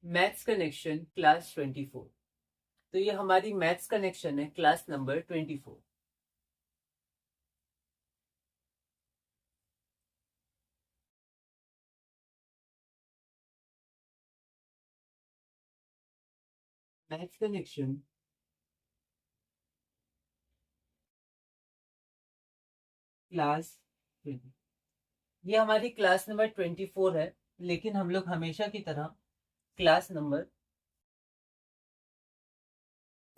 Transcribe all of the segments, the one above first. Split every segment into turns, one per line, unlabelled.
Maths connection class 24। तो ये हमारी मैथ्स कनेक्शन है class number 24। Maths connection class 20। ये हमारी क्लास नंबर 24 है, लेकिन हम लोग हमेशा की तरह क्लास नंबर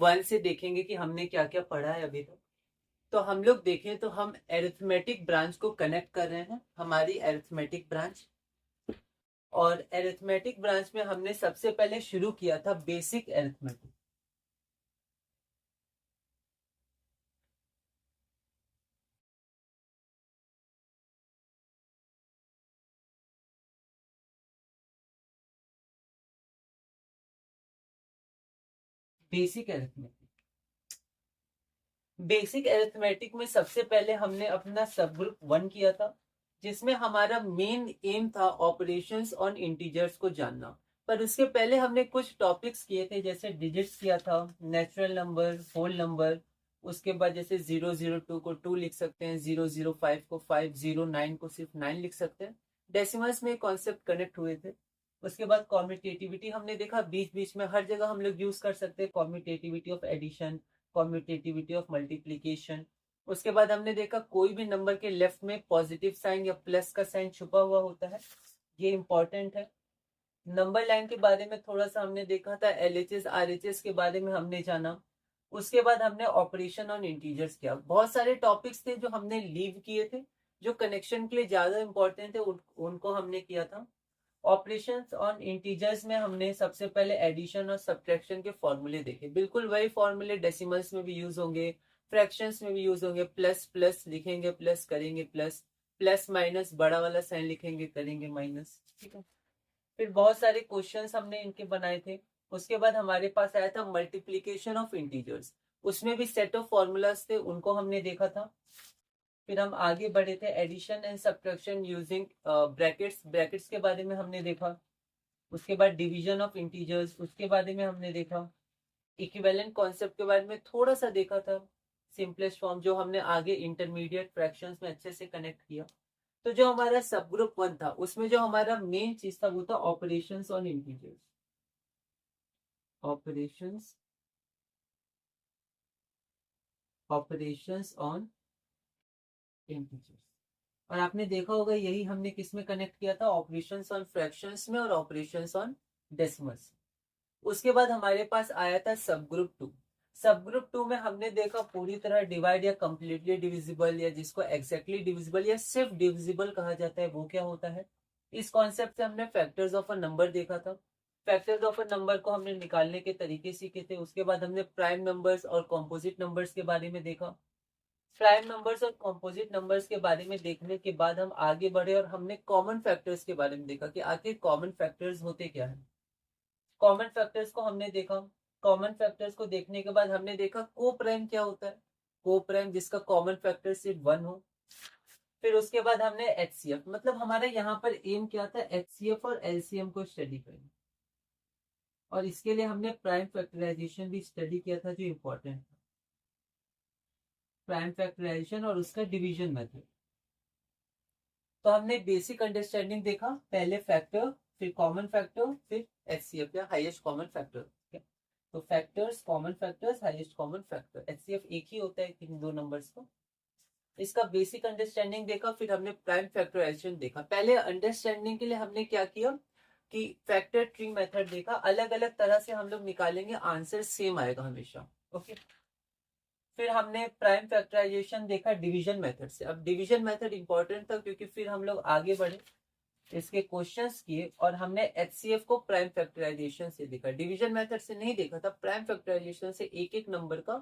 1 से देखेंगे कि हमने क्या क्या पढ़ा है अभी तक। तो हम लोग देखें तो हम एरिथमेटिक ब्रांच को कनेक्ट कर रहे हैं, हमारी एरिथमेटिक ब्रांच। और एरिथमेटिक ब्रांच में हमने सबसे पहले शुरू किया था basic arithmetic. Basic arithmetic basic arithmetic में सबसे पहले हमने अपना सब ग्रुप 1 किया था, जिसमें हमारा मेन एम था ऑपरेशंस ऑन इंटीजर्स को जानना। पर उसके पहले हमने कुछ टॉपिक्स किए थे, जैसे डिजिट्स किया था, नेचुरल नंबर, होल नंबर। उसके बाद जैसे 002 को 2 लिख सकते हैं, 005 को 5, 09 को सिर्फ 9 लिख सकते हैं। डेसिमल्स में कॉन्सेप्ट कनेक्ट हुए थे। उसके बाद कॉम्यूटेटिविटी हमने देखा, बीच बीच में हर जगह हम लोग यूज कर सकते हैं commutativity of addition, commutativity of multiplication. उसके बाद हमने देखा कोई भी नंबर के लेफ्ट में पॉजिटिव साइन या प्लस का साइन छुपा हुआ होता है, ये इंपॉर्टेंट है। नंबर लाइन के बारे में थोड़ा सा हमने देखा था, एलएचएस आरएचएस के बारे में हमने जाना। उसके बाद हमने ऑपरेशन ऑन इंटीजर्स किया। बहुत सारे टॉपिक्स थे जो हमने लीव किए थे, जो कनेक्शन के लिए ज्यादा इंपॉर्टेंट थे, उनको हमने किया था। ऑपरेशंस ऑन इंटीजर्स में हमने सबसे पहले एडिशन और सब्ट्रैक्शन के फॉर्मूले देखे। बिल्कुल वही फॉर्मूले डेसिमल्स में भी यूज होंगे, फ्रैक्शंस में भी यूज होंगे। प्लस प्लस लिखेंगे, प्लस करेंगे प्लस, प्लस माइनस बड़ा वाला साइन लिखेंगे, करेंगे माइनस। ठीक है। फिर बहुत सारे क्वेश्चंस हमने इनके बनाए थे। उसके बाद हमारे पास आया था मल्टीप्लीकेशन ऑफ इंटीजर्स। उसमें भी सेट ऑफ फॉर्मूलाज थे, उनको हमने देखा था। फिर हम आगे बढ़े थे, addition and subtraction using brackets. Brackets के बारे में हमने देखा। उसके बाद डिवीजन ऑफ इंटीजर्स, उसके बारे में हमने देखा। इक्विवेलेंट कॉन्सेप्ट के बारे में थोड़ा सा देखा था, सिंपलेस्ट फॉर्म, जो हमने आगे इंटरमीडिएट फ्रैक्शंस में अच्छे से कनेक्ट किया। तो जो हमारा सब ग्रुप 1 था, उसमें जो हमारा मेन चीज था वो था operations on integers. Operations operations on integers. और आपने देखा होगा यही हमने किस में कनेक्ट किया था, ऑपरेशंस ऑन फ्रैक्शंस में और ऑपरेशंस ऑन डेसिमल्स। उसके बाद हमारे पास आया था सब ग्रुप 2। सब ग्रुप 2 में हमने देखा पूरी तरह डिवाइड या कंप्लीटली डिविजिबल, या जिसको एग्जैक्टली डिविजिबल या सिर्फ डिविजिबल कहा जाता है, वो क्या होता है। इस कॉन्सेप्ट से हमने फैक्टर्स ऑफ अ नंबर देखा था। फैक्टर्स ऑफ अ नंबर को हमने निकालने के तरीके सीखे थे। उसके बाद हमने प्राइम नंबर्स और कॉम्पोजिट नंबर्स के बारे में देखा। प्राइम नंबर्स और कॉम्पोजिट नंबर्स के बारे में देखने के बाद हम आगे बढ़े और हमने कॉमन फैक्टर्स के बारे में देखा कि आखिर कॉमन फैक्टर्स होते क्या है। कॉमन फैक्टर्स को हमने देखा। कॉमन फैक्टर्स को देखने के बाद हमने देखा को प्राइम क्या होता है। को प्राइम जिसका कॉमन फैक्टर सिर्फ 1 हो। फिर उसके बाद हमने एचसीएफ, मतलब हमारे यहाँ पर एम क्या था, एचसीएफ और एलसीएम को स्टडी करना। और इसके लिए हमने प्राइम फैक्टराइजेशन भी स्टडी किया था, जो इंपॉर्टेंट था। प्राइम फैक्टराइजेशन और उसका डिवीजन मेथड। तो हमने बेसिक अंडरस्टैंडिंग देखा, पहले फैक्टर, फिर कॉमन फैक्टर, फिर एचसीएफ या हाईएस्ट कॉमन फैक्टर। तो factors, common factors, highest common factor, HCF एक ही होता है इन दो नंबर्स को। इसका बेसिक अंडरस्टैंडिंग देखा, फिर हमने प्राइम फैक्टराइजेशन देखा। पहले अंडरस्टैंडिंग के लिए हमने क्या किया कि फैक्टर ट्री मेथड देखा। अलग अलग तरह से हम लोग निकालेंगे, आंसर सेम आएगा हमेशा। ओके। फिर हमने प्राइम फैक्टराइजेशन देखा डिवीजन मेथड से। अब डिवीजन मेथड इंपॉर्टेंट था, क्योंकि फिर हम लोग आगे बढ़े, इसके क्वेश्चंस किए, और हमने एचसीएफ को प्राइम फैक्टराइजेशन से देखा। डिवीजन मेथड से नहीं देखा था, प्राइम फैक्टराइजेशन से एक एक नंबर का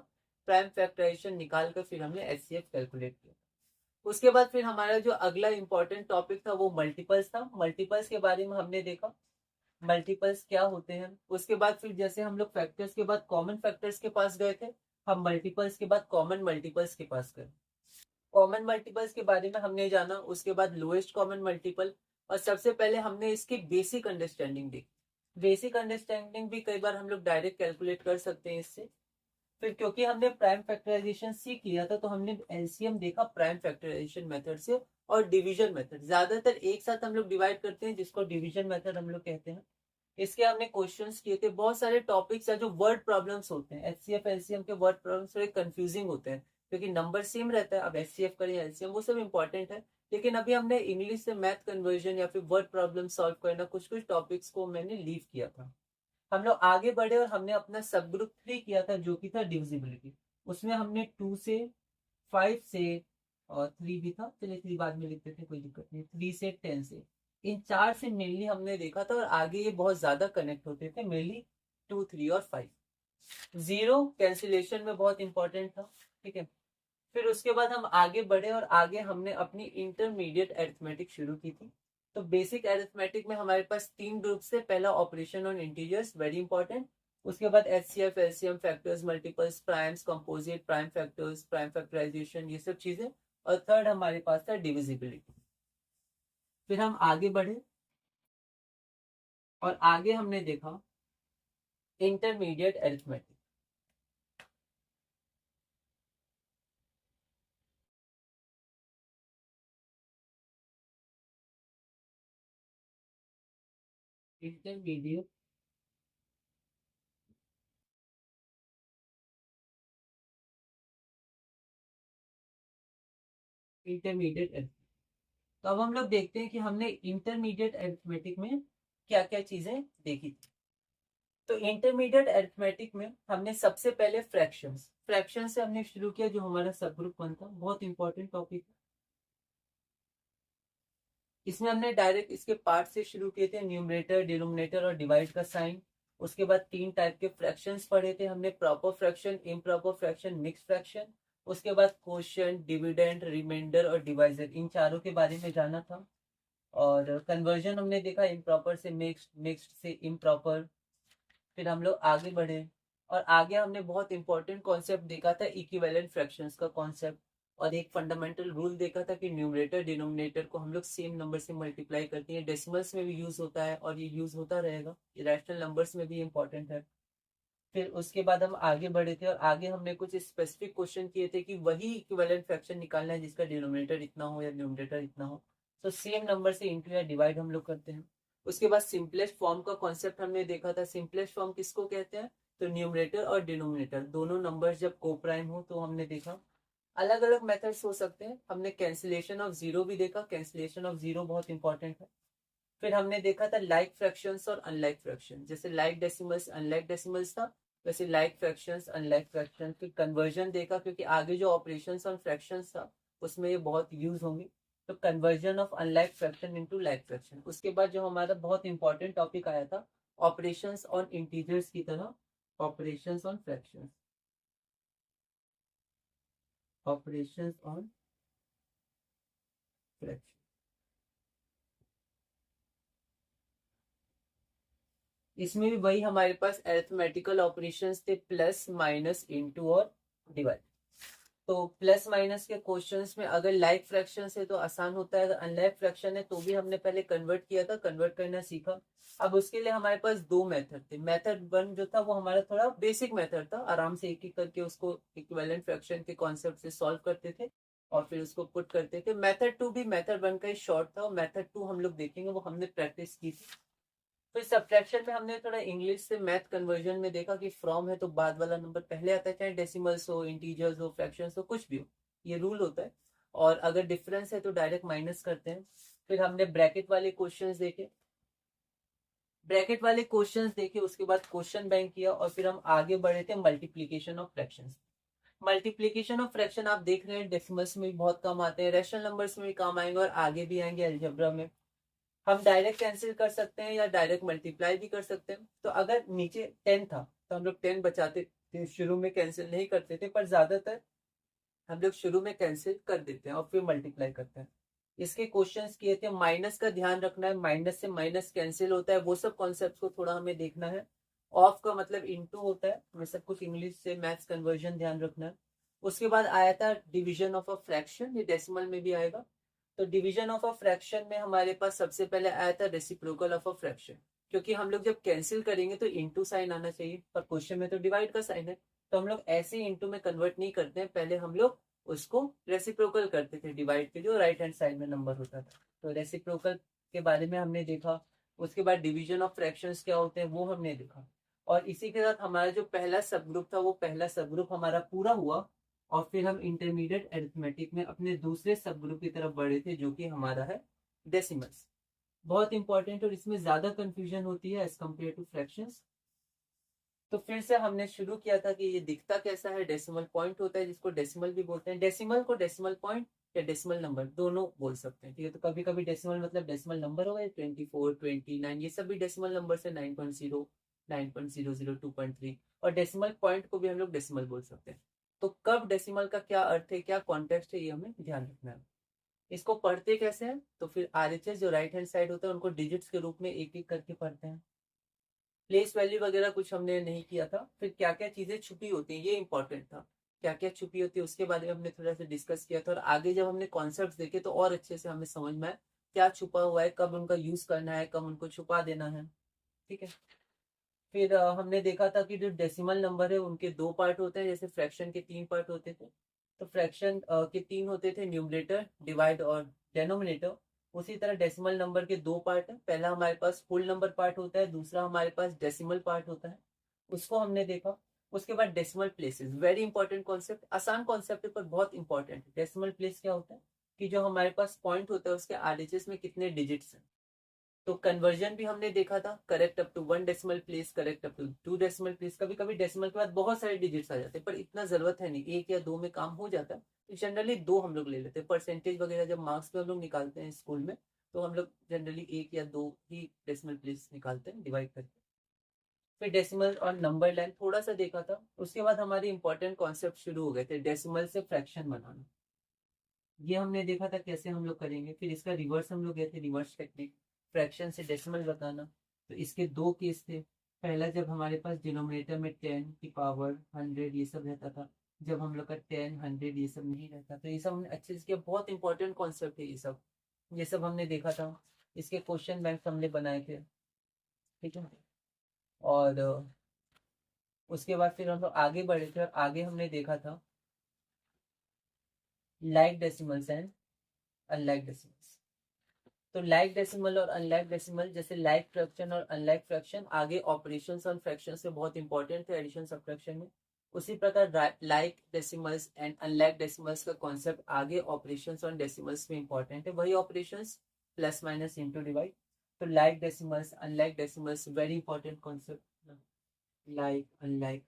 प्राइम फैक्टराइजेशन निकाल कर फिर हमने एचसीएफ कैलकुलेट किया। उसके बाद फिर हमारा जो अगला इंपॉर्टेंट टॉपिक था वो मल्टीपल्स था। मल्टीपल्स के बारे में हमने देखा, मल्टीपल्स क्या होते हैं। उसके बाद फिर जैसे हम लोग फैक्टर्स के बाद कॉमन फैक्टर्स के पास गए थे, हम मल्टीपल्स के बाद कॉमन मल्टीपल्स के पास गए। कॉमन मल्टीपल्स के बारे में हमने जाना, उसके बाद लोएस्ट कॉमन मल्टीपल, और सबसे पहले हमने इसकी बेसिक अंडरस्टैंडिंग देखी। बेसिक अंडरस्टैंडिंग भी कई बार हम लोग डायरेक्ट कैलकुलेट कर सकते हैं इससे। फिर क्योंकि हमने प्राइम फैक्टराइजेशन सीख लिया था तो हमने एलसीएम देखा प्राइम फैक्टराइजेशन मेथड से और डिवीजन मेथड। ज्यादातर एक साथ हम लोग डिवाइड करते हैं जिसको डिवीजन मेथड हम लोग कहते हैं। इसके हमने क्वेश्चंस किए थे। बहुत सारे टॉपिक्स है जो वर्ड प्रॉब्लम्स होते हैं, एचसीएफ एलसीएम के वर्ड प्रॉब्लम्स थोड़े कंफ्यूजिंग होते हैं क्योंकि नंबर सेम रहता है। अब एचसीएफ करें एलसीएम वो सब इंपॉर्टेंट है, लेकिन अभी हमने इंग्लिश से मैथ कन्वर्जन या फिर वर्ड प्रॉब्लम सॉल्व करना कुछ कुछ टॉपिक्स को मैंने लीव किया था। हम लोग आगे बढ़े और हमने अपना सब ग्रुप 3 किया था जो कि था डिविजिबिलिटी। उसमें हमने 2 से 5 से और 3 भी था, चलिए 3 बाद में लिखते थे, कोई दिक्कत नहीं। 3 से 10 से, इन चार से मेनली हमने देखा था और आगे ये बहुत ज्यादा कनेक्ट होते थे, मेनली 2 3 और 5। जीरो कैंसिलेशन में बहुत इंपॉर्टेंट था, ठीक है। फिर उसके बाद हम आगे बढ़े और आगे हमने अपनी इंटरमीडिएट अरिथमेटिक शुरू की थी। तो बेसिक अरिथमेटिक में हमारे पास 3 ग्रुप से, पहला operation on integers, very important. उसके बाद HCF LCM factors multiples primes composite prime factors prime factorisation, ये सब चीजें। और थर्ड हमारे पास था डिविजिबिलिटी। फिर हम आगे बढ़े और आगे हमने देखा intermediate arithmetic. Intermediate intermediate arithmetic. तो अब हम लोग देखते हैं कि हमने इंटरमीडिएट अरिथमेटिक में क्या क्या चीजें देखी थी। तो इंटरमीडिएट अरिथमेटिक में हमने सबसे पहले फ्रैक्शंस फ्रैक्शन से हमने शुरू किया, जो हमारा सब ग्रुप 1 था, बहुत इंपॉर्टेंट टॉपिक है। इसमें हमने डायरेक्ट इसके पार्ट से शुरू किए थे, न्यूमरेटर डिनोमिनेटर और डिवाइड का साइन। उसके बाद 3 टाइप के फ्रैक्शंस पढ़े थे हमने, proper fraction, improper fraction, mix fraction. उसके बाद क्वोशिएंट, डिविडेंड, रिमाइंडर और डिवाइजर, इन चारों के बारे में जाना था। और कन्वर्जन हमने देखा, इम्प्रॉपर से मिक्स्ड, मिक्स्ड से इम्प्रॉपर। फिर हम लोग आगे बढ़े और आगे हमने बहुत इंपॉर्टेंट कॉन्सेप्ट देखा था, इक्विवेलेंट फ्रैक्शंस का कॉन्सेप्ट। और एक फंडामेंटल रूल देखा था कि न्यूमरेटर डिनोमिनेटर को हम लोग सेम नंबर से मल्टीप्लाई करते हैं। डेसिमल्स में भी यूज होता है और ये यूज होता रहेगा, रैशनल नंबर्स में भी इंपॉर्टेंट है। फिर उसके बाद हम आगे बढ़े थे और आगे हमने कुछ स्पेसिफिक क्वेश्चन किए थे कि वही इक्विवेलेंट फ्रैक्शन निकालना है जिसका डिनोमिनेटर इतना हो या न्यूमरेटर इतना हो। तो सेम नंबर से इंटू या डिवाइड हम लोग करते हैं। उसके बाद सिंपलेस्ट फॉर्म का कॉन्सेप्ट हमने देखा था। सिंपलेस्ट फॉर्म किसको कहते हैं? तो न्यूमरेटर और डिनोमिनेटर दोनों नंबर्स जब कोप्राइम हो तो हमने देखा। अलग अलग मेथड्स हो सकते हैं। हमने कैंसिलेशन ऑफ जीरो भी देखा, कैंसिलेशन ऑफ जीरो बहुत इंपॉर्टेंट है। फिर हमने देखा था लाइक फ्रैक्शंस और अनलाइक फ्रैक्शन, जैसे लाइक डेसिमल्स अनलाइक डेसिमल्स था, वैसे लाइक फ्रैक्शंस अनलाइक फ्रैक्शन। फिर कन्वर्जन देखा, क्योंकि आगे जो ऑपरेशंस ऑन फ्रैक्शंस था उसमें ये बहुत यूज होंगे। तो conversion of unlike fraction into like fraction. उसके बाद जो हमारा बहुत इंपॉर्टेंट टॉपिक आया था, ऑपरेशंस ऑन इंटीजर्स की तरह, operations on fractions, operations on fraction. इसमें भी वही हमारे पास अरिथमेटिकल ऑपरेशंस थे, प्लस माइनस इनटू और डिवाइड। तो प्लस माइनस के क्वेश्चंस में अगर लाइक फ्रैक्शन है तो आसान होता है, अगर अनलाइक फ्रैक्शन है तो भी हमने पहले कन्वर्ट किया था, कन्वर्ट करना सीखा। अब उसके लिए हमारे पास 2 मेथड थे। मेथड 1 जो था वो हमारा थोड़ा बेसिक मेथड था, आराम से एक एक करके उसको इक्विवेलेंट फ्रैक्शन के कॉन्सेप्ट से सॉल्व करते थे और फिर उसको पुट करते थे। मेथड 2 भी मेथड 1 का ही शॉर्ट था और मेथड 2 हम लोग देखेंगे, वो हमने प्रैक्टिस की थी। फिर सब्ट्रैक्शन में हमने थोड़ा इंग्लिश से मैथ कन्वर्जन में देखा कि फ्रॉम है तो बाद वाला नंबर पहले आता है, चाहे डेसिमल्स हो, इंटीजर्स हो, फ्रैक्शंस हो, कुछ भी हो, ये रूल होता है। और अगर डिफरेंस है तो डायरेक्ट माइनस करते हैं। फिर हमने ब्रैकेट वाले क्वेश्चंस देखे, उसके बाद क्वेश्चन बैंक किया और फिर हम आगे बढ़े थे multiplication of fractions. Multiplication of fraction आप देख रहे हैं डेसिमल्स में भी बहुत कम आते हैं, रैशनल नंबर्स में भी काम आएंगे और आगे भी आएंगे अलजेब्रा में। हम डायरेक्ट कैंसिल कर सकते हैं या डायरेक्ट मल्टीप्लाई भी कर सकते हैं। तो अगर नीचे 10 था तो हम लोग 10 बचाते थे, शुरू में कैंसिल नहीं करते थे, पर ज्यादातर हम लोग शुरू में कैंसिल कर देते हैं और फिर मल्टीप्लाई करते हैं। इसके क्वेश्चंस किए थे। माइनस का ध्यान रखना है, माइनस से माइनस कैंसिल होता है, वो सब कॉन्सेप्ट को थोड़ा हमें देखना है। ऑफ का मतलब इनटू होता है, हमें सब कुछ इंग्लिश से मैथ्स कन्वर्जन ध्यान रखना है। उसके बाद आया था डिवीजन ऑफ अ फ्रैक्शन, ये डेसिमल में भी आएगा। तो डिवीजन ऑफ अ फ्रैक्शन में हमारे पास सबसे पहले आया था रेसिप्रोकल ऑफ अ फ्रैक्शन। क्योंकि हम लोग जब कैंसिल करेंगे तो इंटू साइन आना चाहिए, पर क्वेश्चन में तो डिवाइड का साइन है, तो हम लोग ऐसे इंटू में कन्वर्ट नहीं करते हैं, पहले हम लोग उसको रेसिप्रोकल करते थे डिवाइड के, जो राइट हैंड साइड में नंबर होता था। तो रेसिप्रोकल के बारे में हमने देखा। उसके बाद डिवीजन ऑफ फ्रैक्शंस क्या होते हैं वो हमने देखा। और इसी के साथ हमारा जो पहला सब ग्रुप था वो पहला सब ग्रुप हमारा पूरा हुआ। और फिर हम इंटरमीडिएट अरिथमेटिक में अपने दूसरे सब ग्रुप की तरफ बढ़े थे, जो कि हमारा है डेसिमल्स। बहुत इंपॉर्टेंट, और इसमें ज्यादा कंफ्यूजन होती है एज कम्पेयर टू फ्रैक्शंस। तो फिर से हमने शुरू किया था कि ये दिखता कैसा है। डेसिमल पॉइंट होता है जिसको डेसिमल भी बोलते हैं। डेसिमल को डेसिमल पॉइंट या डेसिमल नंबर दोनों बोल सकते हैं, ठीक है। तो कभी कभी डेसिमल मतलब डेसिमल नंबर होगा, 24, 29, ये सब भी डेसिमल नंबर से 9.0, 9.00, 2.3। और डेसिमल पॉइंट को भी हम लोग डेसिमल बोल सकते हैं। तो कब डेसिमल का क्या अर्थ है, क्या कॉन्टेक्स्ट है, ये हमें ध्यान रखना है। इसको पढ़ते कैसे हैं, तो फिर आरएचएस जो राइट हैंड साइड होता है उनको डिजिट्स के रूप में एक एक करके पढ़ते हैं। प्लेस वैल्यू वगैरह कुछ हमने नहीं किया था। फिर क्या क्या चीजें छुपी होती हैं ये इंपॉर्टेंट था, क्या क्या छुपी होती है उसके बारे में हमने थोड़ा सा डिस्कस किया था। और आगे जब हमने कॉन्सेप्ट देखे तो और अच्छे से हमें समझ में आया क्या छुपा हुआ है, कब उनका यूज करना है, कब उनको छुपा देना है, ठीक है। फिर हमने देखा था कि जो डेसिमल नंबर है उनके दो पार्ट होते हैं, जैसे फ्रैक्शन के तीन पार्ट होते थे। तो फ्रैक्शन के तीन होते थे, न्यूमरेटर, डिवाइड और डेनोमिनेटर। उसी तरह डेसिमल नंबर के दो पार्ट है। पहला हमारे पास फुल नंबर पार्ट होता है, दूसरा हमारे पास डेसिमल पार्ट होता है, उसको हमने देखा। उसके बाद decimal places, very important concept, आसान कॉन्सेप्ट है पर बहुत इंपॉर्टेंट। डेसिमल प्लेस क्या होता है कि जो हमारे पास पॉइंट होता है उसके आरएचएस में कितने डिजिट्स हैं। तो कन्वर्जन भी हमने देखा था, correct up to 1 decimal place, correct up to 2 decimal place. कभी कभी डेसिमल के बाद बहुत सारे डिजिट्स आ जाते हैं, पर इतना जरूरत है नहीं, एक या दो में काम हो जाता है। तो जनरली दो हम लोग ले लेते हैं। परसेंटेज वगैरह जब मार्क्स पे हम लोग निकालते हैं स्कूल में, तो हम लोग जनरली एक या दो ही डेसिमल प्लेस निकालते हैं डिवाइड करके। फिर डेसिमल और नंबर लाइन थोड़ा सा देखा था। उसके बाद हमारे इंपॉर्टेंट कॉन्सेप्ट शुरू हो गए थे, डेसिमल से फ्रैक्शन बनाना, ये हमने देखा था कैसे हम लोग करेंगे। फिर इसका रिवर्स हम लोग गए थे, रिवर्स टेक्निक, फ्रैक्शन से डेसिमल बताना। तो इसके दो केस थे। पहला जब हमारे पास डिनोमिनेटर में 10 की पावर 100 ये सब रहता था, जब हम लोग का 10, 100 ये सब नहीं रहता। तो ये सब हमने अच्छे से किया, बहुत इंपॉर्टेंट कॉन्सेप्ट है ये सब हमने देखा था। इसके क्वेश्चन बैंक हमने बनाए थे, ठीक है। और उसके बाद फिर हम लोग आगे बढ़े थे, और आगे हमने देखा था like decimals and unlike decimals. तो लाइक डेसिमल और अनलाइक डेसिमल, जैसे लाइक फ्रैक्शन और अनलाइक फ्रैक्शन आगे ऑपरेशंस और फ्रैक्शंस में बहुत इंपॉर्टेंट थे एडिशन सब्ट्रैक्शन में। उसी प्रकार like decimals and unlike decimals का कॉन्सेप्ट आगे ऑपरेशंस और डेसिमल्स में इंपॉर्टेंट है। वही operations, plus minus into divide. तो like decimals, unlike decimals, very important concept, like unlike.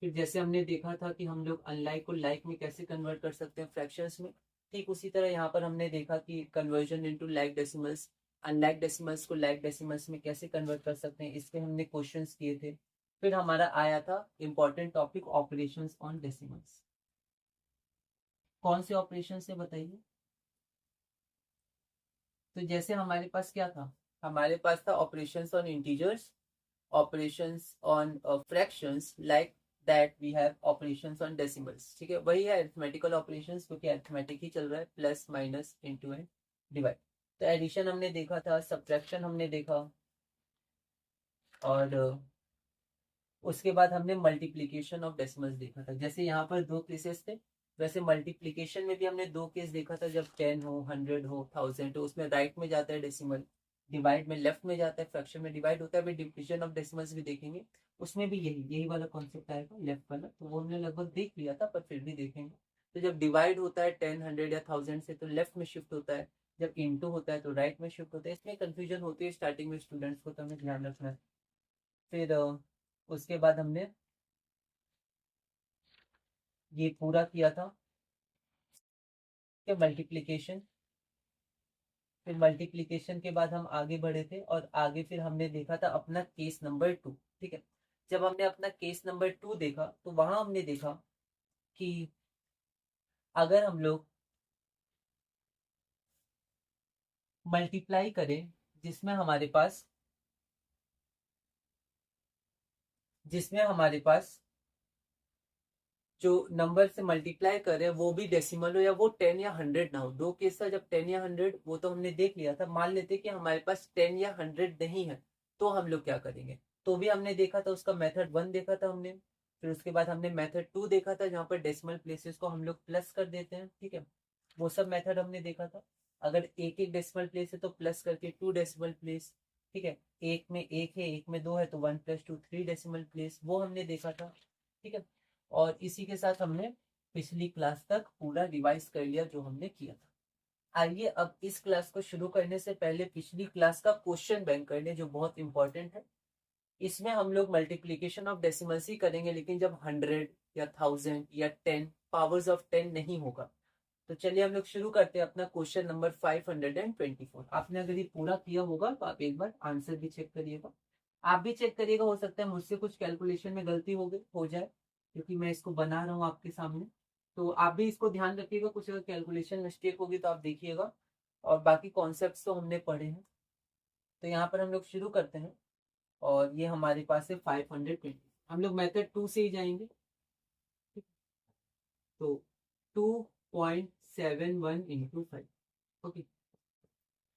फिर जैसे हमने देखा था कि हम लोग अनलाइक को लाइक में कैसे कन्वर्ट कर सकते हैं फ्रैक्शंस में, ठीक उसी तरह यहाँ पर हमने देखा कि conversion into like decimals, unlike decimals को लाइक डेसिमल्स में कैसे कन्वर्ट कर सकते हैं, इसके हमने क्वेश्चंस किए थे। फिर हमारा आया था important topic, operations on decimals. कौन से ऑपरेशन है बताइए। तो जैसे हमारे पास क्या था, हमारे पास था operations on integers, operations on fractions, like that we have operations on decimals, ठीक है। वही है अरिथमेटिकल ऑपरेशंस, क्योंकि अरिथमेटिक ही चल रहा है, plus minus into and divide. तो एडिशन हमने देखा था, सब्ट्रैक्शन हमने देखा, और उसके बाद हमने मल्टीप्लीकेशन ऑफ डेसिमल्स देखा था। जैसे यहाँ पर दो केसेस थे, वैसे मल्टीप्लीकेशन में भी हमने दो केस देखा था। जब 10 हो, 100 हो, 1000 हो, उसमें राइट में जाता है डेसिमल, डिवाइड में लेफ्ट में जाता है, फ्रैक्शन में डिवाइड होता है। अभी डिविजन ऑफ डेसिमल्स भी देखेंगे, उसमें भी यही यही वाला कॉन्सेप्ट आएगा, लेफ्ट वाला। तो वो हमने लगभग देख लिया था, पर फिर भी देखेंगे। तो जब डिवाइड होता है 10, 100 या 1000 से, तो लेफ्ट में शिफ्ट होता है। जब इंटू होता है तो राइट में शिफ्ट होता है। इसमें कंफ्यूजन होती है स्टार्टिंग में स्टूडेंट्स को, तो हमें ध्यान रखना है। फिर उसके बाद हमने ये पूरा किया था मल्टीप्लीकेशन। फिर मल्टीप्लीकेशन के बाद हम आगे बढ़े थे, और आगे फिर हमने देखा था अपना केस नंबर 2, ठीक है। जब हमने अपना केस नंबर 2 देखा, तो वहां हमने देखा कि अगर हम लोग मल्टीप्लाई करें, जिसमें हमारे पास जिसमें हमारे पास जो नंबर से मल्टीप्लाई कर रहे हैं वो भी डेसिमल हो, या वो 10 या 100 ना हो। दो केस था, जब 10 या 100, वो तो हमने देख लिया था। मान लेते कि हमारे पास 10 या 100 नहीं है, तो हम लोग क्या करेंगे, तो भी हमने देखा था, उसका मेथड 1 देखा था हमने, फिर उसके बाद हमने मेथड 2 देखा था जहाँ पर डेसिमल प्लेसेस को हम लोग प्लस कर देते हैं, ठीक है, वो सब मेथड हमने देखा था। अगर एक एक डेसिमल प्लेस है तो प्लस करके 2 डेसिमल प्लेस, ठीक है, एक में एक है एक में दो है तो 1 + 2 3 डेसिमल प्लेस, वो हमने देखा था, ठीक है। और इसी के साथ हमने पिछली क्लास तक पूरा रिवाइज कर लिया जो हमने किया था। आइए अब इस क्लास को शुरू करने से पहले पिछली क्लास का क्वेश्चन बैंक कर ले जो बहुत इंपॉर्टेंट है। इसमें हम लोग मल्टीप्लीकेशन ऑफ डेसिमल्स ही करेंगे, लेकिन जब 100 या 1000 या 10 पावर्स ऑफ 10 नहीं होगा। तो चलिए हम लोग शुरू करते हैं अपना क्वेश्चन नंबर 524। आपने अगर ये पूरा किया होगा तो आप एक बार आंसर भी चेक करिएगा। आप भी चेक करिएगा, हो सकता है मुझसे कुछ कैलकुलेशन में गलती हो जाए, क्योंकि मैं इसको बना रहा हूँ आपके सामने। तो आप भी इसको ध्यान रखिएगा, कुछ अगर कैलकुलेशन मिस्टेक होगी तो आप देखिएगा। और बाकी कॉन्सेप्ट्स तो हमने पढ़े हैं। तो यहाँ पर हम लोग शुरू करते हैं, और ये हमारे पास है 520। हम लोग मेथड 2 से ही जाएंगे। तो 2.71 × 5। ओके,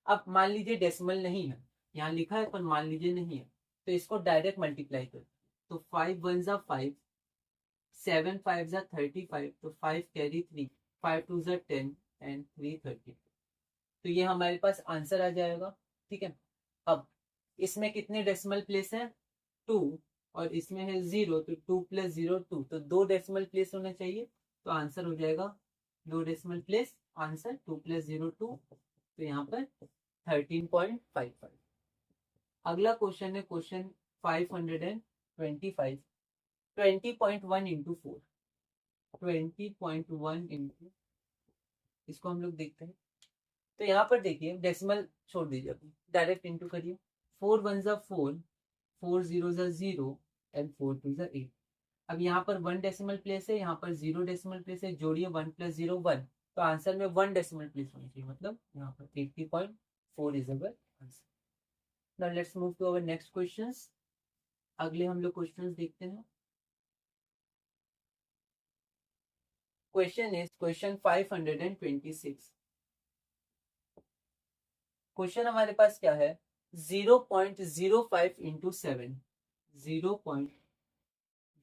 अब मान लीजिए डेसिमल नहीं है, यहाँ लिखा है पर मान लीजिए नहीं है, तो इसको डायरेक्ट मल्टीप्लाई कर। तो 5 1 ज़ा 5, 7 5 ज़ा 35, तो 5 कैरी 3, 5 2 ज़ा 10 एंड 3 30। तो ये हमारे पास आंसर आ जाएगा, ठीक है। अब इसमें कितने डेसिमल प्लेस हैं, 2, और इसमें है 0, तो 2 + 0 2, तो 2 डेसिमल प्लेस होना चाहिए। तो आंसर हो जाएगा 2 डेसिमल प्लेस, आंसर 2 + 0 2, तो यहाँ पर 13.55। अगला क्वेश्चन है क्वेश्चन 525। 20.1 × 4, 20.1 इसको हम लोग देखते हैं। तो यहाँ पर देखिए डेसिमल छोड़ दीजिए, अभी डायरेक्ट इंटू करिए। 4 1 ज़ा 4, 4 0 ज़ा 0 एंड 4 2 ज़ा 8। अब यहाँ पर 1 डेसिमल प्लेस है, यहाँ पर 0 डेसिमल प्लेस है, जोड़िए 1 + 0 1, तो आंसर में 1 डेसिमल प्लेस होनी चाहिए, मतलब यहाँ पर 80.4 is our answer. Now let's move to our next questions. अगले हम लोग क्वेश्चंस देखते हैं। Question is question 526। क्वेश्चन हमारे पास क्या है, 0.05 × 7, 0.05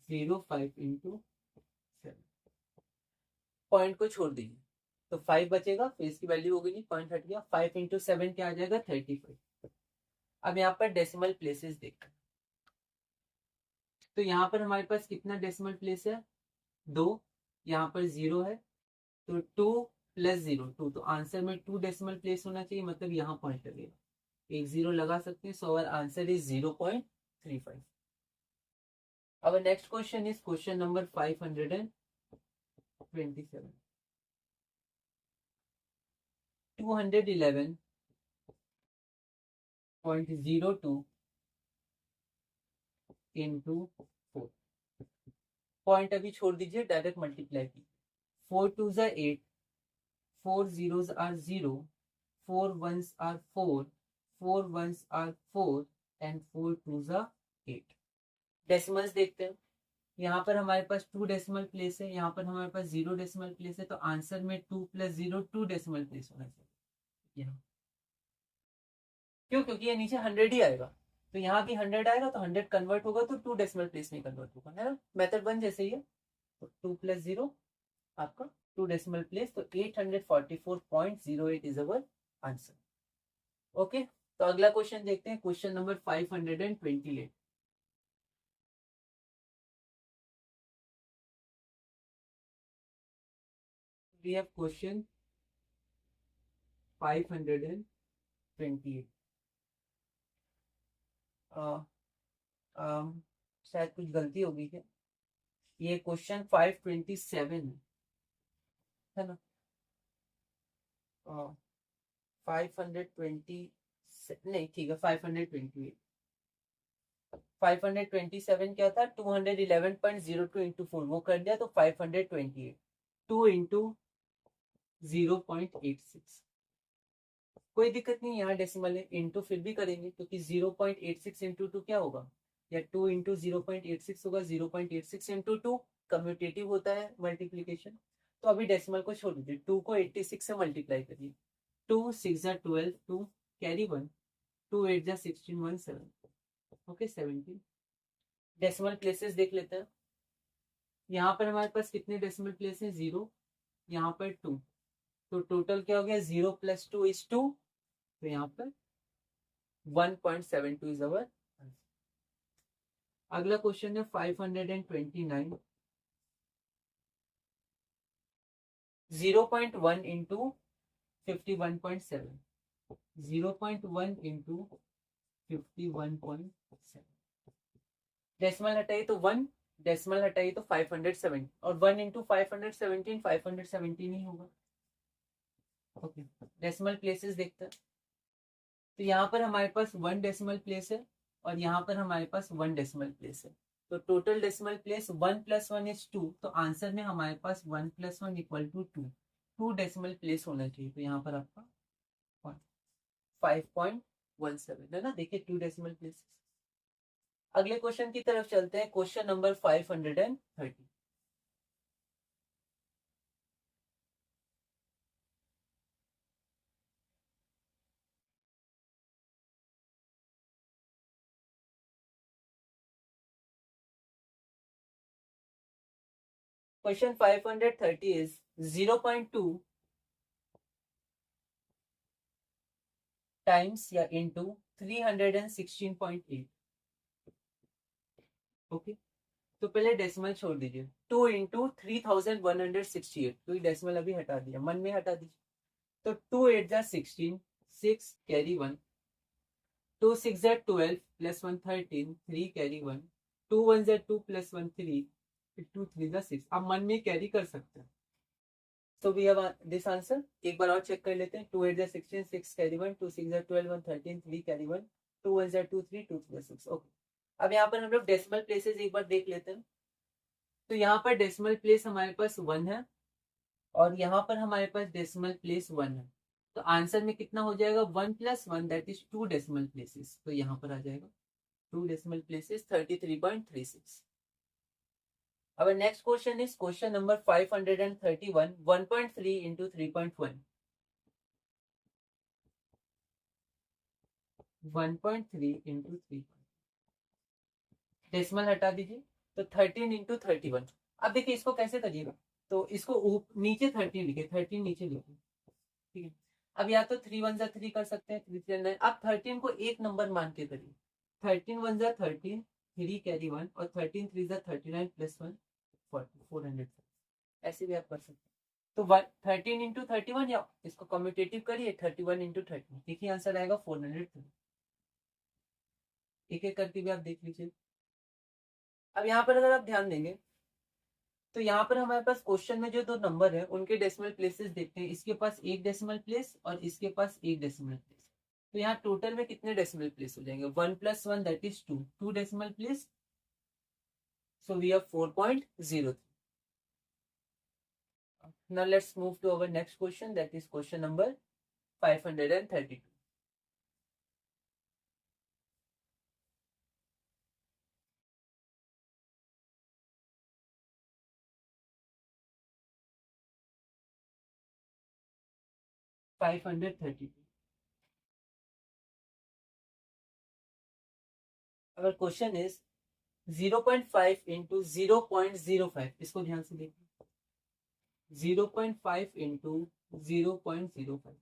× 7। पॉइंट को छोड़ दीजिए तो 5 बचेगा, फिर इसकी वैल्यू हो गई, पॉइंट हट गया, 5 × 7 क्या आ जाएगा, 35। अब यहाँ पर डेसिमल प्लेसेस देखते हैं। तो यहाँ पर हमारे पास कितना डेसिमल प्लेस है, 2, यहाँ पर 0 है, तो 2 + 0 2, तो आंसर में 2 डेसिमल प्लेस होना चाहिए, मतलब यहाँ पॉइंट लगेगा, एक 0 लगा सकते हैं। So our answer is 0.35। अब next question is question number 527। 211.02 × 4। Point अभी छोड़ दीजिए, डायरेक्ट मल्टीप्लाई कीजिए। 4 2 ज़ा 8, 4 zeros are 0, 4 ones are 4, 4 ones are 4 and 4 twos are 8। Decimals देखते हैं। यहाँ पर हमारे पास 2 डेसिमल प्लेस है, यहाँ पर हमारे पास 0 डेसिमल प्लेस है, तो आंसर में 2 + 0 2 डेसिमल प्लेस होना चाहिए यहाँ। क्यों, क्योंकि ये नीचे 100 ही आएगा, तो यहाँ भी 100 आएगा, तो 100 कन्वर्ट होगा तो 2 डेसिमल प्लेस में कन्वर्ट होगा, है ना, मेथड 1 जैसे ही है। तो 2 + 0 आपका 2 डेसिमल प्लेस, तो 844.08 इज अवर आंसर। ओके, तो अगला क्वेश्चन देखते हैं, question number 528। We have question 528। शायद कुछ गलती होगी क्या, ये क्वेश्चन 527 है ना, 520 नहीं, ठीक है, 528। 527 क्या था, 211.02 × 4, वो कर दिया, तो 528, 2 × 0.86। कोई दिक्कत नहीं, यहाँ डेसिमल है, इंटू फिर भी करेंगे, क्योंकि 0.86 × 2 क्या होगा, या 2 × 0.86 होगा, 0.86 × 2 कम्यूटेटिव होता है मल्टीप्लीकेशन। तो अभी डेसिमल को छोड़ दीजिए, 2 को 86 से मल्टीप्लाई करिए। 2 6 ज़ा 12, 2 कैरी 1, 2 8 ज़ा 16 1 7, ओके 17। डेसिमल प्लेसेस देख लेते हैं। यहाँ पर हमारे पास कितने डेसिमल प्लेस हैं? 0, यहाँ पर 2, तो टोटल क्या हो गया? 0 + 2 = 2, तो यहाँ पर 1.72 इज अवर। अगला क्वेश्चन है 529। 0.1 इंटू 51.7, 0.1 इंटू 51.7, डेसिमल हटाइए तो 1, डेसिमल हटाइए तो 570, और 1 इंटू 517 517 ही होगा। ओके, डेसिमल प्लेसेस देखते हैं। तो यहाँ पर हमारे पास 1 डेसिमल प्लेस है और यहाँ पर हमारे पास 1 डेसिमल प्लेस है। तो टोटल डेसिमल प्लेस 1 + 1 = 2, तो आंसर में हमारे पास 1 + 1 = 2, 2 डेसिमल प्लेस होना चाहिए। तो यहाँ पर आपका 5.17 है ना। देखिए 2 डेसिमल प्लेस। अगले क्वेश्चन की तरफ चलते हैं। Question number 530। Question 530 is 0.2 times या इंटू 316.8। ओके, तो पहले डेसिमल छोड़ दीजिए। 2 इंटू 3168, तो ये डेसिमल अभी हटा दिया, मन में हटा दीजिए। तो 2 8 जा 16, 6 कैरी 1, 2 6 जा 12 + 1 13, 3 कैरी 1, 2 1 जा 2 + 1 3, 2 3 जा 6। आप मन में कैरी कर सकते हैं। तो वी हैव दिस आंसर। एक बार और चेक कर लेते हैं। 2 8 जा 16, 6 कैरी 1, 2 6 जा 12, 1 13, 3 कैरी 1, 2 1 जा 2 3, 2 3 जा 6। ओके, अब यहाँ पर हम लोग डेसिमल प्लेसेस एक बार देख लेते हैं। तो यहाँ पर डेसिमल प्लेस हमारे पास 1 है और यहाँ पर हमारे पास डेसिमल प्लेस 1 है। तो आंसर में कितना हो जाएगा? 1 + 1 दैट इज 2 डेसिमल प्लेसेस। तो यहाँ पर आ जाएगा 2 decimal places 33.36। Our next question is question number 531, 1.3 into 3.1. 1.3 into 3, decimal हटा दीजिए तो 13 into 31। अब देखिए इसको कैसे करिएगा, तो इसको नीचे 13 लिखे, 13 नीचे लिखे, ठीक है। अब या तो 3 1 जा 3 कर सकते हैं, 3 3 9। आप 13 को एक नंबर मान के करिए। 13 1 जा 13, 3 कैरी 1, और 13 3 जा 39 + 1 40, 400। ऐसे भी आप कर सकते हैं। तो 13 इंटू 31, या इसको कम्यूटेटिव करिए 31 इंटू 30, देखिए आंसर आएगा 430। एक एक करके भी आप देख लीजिए। अब यहाँ पर अगर आप ध्यान देंगे तो यहाँ पर हमारे पास क्वेश्चन में जो दो नंबर है उनके डेसिमल प्लेसेस देखते हैं। इसके पास एक डेसिमल प्लेस और इसके पास एक डेसिमल प्लेस। तो यहाँ टोटल में कितने डेसिमल प्लेस हो जाएंगे? 1 + 1 that is 2, 2 decimal place. So we have 4.03। Now let's move to our next question, that is question number 532. Our question is 0.5 into 0.05। इसको ध्यान से देखिए, 0.5 into 0.05।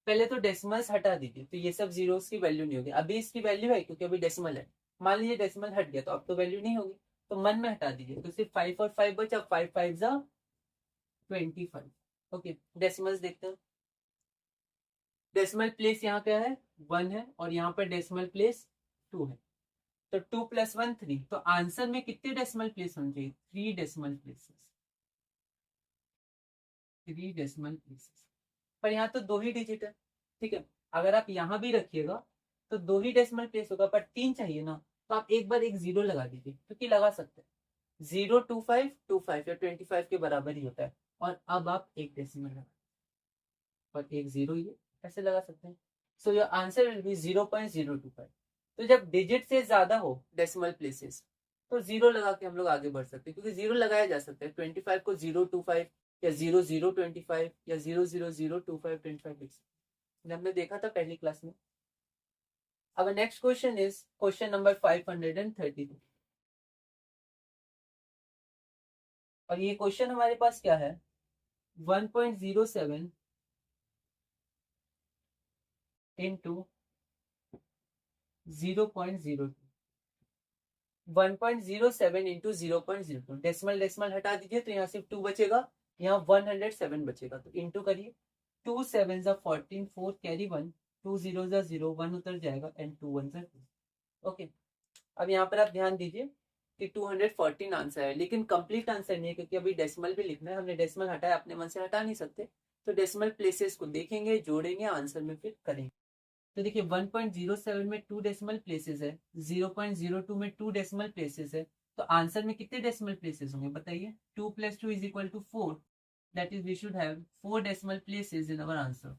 पहले तो डेसिमल्स हटा दीजिए, तो ये सब जीरोस की वैल्यू नहीं होगी। अभी इसकी वैल्यू है क्योंकि अभी डेसिमल है। मान लीजिए डेसिमल हट गया तो अब तो वैल्यू नहीं होगी, तो मन में हटा दीजिए। तो सिर्फ 5 और 5 बचा, 5 5 जा 25। ओके, डेसिमल्स देखते हैं। डेसिमल प्लेस यहाँ क्या है? 1 है, और यहाँ पर डेसिमल प्लेस 2 है। तो 2 + 1 3, तो आंसर में कितने डेसिमल प्लेस होने चाहिए? 3 डेसिमल प्लेसेस, 3 डेसिमल प्लेसेस। पर यहाँ तो 2 ही डिजिट है, ठीक है। अगर आप यहाँ भी रखिएगा तो 2 ही डेसिमल प्लेस होगा, पर 3 चाहिए ना, तो आप एक बार एक जीरो लगा दीजिए, क्योंकि लगा सकते हैं 025 25 या 25 के बराबर ही होता है। और अब आप एक डेसिमल लगा और एक जीरो, ये ऐसे लगा सकते हैं। So your answer will B 0.025। तो जब डिजिट से ज्यादा हो डेसिमल प्लेसेस, तो जीरो लगा के हम लोग आगे बढ़ सकते हैं, क्योंकि जीरो लगाया जा सकता है। 25 को 025 या 0025 या 00025 25 हमने देखा था पहली क्लास में। Our next question is question number 532. और ये क्वेश्चन हमारे पास क्या है, 1.07 into 0.02, 1.07 into 0.02, डेसिमल डेसिमल हटा दीजिए तो यहाँ सिर्फ 2 बचेगा, यहाँ 107 बचेगा, तो इंटू करिए, 2 7 जा 14, 4 कैरी 1, 2 0 जा 0, 1 उतर जाएगा एंड 2 1 जा 2। ओके, अब यहाँ पर आप ध्यान दीजिए कि 214 आंसर है, लेकिन कंप्लीट आंसर नहीं है क्योंकि अभी डेसिमल भी लिखना है, हमने डेसिमल हटाया, अपने मन से हटा नहीं सकते, तो डेसिमल प्लेसेस को देखेंगे, जोड़ेंगे, आंसर में फिर करेंगे। तो देखिए 1.07 में 2 डेसिमल प्लेसेस है, 0.02 में 2 डेसिमल प्लेसेस है, तो आंसर में कितने डेसिमल प्लेसेस होंगे बताइए, 2 + 2 = 4, that is we should have 4 decimal places in our answer.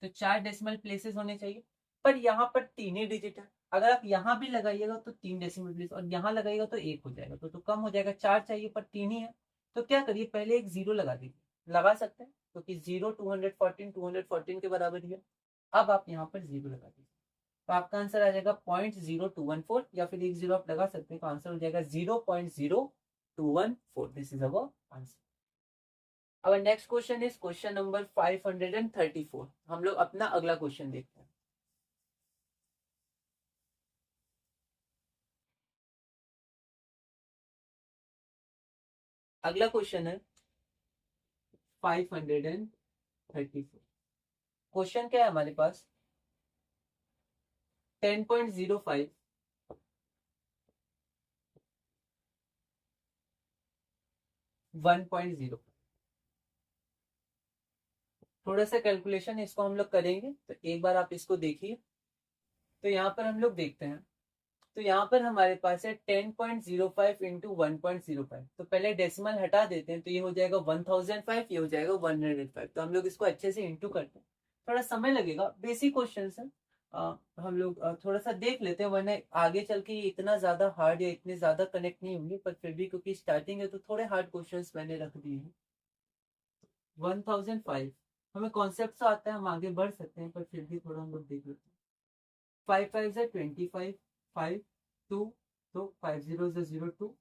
तो 4 डेसिमल प्लेसेस होने चाहिए, पर यहाँ पर 3 ही डिजिट है, अगर आप यहाँ भी लगाइएगा तो 3 डेसिमल प्लेस, और यहाँ लगाइएगा तो 1 हो जाएगा, तो कम हो जाएगा, 4 चाहिए पर 3 ही है, तो क्या करिए पहले एक 0 लगा दीजिए, लगा सकते हैं क्योंकि 0 214 के बराबर ही है। अब आप यहाँ पर 0 लगा दीजिए, तो आपका आंसर आ जाएगा 0.0214, या फिर एक 0 आप लगा सकते हैं, तो आंसर हो जाएगा 0.0214। This is our answer. अब next question is question number 534। हम लोग अपना अगला क्वेश्चन देखते हैं। अगला क्वेश्चन है 534। क्वेश्चन क्या है हमारे पास, 10.05 1.0। थोड़ा सा कैलकुलेशन इसको हम लोग करेंगे, तो एक बार आप इसको देखिए। तो यहाँ पर हम लोग देखते हैं, तो यहाँ पर हमारे पास है 10.05 इंटू 1.05, तो पहले डेसिमल हटा देते हैं, तो ये हो जाएगा 1005, ये हो जाएगा 105, तो हम लोग इसको अच्छे से इंटू करते हैं, थोड़ा समय लगेगा, बेसिक क्वेश्चन है, हम लोग थोड़ा सा देख लेते हैं, वरना आगे चल के ये इतना ज्यादा हार्ड या इतने ज्यादा कनेक्ट नहीं होंगे, पर फिर भी क्योंकि स्टार्टिंग है तो थोड़े हार्ड क्वेश्चन मैंने रख दिए हैं। 1005 हमें कॉन्सेप्ट तो आता है, हम आगे बढ़ सकते हैं, पर फिर भी थोड़ा हम लोग देख लेते हैं। 5 5 से 25, 5 2, तो 5 0 से 0 2,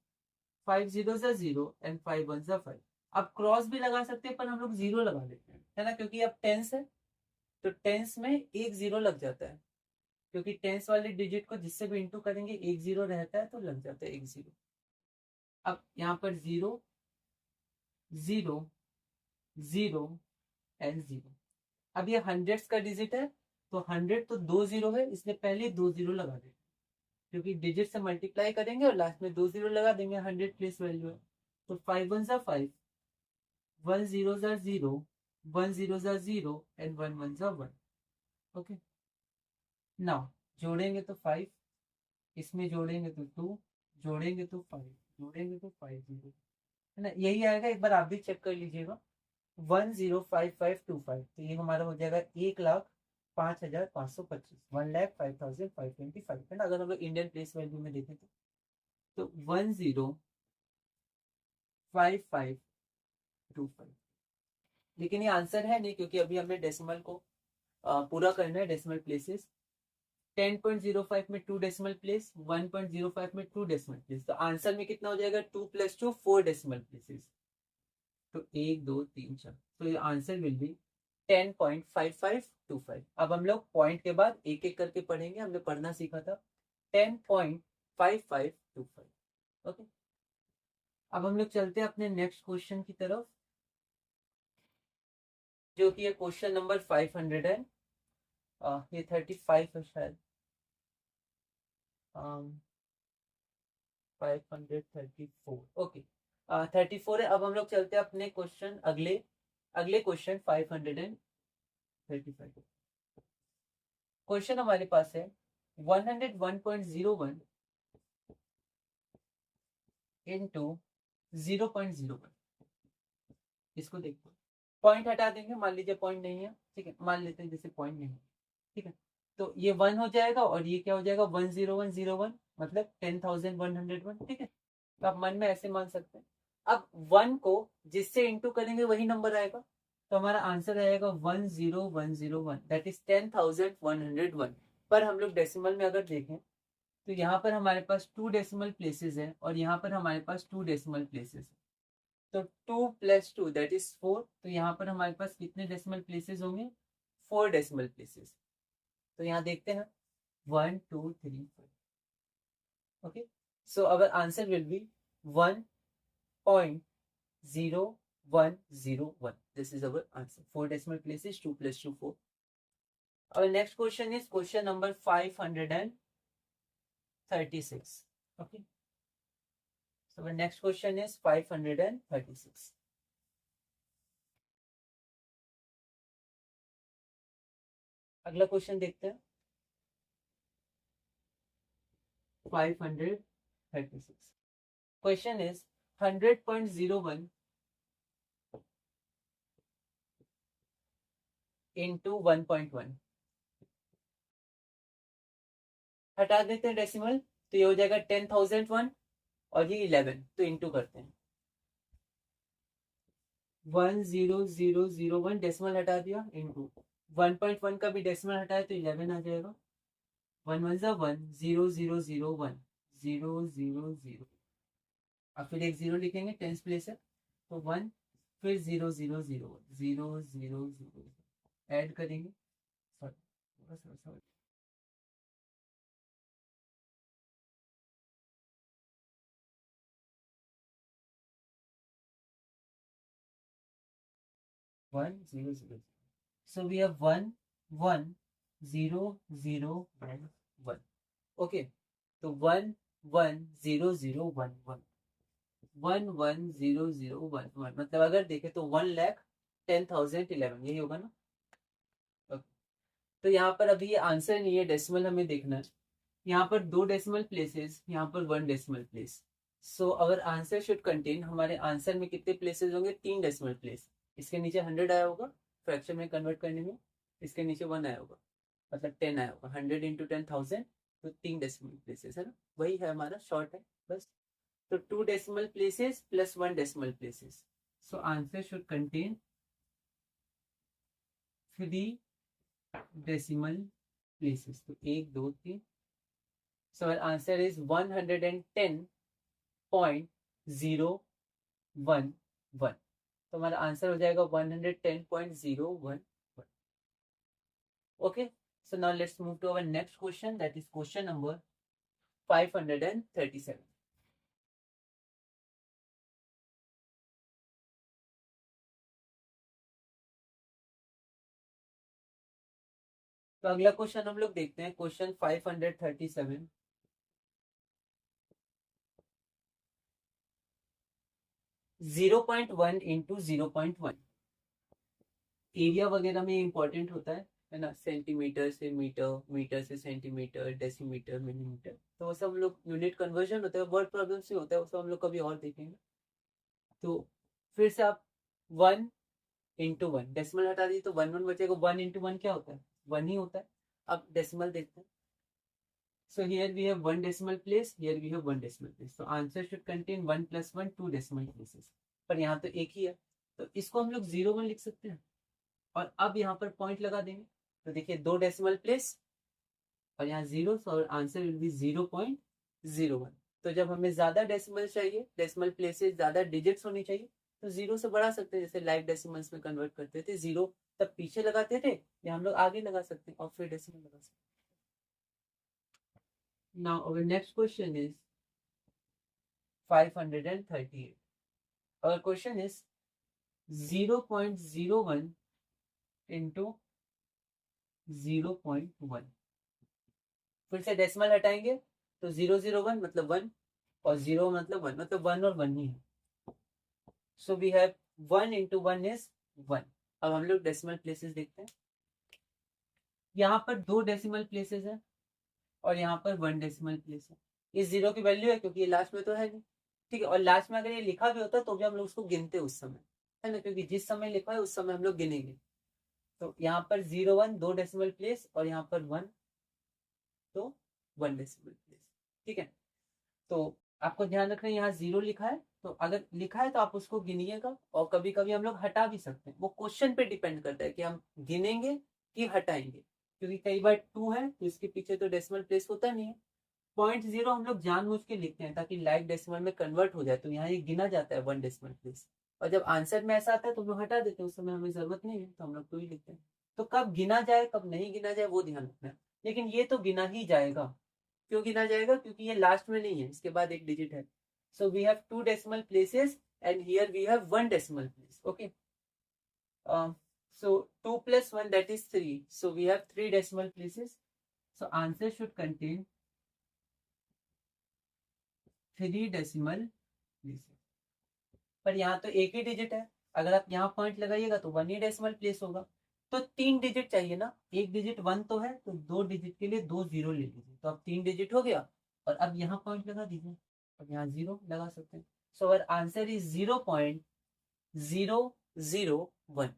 5 0 से 0 एंड 5 1 से 5। अब क्रॉस भी लगा सकते हैं, पर हम लोग 0 लगा देते हैं, है ना, क्योंकि अब टेंस है, तो टेंस में एक 0 लग जाता है, क्योंकि टेंस वाले डिजिट को जिससे भी इंटू करेंगे एक 0 रहता है, तो लग जाता है एक 0। अब यहाँ पर 0 0 0 एंड 0। अब ये हंड्रेड्स का डिजिट है, तो 100 तो 2 0 है, इसलिए पहले 2 0 लगा देंगे, क्योंकि डिजिट से मल्टीप्लाई करेंगे और लास्ट में 2 0 लगा देंगे, 100 प्लेस वैल्यू है, तो 5 1 जा 5, 1 0 जा 0, 1 0 जा 0 एंड 1 1 जा 1। ओके, नाउ जोड़ेंगे तो 5, इसमें जोड़ेंगे तो 2, जोड़ेंगे तो 5, जोड़ेंगे तो 5 0, है ना, यही आएगा, एक बार आप भी चेक कर लीजिएगा। 105525, तो ये हमारा हो जाएगा 1,05,525, 1,05,525, है ना, अगर हम लोग इंडियन प्लेस वैल्यू में देखें तो 105525। लेकिन ये आंसर है नहीं, क्योंकि अभी हमें डेसिमल को पूरा करना है, डेसिमल प्लेसेस। 10.05 में 2 डेसिमल प्लेस, 1.05 में 2 डेसिमल प्लेस, तो आंसर में कितना हो जाएगा, 2 + 2 4 डेसिमल प्लेसेस, तो 1 2 3 4, तो आंसर विल बी 10.5525। अब हम लोग पॉइंट के बाद एक एक करके पढ़ेंगे, हमने पढ़ना सीखा था 10.5525। ओके, अब हम लोग चलते हैं अपने नेक्स्ट क्वेश्चन की तरफ, जो कि है क्वेश्चन नंबर 500 है, ये 35 है शायद, 534। ओके, 34 है। अब हम लोग चलते हैं अपने क्वेश्चन, अगले अगले क्वेश्चन 535। क्वेश्चन हमारे पास है 101.01 इंटू 0.01। इसको देखो, पॉइंट हटा देंगे, मान लीजिए पॉइंट नहीं है, ठीक है, मान लेते हैं जैसे पॉइंट नहीं है, ठीक है, तो ये 1 हो जाएगा और ये क्या हो जाएगा, 10101, मतलब 10,101, ठीक है, तो आप मन में ऐसे मान सकते हैं। अब 1 को जिससे इंटू करेंगे वही नंबर आएगा, तो हमारा आंसर आएगा 10101, दैट इज 10,101। पर हम लोग डेसिमल में अगर देखें तो यहाँ पर हमारे पास 2 डेसिमल प्लेसेस है और यहाँ पर हमारे पास 2 डेसिमल प्लेसेस है। तो 2 + 2 दैट इज 4। तो यहाँ पर हमारे पास कितने डेसिमल प्लेसेस होंगे? 4 डेसिमल प्लेसेस। तो यहाँ देखते हैं 1 2 3 4। Okay, so our answer will B 1.0101. This is our answer. 4 decimal places, 2 + 2 4. Our next question is question number 536. Okay, so our next question is 536. अगला क्वेश्चन देखते हैं 536. Question is 100.01 into 1.1. हटा देते हैं डेसिमल, तो ये हो जाएगा 10,001 और ये 11, तो इंटू करते हैं 10001 डेसिमल हटा दिया इंटू 1.1 का भी डेसिमल हटाया तो 11 आ जाएगा। 1 1 ज़ा 1 0 0 0 1 0 0 0 और फिर एक 0 लिखेंगे टेंस प्लेस है तो 1 फिर 0 0 0 0 0 0 ऐड करेंगे। Sorry 1 0 0। So we have 1 1 0 0 1 1. Okay, तो 1 1 0 0 1 1 1 1 0 0 1 1 मतलब अगर देखें तो 1,10,011 यही होगा ना। okay. तो यहाँ पर अभी ये आंसर नहीं है, डेसिमल हमें देखना है। यहाँ पर 2 डेसिमल प्लेसेस, यहाँ पर 1 decimal place. So our answer should contain, हमारे आंसर में कितने प्लेसेस होंगे? 3 डेसिमल प्लेस। इसके नीचे 100 आया होगा फ्रैक्शन में कन्वर्ट करने में, इसके नीचे 1 आया होगा मतलब 10 आया होगा। 100 इंटू 10,000 तो 3 डेसिमल प्लेसेस है ना, वही है हमारा शॉर्ट है बस। तो 2 decimal places plus 1 decimal places, so answer should contain 3 decimal places. तो 1 2 3, सो आवर आंसर इज 110.011। तो हमारा आंसर हो जाएगा 110.011। Okay, so now let's move to our next question, that is question number 537. तो अगला क्वेश्चन हम लोग देखते हैं क्वेश्चन 537। 0.1 इंटू 0.1 एरिया वगैरह में इंपॉर्टेंट होता है ना, सेंटीमीटर से मीटर, मीटर से सेंटीमीटर, डेसीमीटर, मिलीमीटर, तो वो सब हम लोग यूनिट कन्वर्जन होता है, वर्ड प्रॉब्लम से होता है, वो सब हम लोग कभी और देखेंगे। तो फिर से आप 1 इंटू 1 डेसिमल हटा दीजिए तो 1 1 बचेगा। 1 इंटू 1 क्या होता है? 1 ही होता है। अब डेसिमल देखते हैं। So here we have 1 decimal place, here we have 1 decimal place. So answer should contain 1 + 1 2 decimal places. पर यहाँ तो एक ही है, तो इसको हम लोग 0 1 लिख सकते हैं और अब यहाँ पर पॉइंट लगा देंगे। तो देखिए 2 डेसिमल प्लेस और यहाँ 0, और आंसर विल बी 0.01। तो जब हमें ज्यादा डेसिमल चाहिए, डेसिमल प्लेसेस ज्यादा डिजिट्स होनी चाहिए, तो 0 से बढ़ा सकते हैं, जैसे लाइक डेसिमल्स में कन्वर्ट करते थे। 0 तब पीछे लगाते थे, या हम लोग आगे लगा सकते हैं और फिर डेसिमल लगा सकते हैं। Now our next question is 538. Our question is 0.01 into 0.1। फिर से डेसिमल हटाएंगे तो 001 मतलब 1 और 0 मतलब 1, मतलब 1 और 1 ही है। So we have 1 into 1 is 1। अब हम लोग डेसिमल प्लेसेस देखते हैं। यहाँ पर 2 डेसिमल प्लेसेस है और यहाँ पर 1 डेसिमल प्लेस है। इस 0 की वैल्यू है क्योंकि ये लास्ट में तो है नहीं, ठीक है। और लास्ट में अगर ये लिखा भी होता तो भी हम लोग उसको गिनते उस समय, है ना, क्योंकि जिस समय लिखा है उस समय हम लोग गिनेंगे। तो यहाँ पर 0 1 2 डेसिमल प्लेस और यहाँ पर 1 तो 1 डेसिमल प्लेस, ठीक है। तो आपको ध्यान रखना है यहाँ 0 लिखा है, तो अगर लिखा है तो आप उसको गिनिएगा। और कभी कभी हम लोग हटा भी सकते हैं, वो क्वेश्चन पे डिपेंड करता है कि हम गिनेंगे कि हटाएंगे। क्योंकि कई बार 2 है तो इसके पीछे तो डेसिमल प्लेस होता नहीं है। 0.0 हम लोग जानबूझ के लिखते हैं ताकि लाइक डेसिमल में कन्वर्ट हो जाए, तो यहाँ ये गिना जाता है 1 डेसिमल प्लेस। और जब आंसर में ऐसा आता है तो हम लोग हटा देते हैं, उस समय हमें जरूरत नहीं है तो हम लोग 2 ही लिखते हैं। तो कब गिना जाए कब नहीं गिना जाए वो ध्यान रखना है, लेकिन ये तो गिना ही जाएगा। क्यों गिना जाएगा? क्योंकि ये लास्ट में नहीं है, इसके बाद एक डिजिट है। So we have 2 decimal places and here we have 1 decimal place. Okay, so 2 plus 1, that is 3. So we have 3 decimal places. So answer should contain 3 decimal places. पर यहाँ तो एक ही डिजिट है, अगर आप यहाँ पॉइंट लगाइएगा तो 1 ही डेसिमल प्लेस होगा। तो 3 डिजिट चाहिए ना, एक डिजिट 1 तो है, तो 2 डिजिट के लिए 2 0 ले लीजिए, तो अब 3 डिजिट हो गया। और अब यहाँ पॉइंट लगा दीजिए, अब यहाँ 0 लगा सकते हैं। So our answer is 0.001।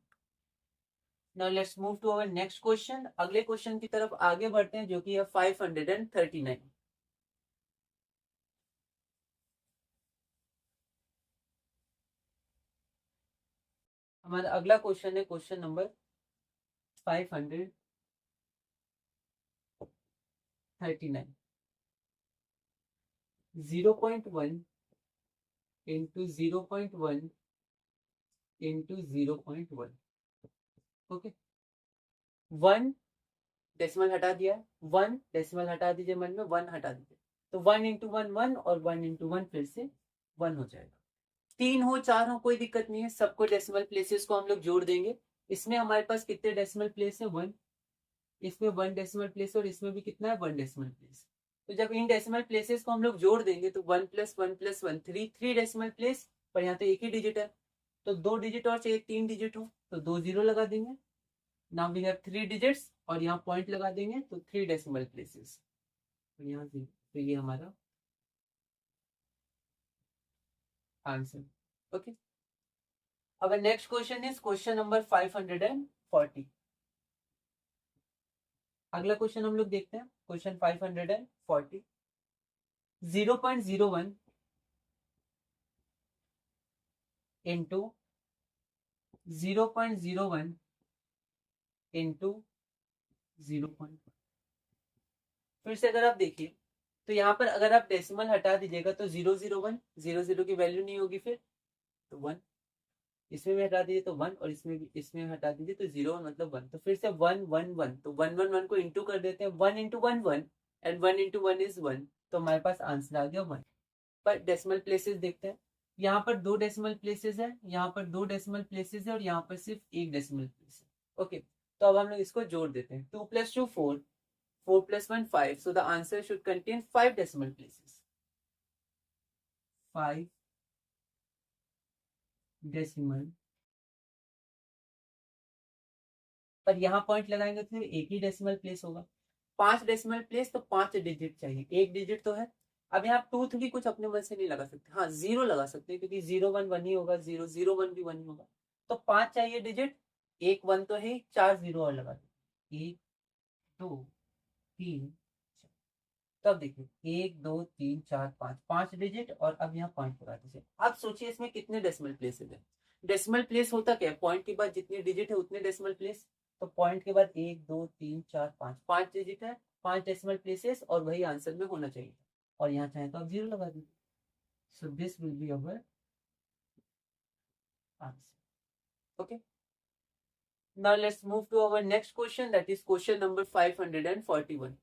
Now let's move to our next question. अगले क्वेश्चन की तरफ आगे बढ़ते हैं जो कि है 539। हमारा अगला क्वेश्चन है question number 539। 0.1 into 0.1 into 0.1। Okay, 1 decimal हटा दिया है, 1 डेसिमल हटा दीजिए, मन में 1 हटा दीजिए, तो 1 इंटू 1 1 और 1 इंटू 1 फिर से 1 हो जाएगा। 3 हो 4 हो कोई दिक्कत नहीं है, सबको डेसिमल प्लेसेस को हम लोग जोड़ देंगे। इसमें हमारे पास कितने डेसिमल प्लेस है? 1। इसमें 1 डेसिमल प्लेस और इसमें भी कितना है? 1 डेसिमल प्लेस। तो जब इन डेसिमल प्लेसेस को हम लोग जोड़ देंगे तो 1 + 1 + 1 3 डेसिमल प्लेस, पर यहाँ तो एक ही डिजिट है, तो 2 डिजिट और चाहिए 3 डिजिट हो, तो 2 0 लगा देंगे। नाउ वी हैव 3 डिजिट्स और यहाँ पॉइंट लगा देंगे तो 3 डेसिमल प्लेसेस, तो यहाँ 0। तो ये हमारा आंसर। ओके, अब next question is question number 540। अगला क्वेश्चन हम लोग देखते हैं, क्वेश्चन 540। 0.01 into 0.01 into 0.1। फिर से अगर आप देखिए तो यहाँ पर अगर आप डेसिमल हटा दीजिएगा तो 001, 00 की वैल्यू नहीं होगी, फिर तो 1, इसमें भी हटा दीजिए तो 1, और इसमें भी, इसमें हटा दीजिए तो 0 मतलब 1, तो फिर से 1 1 1, तो 1 1 1 को इंटू कर देते हैं, 1 इंटू 1 1 एंड 1 इंटू 1 इज 1, तो हमारे पास आंसर आ गया 1। पर डेसिमल प्लेसेस देखते हैं, यहाँ पर 2 डेसिमल प्लेसेस है, यहाँ पर 2 डेसिमल प्लेसेस है और यहाँ पर सिर्फ 1 डेसिमल प्लेस है। ओके, तो अब हम लोग इसको जोड़ देते हैं, 2 + 2 4, 4 + 1 5, so the answer should contain 5 decimal places। 5 decimal, पर यहाँ पॉइंट लगाएंगे तो एक ही डेसिमल प्लेस होगा। 5 डेसिमल प्लेस तो 5 डिजिट चाहिए, एक डिजिट तो है। अब यहाँ 2 3 कुछ अपने मन से नहीं लगा सकते, हाँ 0 लगा सकते हैं क्योंकि 0 1 1 ही होगा, 0 0 1 भी 1 ही होगा। तो 5 चाहिए डिजिट, एक 1 तो है, 4 0 और लगा दो, 1 2 3। तब देखिए 1 2 3 4 5, 5 डिजिट और अब यहाँ पॉइंट लगा दीजिए। अब सोचिए इसमें कितने डेसिमल प्लेसेस है? डेसिमल प्लेस होता क्या है? पॉइंट के बाद जितने डिजिट है उतने डेसिमल प्लेस। तो पॉइंट के बाद 1 2 3 4 5, 5 डिजिट है, 5 डेसिमल प्लेसेस, और वही आंसर में होना चाहिए। और यहाँ चाहे तो आप 0 लगा दीजिए। So this will be our answer. Okay, now let's move to our next question, that is question number 541।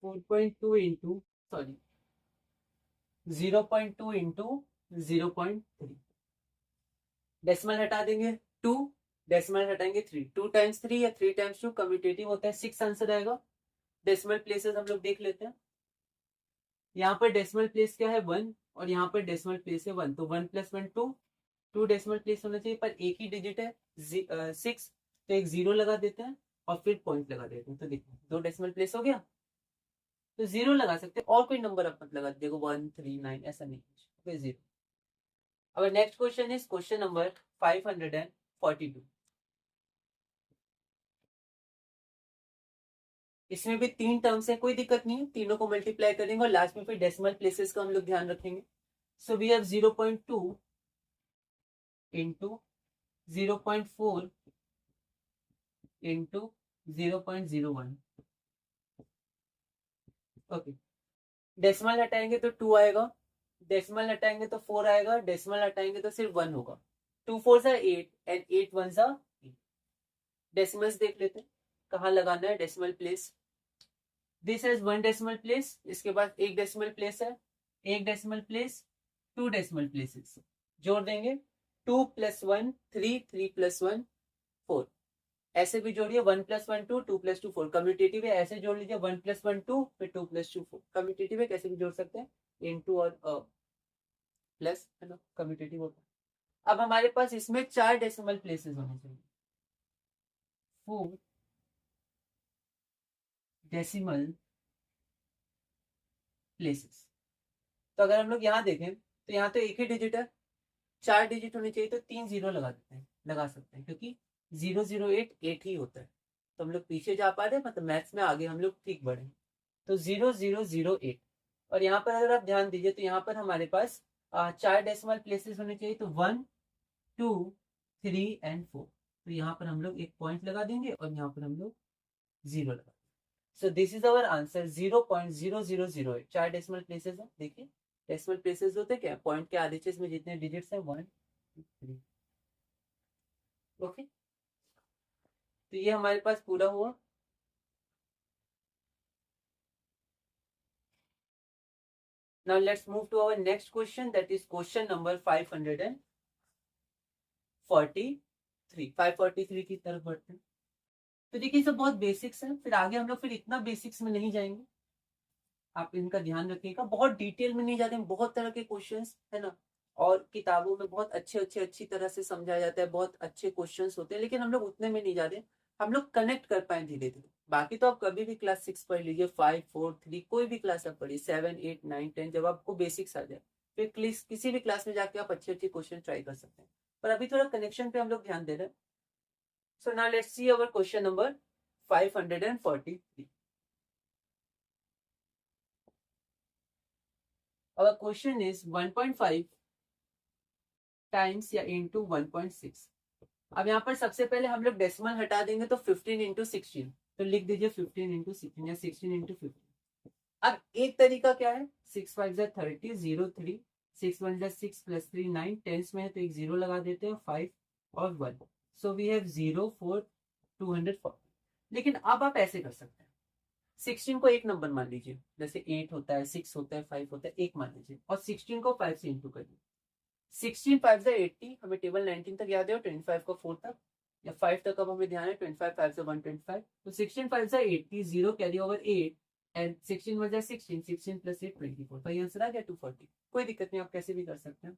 4.2 into, sorry 0.2 into 0.3। Decimal हटा देंगे 2, डेसिमल हटाएंगे 3, 2 टाइम्स 3 या 3 टाइम्स 2 कम्यूटेटिव होता है, 6 आंसर आएगा। डेसिमल प्लेसेस हम लोग देख लेते हैं, यहाँ पर डेसिमल प्लेस क्या है? 1, और यहाँ पर डेसिमल प्लेस है 1, तो 1 + 1 2, 2 डेसिमल प्लेस होना चाहिए, पर एक ही डिजिट है 6, तो एक 0 लगा देते हैं और फिर पॉइंट लगा देते हैं, तो देखो 2 डेसिमल प्लेस हो गया, तो 0 लगा सकते हैं, और कोई नंबर आप मत लगा, देखो 1 3 9 ऐसा नहीं, फिर 0। अब next question is question number 542। इसमें भी 3 टर्म्स है, कोई दिक्कत नहीं है, तीनों को मल्टीप्लाई करेंगे और लास्ट में फिर डेसिमल प्लेसेस का हम लोग ध्यान रखेंगे. So we have 0.2 into 0.4 into 0.01. Okay, decimal हटाएंगे तो 2 आएगा, डेसिमल हटाएंगे तो 4 आएगा, डेसिमल हटाएंगे तो सिर्फ 1 होगा. 2 4 8 एंड 8 1 8. डेसिमल्स देख लेते हैं कहाँ लगाना है decimal place. This has 1 decimal place, इसके बाद एक डेसिमल प्लेस है, एक डेसिमल प्लेस, 2 डेसिमल प्लेसेस. जोड़ देंगे 2 + 1 3, 3 + 1 4. ऐसे भी जोड़िए 1 + 1 2, 2 + 2 4. कम्यूटेटिव है, ऐसे जोड़ लीजिए 1 + 1 2, फिर 2 + 2 4. कम्यूटेटिव है, कैसे भी जोड़ सकते हैं, इनटू और प्लस, है ना, कम्यूटेटिव होता है. अब हमारे पास इसमें 4 डेसिमल प्लेसेस होने चाहिए. 4 डेसिमल प्लेसेस. तो अगर हम लोग यहाँ देखें तो यहाँ तो एक ही डिजिट है, 4 डिजिट होने चाहिए, तो 3 0 लगा देते हैं, लगा सकते हैं, क्योंकि 008 8 ही होता है. तो हम लोग पीछे जा पा रहे हैं, मतलब मैथ्स में आगे हम लोग ठीक बढ़े. तो 0008. और यहाँ पर अगर आप ध्यान दीजिए तो यहाँ पर हमारे पास 4 डेसिमल प्लेसेस होने चाहिए, तो 1 2 3 एंड 4. तो यहाँ पर हम लोग एक पॉइंट लगा देंगे और यहाँ पर हम लोग 0 लगा. सो this is our answer 0.0008. 4 decimal places है. देखिए डेसिमल प्लेसेस होते क्या, पॉइंट के आरएचएस में जितने डिजिट्स हैं 1 2 3. ओके, तो ये हमारे पास पूरा हुआ. Now let's move to our next question, that is question number 543. 543 की तरफ बढ़ते हैं. तो देखिए सब बहुत बेसिक्स है, फिर आगे हम लोग फिर इतना बेसिक्स में नहीं जाएंगे, आप इनका ध्यान रखिएगा. बहुत डिटेल में नहीं जाते हैं, बहुत तरह के क्वेश्चंस है ना, और किताबों में बहुत अच्छी तरह से समझाया जाता है, बहुत अच्छे क्वेश्चंस होते हैं, लेकिन हम लोग उतने में नहीं जाते, हम लोग कनेक्ट कर पाए धीरे धीरे. बाकी तो आप कभी भी क्लास 6 पढ़ लीजिए, 5 4 3 कोई भी क्लास आप पढ़िए, 7 8 9 10, जब आपको बेसिक्स आ जाए फिर किसी भी क्लास में जाके आप अच्छे क्वेश्चन ट्राई कर सकते हैं. पर अभी थोड़ा कनेक्शन पे हम लोग ध्यान दे रहे हैं. So now let's see our question number 543. Our question is 1.5 times या इंटू 1.6. अब यहाँ पर सबसे पहले हम लोग डेसिमल हटा देंगे, तो 15 इंटू 16. तो लिख दीजिए 15 इंटू 16 या 16 इंटू 15. अब एक तरीका क्या है, 6 5 जा 30 0 3, 6 1 जा 6 + 3 9, टेंस में है तो एक 0 लगा देते हैं, 5 और 1. So we have 0 4 240. लेकिन अब आप ऐसे कर सकते हैं, 16 को एक नंबर मान लीजिए, जैसे 8 होता है, 6 होता है, 5 होता है, एक मान लीजिए, और 16 को 5 से इंटू करिए. 16 5 से 80, हमें टेबल 19 तक याद है, और 25 को 4 तक या 5 तक अब हमें ध्यान है, 25 5 से 125. तो 16 5 से 80, 0 कैरी ओवर 8 एंड 16 1 16, 16 + 8 24. तो ये आंसर आ गया 240. कोई दिक्कत नहीं, आप कैसे भी कर सकते हैं.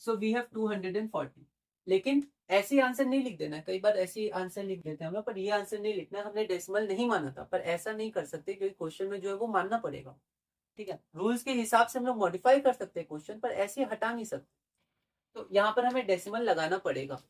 So we have 240. लेकिन ऐसे आंसर नहीं लिख देना है, कई बार ऐसे आंसर लिख देते हैं हम लोग, पर ये आंसर नहीं लिखना है. हमने डेसिमल नहीं माना था, पर ऐसा नहीं कर सकते क्योंकि क्वेश्चन में जो है वो मानना पड़ेगा. ठीक है, रूल्स के हिसाब से हम लोग मॉडिफाई कर सकते हैं क्वेश्चन, पर ऐसे हटा नहीं सकते. तो यहाँ पर हमें डेसिमल लगाना पड़ेगा.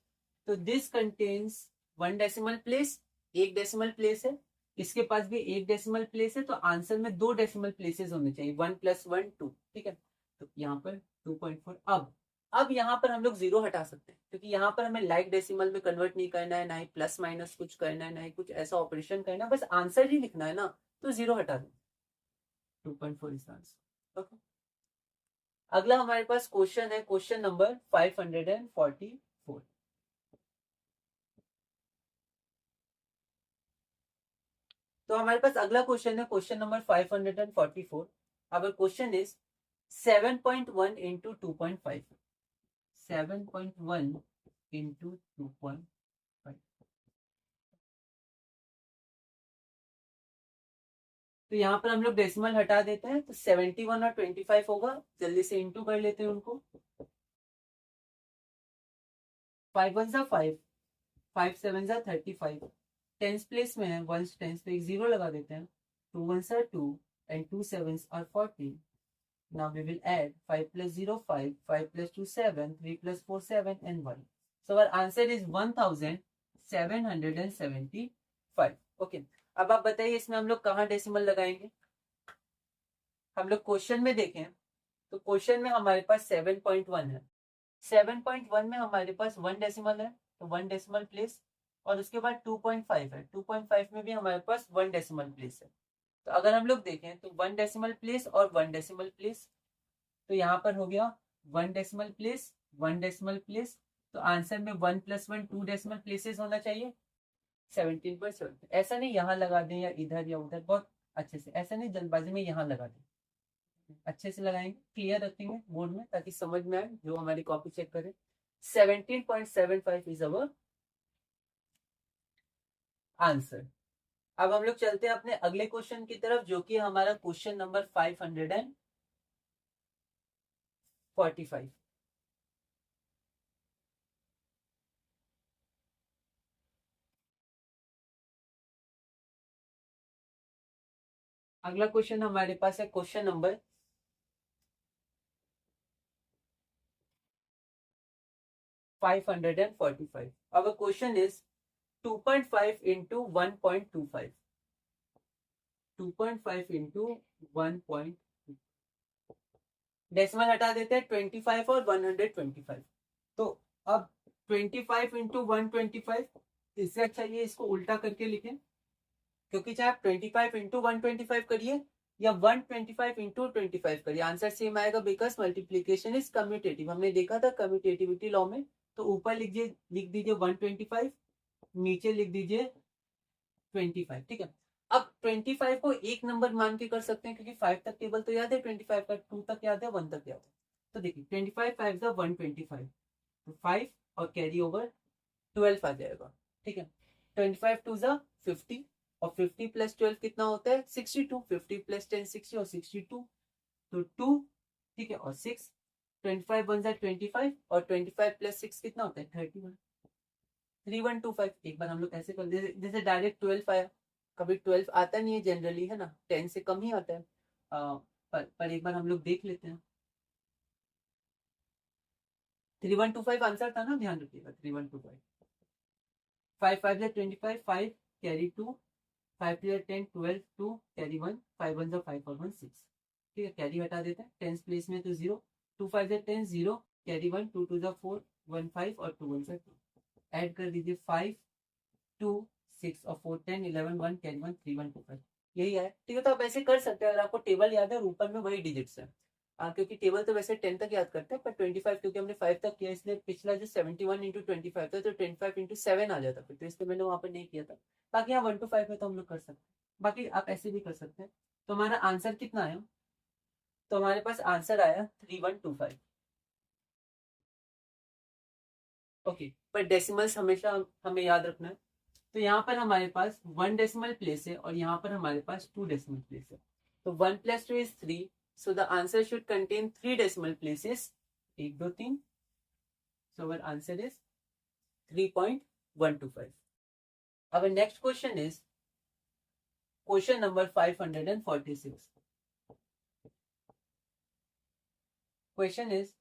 तो दिस कंटेन्स 1 डेसिमल प्लेस, एक डेसिमल प्लेस है, इसके पास भी एक डेसिमल प्लेस है, तो आंसर में 2 डेसिमल प्लेसेस होने चाहिए, 1 + 1 2. ठीक है, तो यहाँ पर 2.4. अब यहाँ पर हम लोग 0 हटा सकते हैं, क्योंकि यहाँ पर हमें लाइक डेसिमल में कन्वर्ट नहीं करना है, ना ही प्लस माइनस कुछ करना है, ना ही कुछ ऐसा ऑपरेशन करना है, बस आंसर ही लिखना है ना, तो 0 हटा दें. 2.4 इज आंसर. ओके, अगला हमारे पास क्वेश्चन है, क्वेश्चन नंबर 544. तो हमारे पास अगला क्वेश्चन है, question number 544. Our question is 7.1 into 2.5. 7.1 into 2.5. तो यहाँ पर हम लोग डेसिमल हटा देते हैं, तो 71 और 25 होगा, जल्दी से इंटू कर लेते हैं उनको. 5 1 जा 5, 5 7 जा 35. टेंस प्लेस में है, 1 टेंस पे एक 0 लगा देते हैं. 2 1 are 2 and 2 7s are 40. Now we will add 5 + 0 5, 5 + 2 7, 3 + 4 7 and 1. So our answer is 1775. Okay. अब आप बताइए इसमें हम लोग कहाँ डेसिमल लगाएंगे। हम लोग क्वेश्चन में देखें तो क्वेश्चन में हमारे पास 7.1 है। 7.1 में हमारे पास 1 डेसिमल है, तो 1 डेसिमल प्लेस, और उसके बाद 2.5 है, 2.5 में भी हमारे पास 1 डेसिमल प्लेस है। तो अगर हम लोग देखें तो 1 डेसिमल प्लेस और 1 डेसिमल प्लेस, तो यहाँ पर हो गया 1 डेसिमल प्लेस 1 डेसिमल प्लेस, तो आंसर में 1 + 1 2 डेसिमल प्लेसेस होना चाहिए। 17.7, ऐसा नहीं यहाँ लगा दें या इधर या उधर, बहुत अच्छे से, ऐसा नहीं जल्दबाजी में यहाँ लगा दें, अच्छे से लगाएंगे, क्लियर रखेंगे बोर्ड में ताकि समझ में आए, जो हमारी कॉपी चेक करे। 17.75 इज अवर आंसर। अब हम लोग चलते हैं अपने अगले क्वेश्चन की तरफ, जो कि हमारा क्वेश्चन नंबर 545। अगला क्वेश्चन हमारे पास है question number 545। Our question is 2.5 into 1.25. 2.5 into 1. Decimal हटा देते हैं 25 और 125। तो अब 25 इंटू 125, इससे अच्छा ये इसको उल्टा करके लिखें, क्योंकि चाहे आप 25 इंटू 125 करिए या 125 इंटू 25 करिए, आंसर सेम आएगा, बिकॉज मल्टीप्लीकेशन इज कम्यूटेटिव। हमने देखा था कम्यूटेटिविटी लॉ में। तो ऊपर लिख दीजिए 125, नीचे लिख दीजिए 25, ठीक है। अब 25 को एक नंबर मान के कर सकते हैं, क्योंकि 5 तक टेबल तो याद है, 25 का 2 तक याद है, 1 तक याद है। तो देखिए 25 5 का 125, तो 5 और कैरी ओवर 12 आ जाएगा, ठीक है। 25 2 जा 50, और 50 + 12 कितना होता है 62, 50 + 10 60 और 62, तो 2, ठीक है, और 6, 25 1 जा 25, और 25 + 6 कितना होता है 31, 3125। एक बार हम लोग ऐसे कर, जैसे डायरेक्ट 12 आया, कभी 12 आता नहीं है जनरली, है ना, 10 से कम ही आता है। पर एक बार हम लोग देख लेते हैं। 3125 आंसर था ना, ध्यान रखिएगा 3125। 5 5 जा 25, 5 कैरी 2, 5 3 10 12 2 कैरी 1, 5 1 जा 5 और 1 6, ठीक है, कैरी हटा देते हैं, 10 प्लेस में तो 0, 2 5 जा 10 0 कैरी 1, 2 2 जा 4 1 5 और 2 1 जा 2, ऐड कर दीजिए 5 2 6 और 4 10 11 1 10 1 3 1 2 5, यही है, ठीक है। तो आप ऐसे कर सकते हैं अगर आपको टेबल याद है और ऊपर में वही डिजिट्स है। क्योंकि टेबल तो वैसे 10 तक याद करते हैं, पर 25 क्योंकि हमने 5 तक किया, इसलिए पिछला जो 71 इंटू 25 था, तो 25 इंटू 7 आ जाता फिर, तो इसलिए मैंने वहां पर नहीं किया था। बाकी यहाँ 1 to 5 है तो हम लोग कर सकते हैं, बाकी आप ऐसे भी कर सकते हैं। तो हमारा आंसर कितना आया, तो हमारे पास आंसर आया 3125। ओके, पर डेसिमल्स हमेशा हमें याद रखना है। तो यहाँ पर हमारे पास 1 डेसिमल प्लेस है और यहाँ पर हमारे पास 2 डेसिमल प्लेस है। तो 1 + 2 is 3, so the answer should contain 3 decimal places, 1 2 3, so our answer is 3.125. Our next question is question number 546. Question is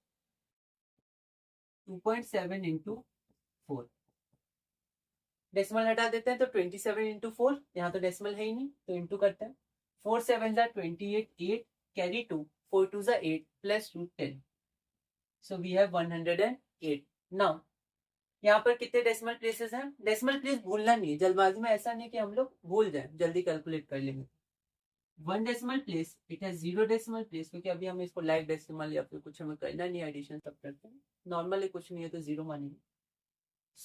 2.7 into 4, decimal हटा देते हैं तो 27 इंटू 4, यहाँ तो डेसिमल है ही नहीं, तो इंटू करते हैं, 4 7 जा 28, 8 कैरी 2, 4 2 जा 8 + 2 10, सो वी हैव 108। नाउ यहाँ पर कितने डेसिमल प्लेसेस हैं, डेसिमल प्लेस भूलना नहीं है, जल्दबाजी में ऐसा नहीं कि हम लोग भूल जाए, जल्दी कैलकुलेट कर लेंगे। 1 decimal place, it has 0 decimal place, क्योंकि अभी हमें इसको लाइक डेसिमल या फिर कुछ हमें करना नहीं, एडिशन सब करते हैं, नॉर्मली कुछ नहीं है तो 0 मानेंगे।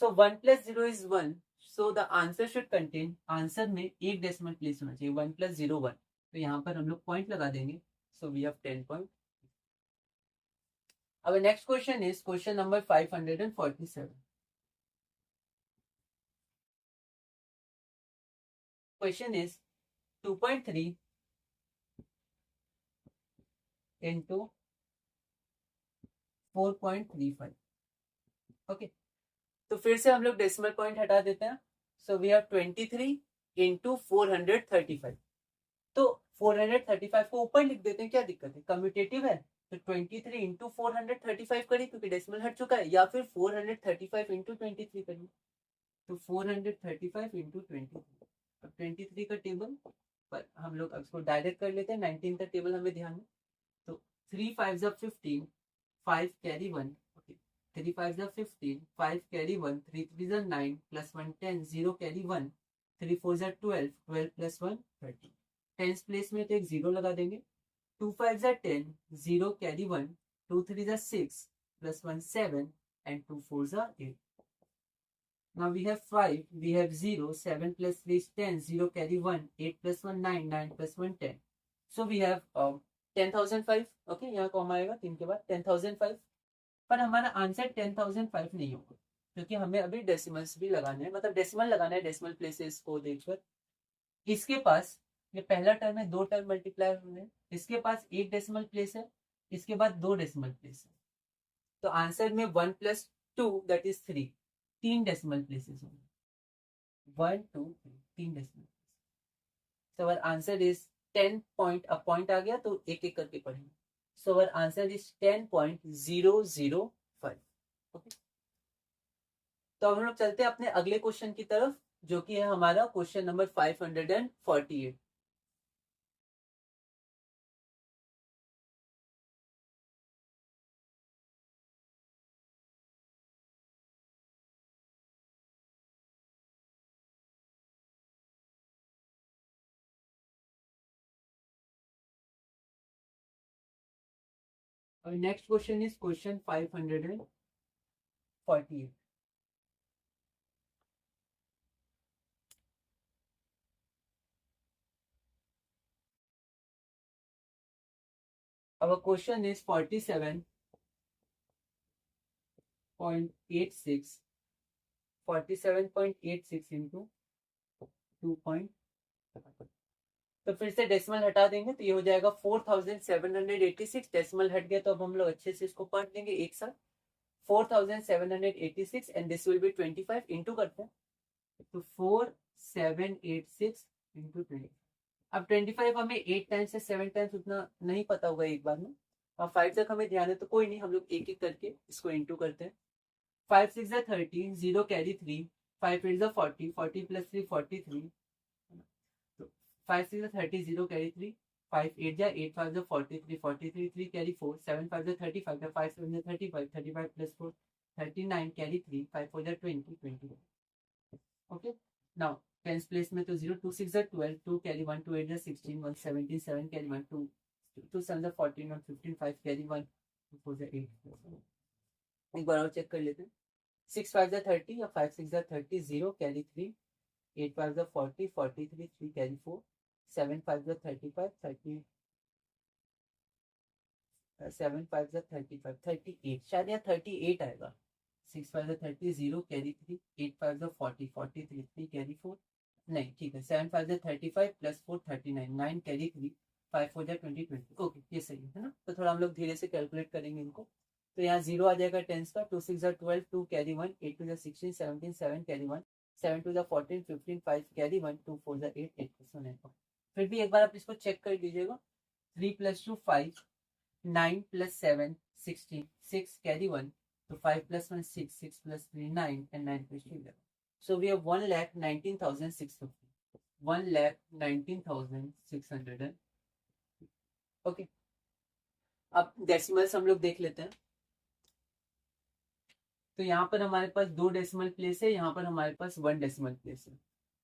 सो 1 + 0 is 1, so the answer should contain, answer में एक डेसिमल प्लेस होना चाहिए, 1 + 0 1, तो यहाँ पर हम लोग पॉइंट लगा देंगे, so we have 10 point. Our next question is question number 547. Question is 2.3 into 4.35. Okay, तो फिर से हम लोग डेसिमल पॉइंट हटा देते हैं, सो वी हैव 23 इंटू 435। तो 435 को ऊपर लिख देते हैं, क्या दिक्कत है, कम्यूटेटिव है, तो 23 इंटू 435 करिए क्योंकि डेसिमल हट चुका है, या फिर 435 इंटू 23 करिए, तो 435 इंटू 23, अब 23 का टेबल पर हम लोग अब इसको डायरेक्ट कर लेते हैं। 19 का टेबल हमें ध्यान है, तो 3 5 15, 5 carry 1, okay 3 5 15, 5 carry 1, 3 3 9 plus 1 10, 0 carry 1, 3 4 12, 12 plus 1 30। Tens place में तो एक जीरो लगा देंगे। 2 5 10, 0 carry 1, 2 3 6 plus 1 7 and 2 4 8। Now we have 5, we have 0, 7 plus 3 is 10, 0 carry 1, 8 plus 1 9, 9 plus 1 10. So we have 10,005, okay, यहाँ कॉमा आएगा 3 के बाद 10,005, पर हमारा आंसर 10,005 नहीं होगा क्योंकि हमें अभी डेसिमल्स भी लगाने हैं, मतलब डेसिमल लगाना है डेसिमल प्लेसेस को देखकर। इसके पास ये पहला टर्म है, दो टर्म मल्टीप्लाई होने, इसके पास एक डेसिमल प्लेस है, इसके बाद दो डेसिमल प्लेस है, तो आंसर में 1 plus 2 that is 3, 3 decimal places होंगे, 1 2 3, 3 decimal place. So our answer is 10 point, अब पॉइंट आ गया तो एक एक करके पढ़ेंगे। सो अवर आंसर इज 10.005, ओके। तो अब हम लोग चलते हैं अपने अगले क्वेश्चन की तरफ, जो कि है हमारा क्वेश्चन नंबर 548। और next question is question 548। Our question is 47.86, 47.86 into 2. तो फिर से डेसिमल हटा देंगे तो ये हो जाएगा 4786। डेसिमल हट गया तो अब हम लोग अच्छे से इसको पढ़ लेंगे एक साथ। 4786 and this will be 25, into करते हैं तो 4786 इंटू 20। अब 25 हमें 8 टाइम्स से 7 टाइम्स उतना नहीं पता होगा एक बार में, अब 5 तक हमें ध्यान है तो कोई नहीं, हम लोग एक एक करके इसको इंटू करते हैं। 5 6 30, 0 carry 3, 5 8 40, 40 plus 3 43, 5 6 30, 0 carry 3, 5 8 8 5 43, 43 3 carry 4, 7 5 35, 5 7 35, 35 plus 4 39 carry 3, 5 4 20, 20। Okay, now tens place में तो 0, 2 6 12, 2 कैरी 1, 2 8 16, 1 17, 7 कैरी 1, 2 2 7 14, 1 15, 5 कैरी 1, 2 4 8। एक बार और चेक कर लेते हैं। 6 5 30 या 5 6 30, 0 कैरी 3, 8 5 40, 43 3 कैरी 4, 7 5 35, 30 7 5 35, 38, शायद यहाँ 38 आएगा। 6 5 30, 0 कैरी 3, 8 5 40, 43 3 कैरी 4, नहीं ठीक है, 7 5 35 प्लस 4 39, 9 कैरी 3, 5 4 20 20, ओके ये सही है ना। तो थोड़ा हम लोग धीरे से कैलकुलेट करेंगे इनको। तो यहाँ 0 आ जाएगा टेंस का, 2 6 12, 2 कैरी 1, 8 2 16, 17 7 कैरी 1, 7 2 14 15, 5 कैरी 1, 2 4 8 8 9। फिर भी एक बार आप इसको चेक कर लीजिएगा। 3 + 2 5, 9 + 7 16, 6 carry 1, so 5 + 1 6, 6 + 3 9, and 9 + 2 11. So we have 1,19,650, 1,19,600। Okay, अब डेसिमल्स हम लोग देख लेते हैं। तो यहाँ पर हमारे पास 2 डेसिमल प्लेस है, यहाँ पर हमारे पास 1 डेसिमल प्लेस है।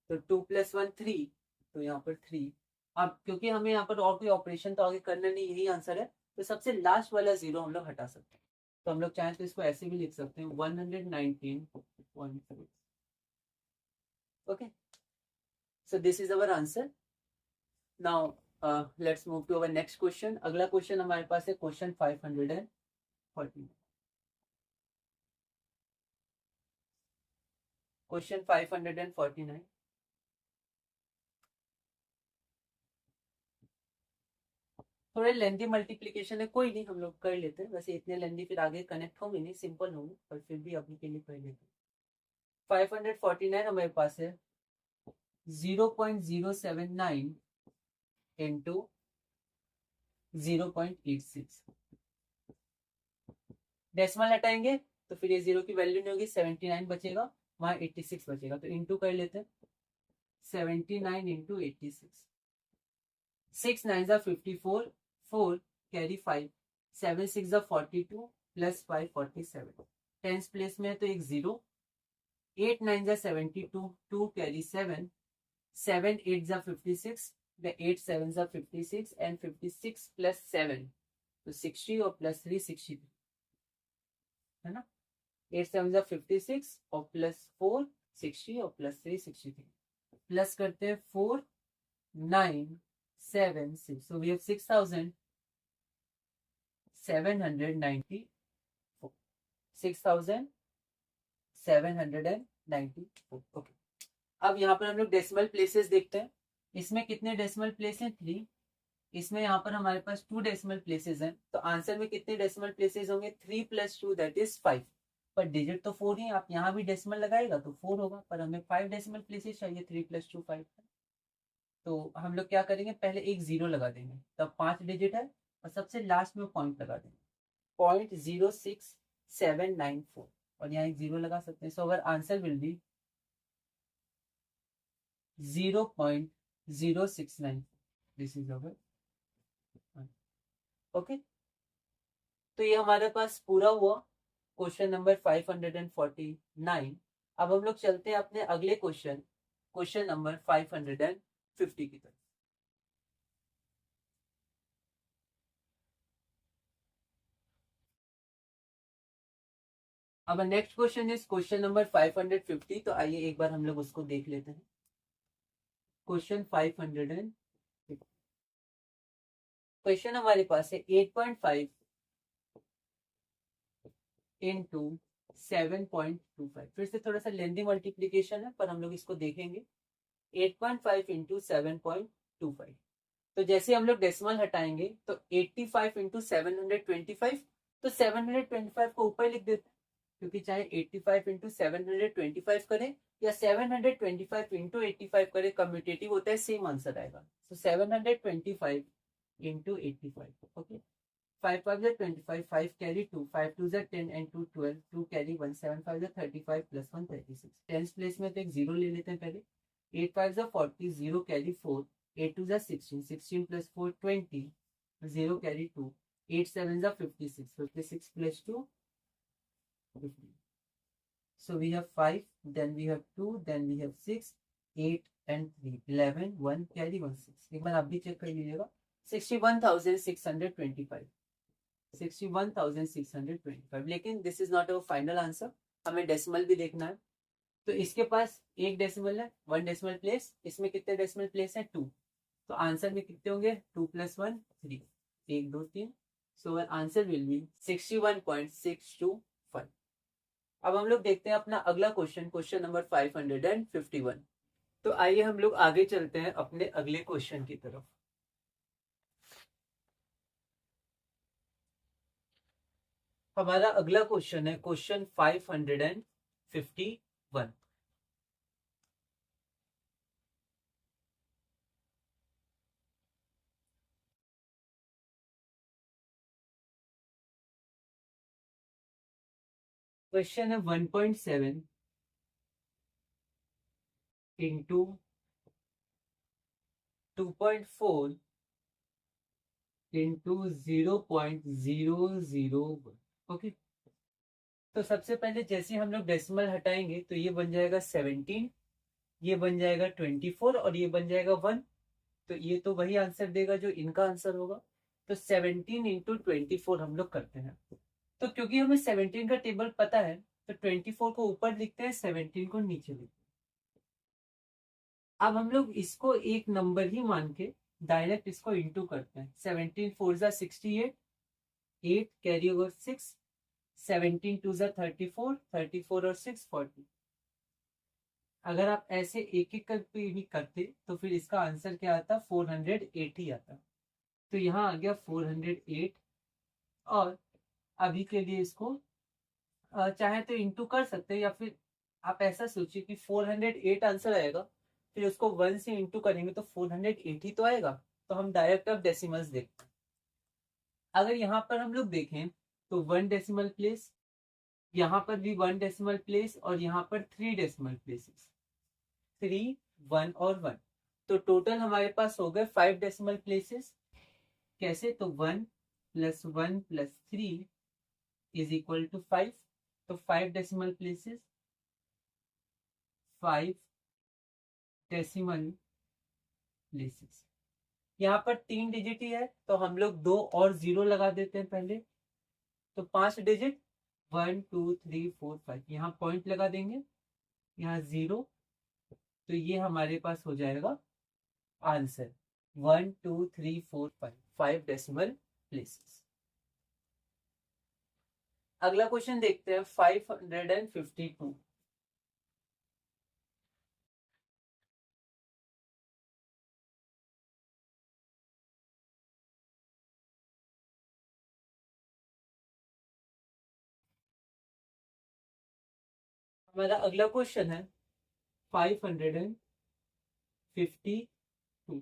तो 2 + 1 3, तो यहाँ पर 3। अब क्योंकि हमें यहाँ पर और कोई ऑपरेशन तो आगे करना नहीं, यही आंसर है, तो सबसे लास्ट वाला 0 हम लोग हटा सकते हैं। तो हम लोग चाहें तो इसको ऐसे भी लिख सकते हैं 119.6। Okay, so this is our answer. Now let's move to our next question. अगला क्वेश्चन हमारे पास है क्वेश्चन 540। क्वेश्चन 549। थोड़े लेंथी मल्टीप्लीकेशन है, कोई नहीं हम लोग कर लेते हैं, वैसे इतने लेंथी फिर आगे कनेक्ट होंगे नहीं, सिंपल होंगे, पर फिर भी अभी के लिए कर लेते हैं। 549 हमारे पास है 0.079 इंटू 0.86। डेसिमल हटाएंगे तो फिर ये 0 की वैल्यू नहीं होगी, 79 बचेगा, वहां 86 बचेगा, तो इंटू कर लेते हैं। 79 into 86. 6 9s are 54, 4 carry 5, 7 6 are 42 plus 5 47. Tens place में है तो एक 0. 8 9s are 72, 2 carry 7, 7 8s are 56, the 8 7s are 56 and 56 plus 7 तो 60 और प्लस 3 63 है ना. 8 7s are 56 और प्लस 4 60 और प्लस 3 63. प्लस करते हैं 4 9 7 6, so we have 6,794. 6,794. ओके. अब यहाँ पर हम लोग डेसिमल प्लेसेस देखते हैं. इसमें कितने डेसिमल प्लेस हैं? 3. इसमें यहाँ पर हमारे पास 2 डेसिमल प्लेसेस हैं. तो आंसर में कितने डेसिमल प्लेसेस होंगे? 3 + 2 दैट इज 5. पर डिजिट तो 4 ही. आप यहाँ भी डेसिमल लगाएगा तो 4 होगा, पर हमें 5 डेसिमल प्लेसेस चाहिए. 3 + 2 5. तो हम लोग क्या करेंगे, पहले एक 0 लगा देंगे, तब 5 डिजिट है, और सबसे लास्ट में पॉइंट लगा देंगे. 0.06794 और यहाँ एक 0 लगा सकते हैं. So our answer will be 0.069. This is our. Okay. तो ये हमारे पास पूरा हुआ क्वेश्चन नंबर 549. अब हम लोग चलते हैं अपने अगले क्वेश्चन नंबर 550 की तरफ. अब next question is question number 550. तो आइए एक बार हम लोग उसको देख लेते हैं. क्वेश्चन 550. क्वेश्चन हमारे पास है 8.5 इंटू 7.25. फिर से थोड़ा सा लेंदी मल्टीप्लीकेशन है, पर हम लोग इसको देखेंगे. 8.5 इंटू 7.25. तो जैसे हम लोग डेसिमल हटाएंगे तो 85 इंटू 725. तो 725 को ऊपर लिख देते हैं, क्योंकि चाहे 85 इंटू 725 करें या 725 इंटू 85 करें, कम्यूटेटिव होता है, सेम आंसर आएगा. सो 725 into 85. Okay. 5 5 are 25, 5 carry 2, 5 2s are 10 and 2 12, 2 carry 1, 7 5 are 35 plus 1 36. Tens place में तो एक 0 ले लेते हैं पहले. 8 5 are 40, 0 carry 4, 8 2s are 16, 16 plus 4 20, 0 carry 2, 8 7s are 56, 56 plus 2 15. So we have 5, then we have 2, then we have 6, 8 and 3, 11, 1 carry 1 6. एक बार आप भी चेक कर लीजिएगा. 61,625. 61,625. लेकिन this is not our final answer, हमें डेसिमल भी देखना है. तो इसके पास एक डेसिमल है, 1 डेसिमल प्लेस. इसमें कितने डेसिमल प्लेस है? 2. तो आंसर में कितने होंगे? 2 + 1 3. 1 2 3. So answer will B 61.625. अब हम लोग देखते हैं अपना अगला क्वेश्चन नंबर 551. तो आइए हम लोग आगे चलते हैं अपने अगले क्वेश्चन की तरफ. हमारा अगला क्वेश्चन है क्वेश्चन 551. क्वेश्चन है 1.7 इंटू 2.4 इंटू 0.001. ओके. तो सबसे पहले जैसे हम लोग डेसिमल हटाएंगे तो ये बन जाएगा 17, ये बन जाएगा 24 और ये बन जाएगा 1. तो ये तो वही आंसर देगा जो इनका आंसर होगा. तो 17 इंटू 24 हम लोग करते हैं. तो क्योंकि हमें 17 का टेबल पता है तो 24 को ऊपर लिखते हैं, 17 को नीचे लिखते हैं. अब हम लोग इसको एक नंबर ही मान के डायरेक्ट इसको इंटू करते हैं. 17 4 जा 68, 8 कैरी ओवर 6, 17 2 जा 34, 34 और 6 40. अगर आप ऐसे एक एक करके भी करते तो फिर इसका आंसर क्या आता? 480 आता. तो यहाँ आ गया 408. और अभी के लिए इसको चाहे तो इंटू कर सकते हैं, या फिर आप ऐसा सोचिए कि 408 आंसर आएगा, फिर उसको 1 से इंटू करेंगे तो 480 तो आएगा. तो हम डायरेक्ट अब डेसिमल्स देखते हैं. अगर यहाँ पर हम लोग देखें तो 1 डेसिमल प्लेस, यहाँ पर भी 1 डेसिमल प्लेस और यहाँ पर 3 डेसिमल प्लेसेस. 3 1 और 1, तो टोटल हमारे पास हो गए 5 डेसिमल प्लेसेस। कैसे? तो 1 + 1 + 3 = 5, तो 5 डेसिमल प्लेसेस, 5 डेसिमल प्लेसेस। यहाँ पर 3 डिजिट ही है, तो हम लोग 2 और 0 लगा देते हैं पहले, तो 5 डिजिट 1 2 3 4 5, यहाँ पॉइंट लगा देंगे, यहाँ 0, तो ये हमारे पास हो जाएगा आंसर 1 2 3 4 5, 5 डेसिमल प्लेसेस। अगला क्वेश्चन देखते हैं 552। हमारा अगला क्वेश्चन है 552।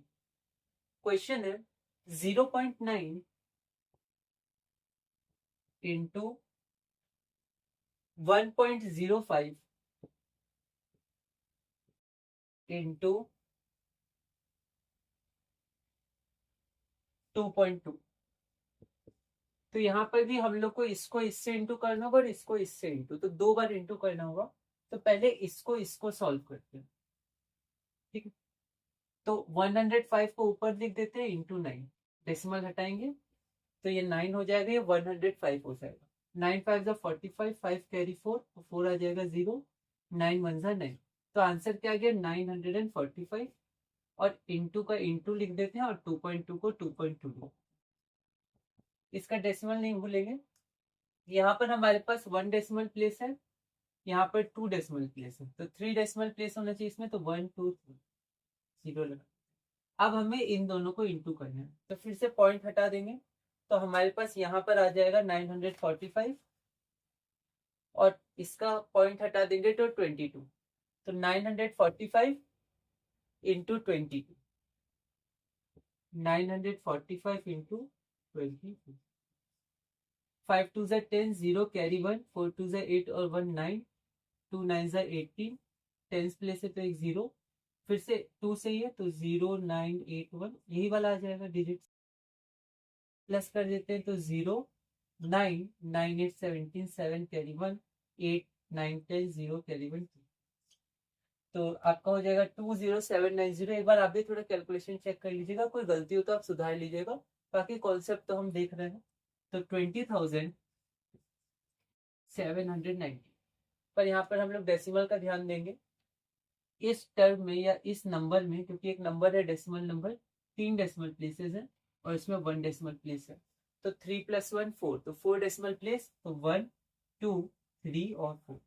क्वेश्चन है 0.9 इंटू 1.05 इंटू 2.2। तो यहाँ पर भी हम लोग को इसको इससे इंटू करना होगा और इसको इससे इंटू, तो 2 बार इंटू करना होगा। तो पहले इसको सॉल्व करते हैं, ठीक है। तो 105 को ऊपर लिख देते हैं इंटू 9, डेसिमल हटाएंगे तो ये 9 हो जाएगा, ये 105 हो जाएगा। 9 5 जा 45, 5 कैरी 4, तो 4 आ जाएगा 0, 9 1 जा 9, तो आंसर क्या आ गया 945। और इंटू का इंटू लिख देते हैं और 2.2 को 2.2, इसका डेसिमल नहीं भूलेंगे। यहाँ पर हमारे पास 1 डेसिमल प्लेस है, यहाँ पर 2 डेसिमल प्लेस है, तो 3 डेसिमल प्लेस होना चाहिए इसमें, तो 1 2 3 0 लगा। अब हमें इन दोनों को इंटू करना है, तो फिर से पॉइंट हटा देंगे, तो हमारे पास यहाँ पर आ जाएगा 945, और इसका पॉइंट हटा देंगे तो 22, तो 945 इंटू 22, 945 इंटू 22, 5 2 जा 10, 0 कैरी 1, 4 2 जा 8 और 1 9, 2 9 जा 18, 10 प्लेस है तो एक 0, फिर से 2 से ही है तो 0 9 8 1, यही वाला आ जाएगा डिजिट, प्लस कर देते हैं तो 0 9 9 8 17, 7 कैरी 1, 8 9 10, 0 कैरी 1 2, तो आपका हो जाएगा 20790। एक बार आप भी थोड़ा कैलकुलेशन चेक कर लीजिएगा, कोई गलती हो तो आप सुधार लीजिएगा, बाकी कॉन्सेप्ट तो हम देख रहे हैं। तो 20,790, पर यहाँ पर हम लोग डेसिमल का ध्यान देंगे इस टर्म में या इस नंबर में, क्योंकि एक नंबर है डेसिमल नंबर, 3 डेसिमल प्लेसेस है और इसमें 1 डेसिमल प्लेस है, तो 3 + 1 4, तो 4 डेसिमल प्लेस, तो 1 2 3 और 4,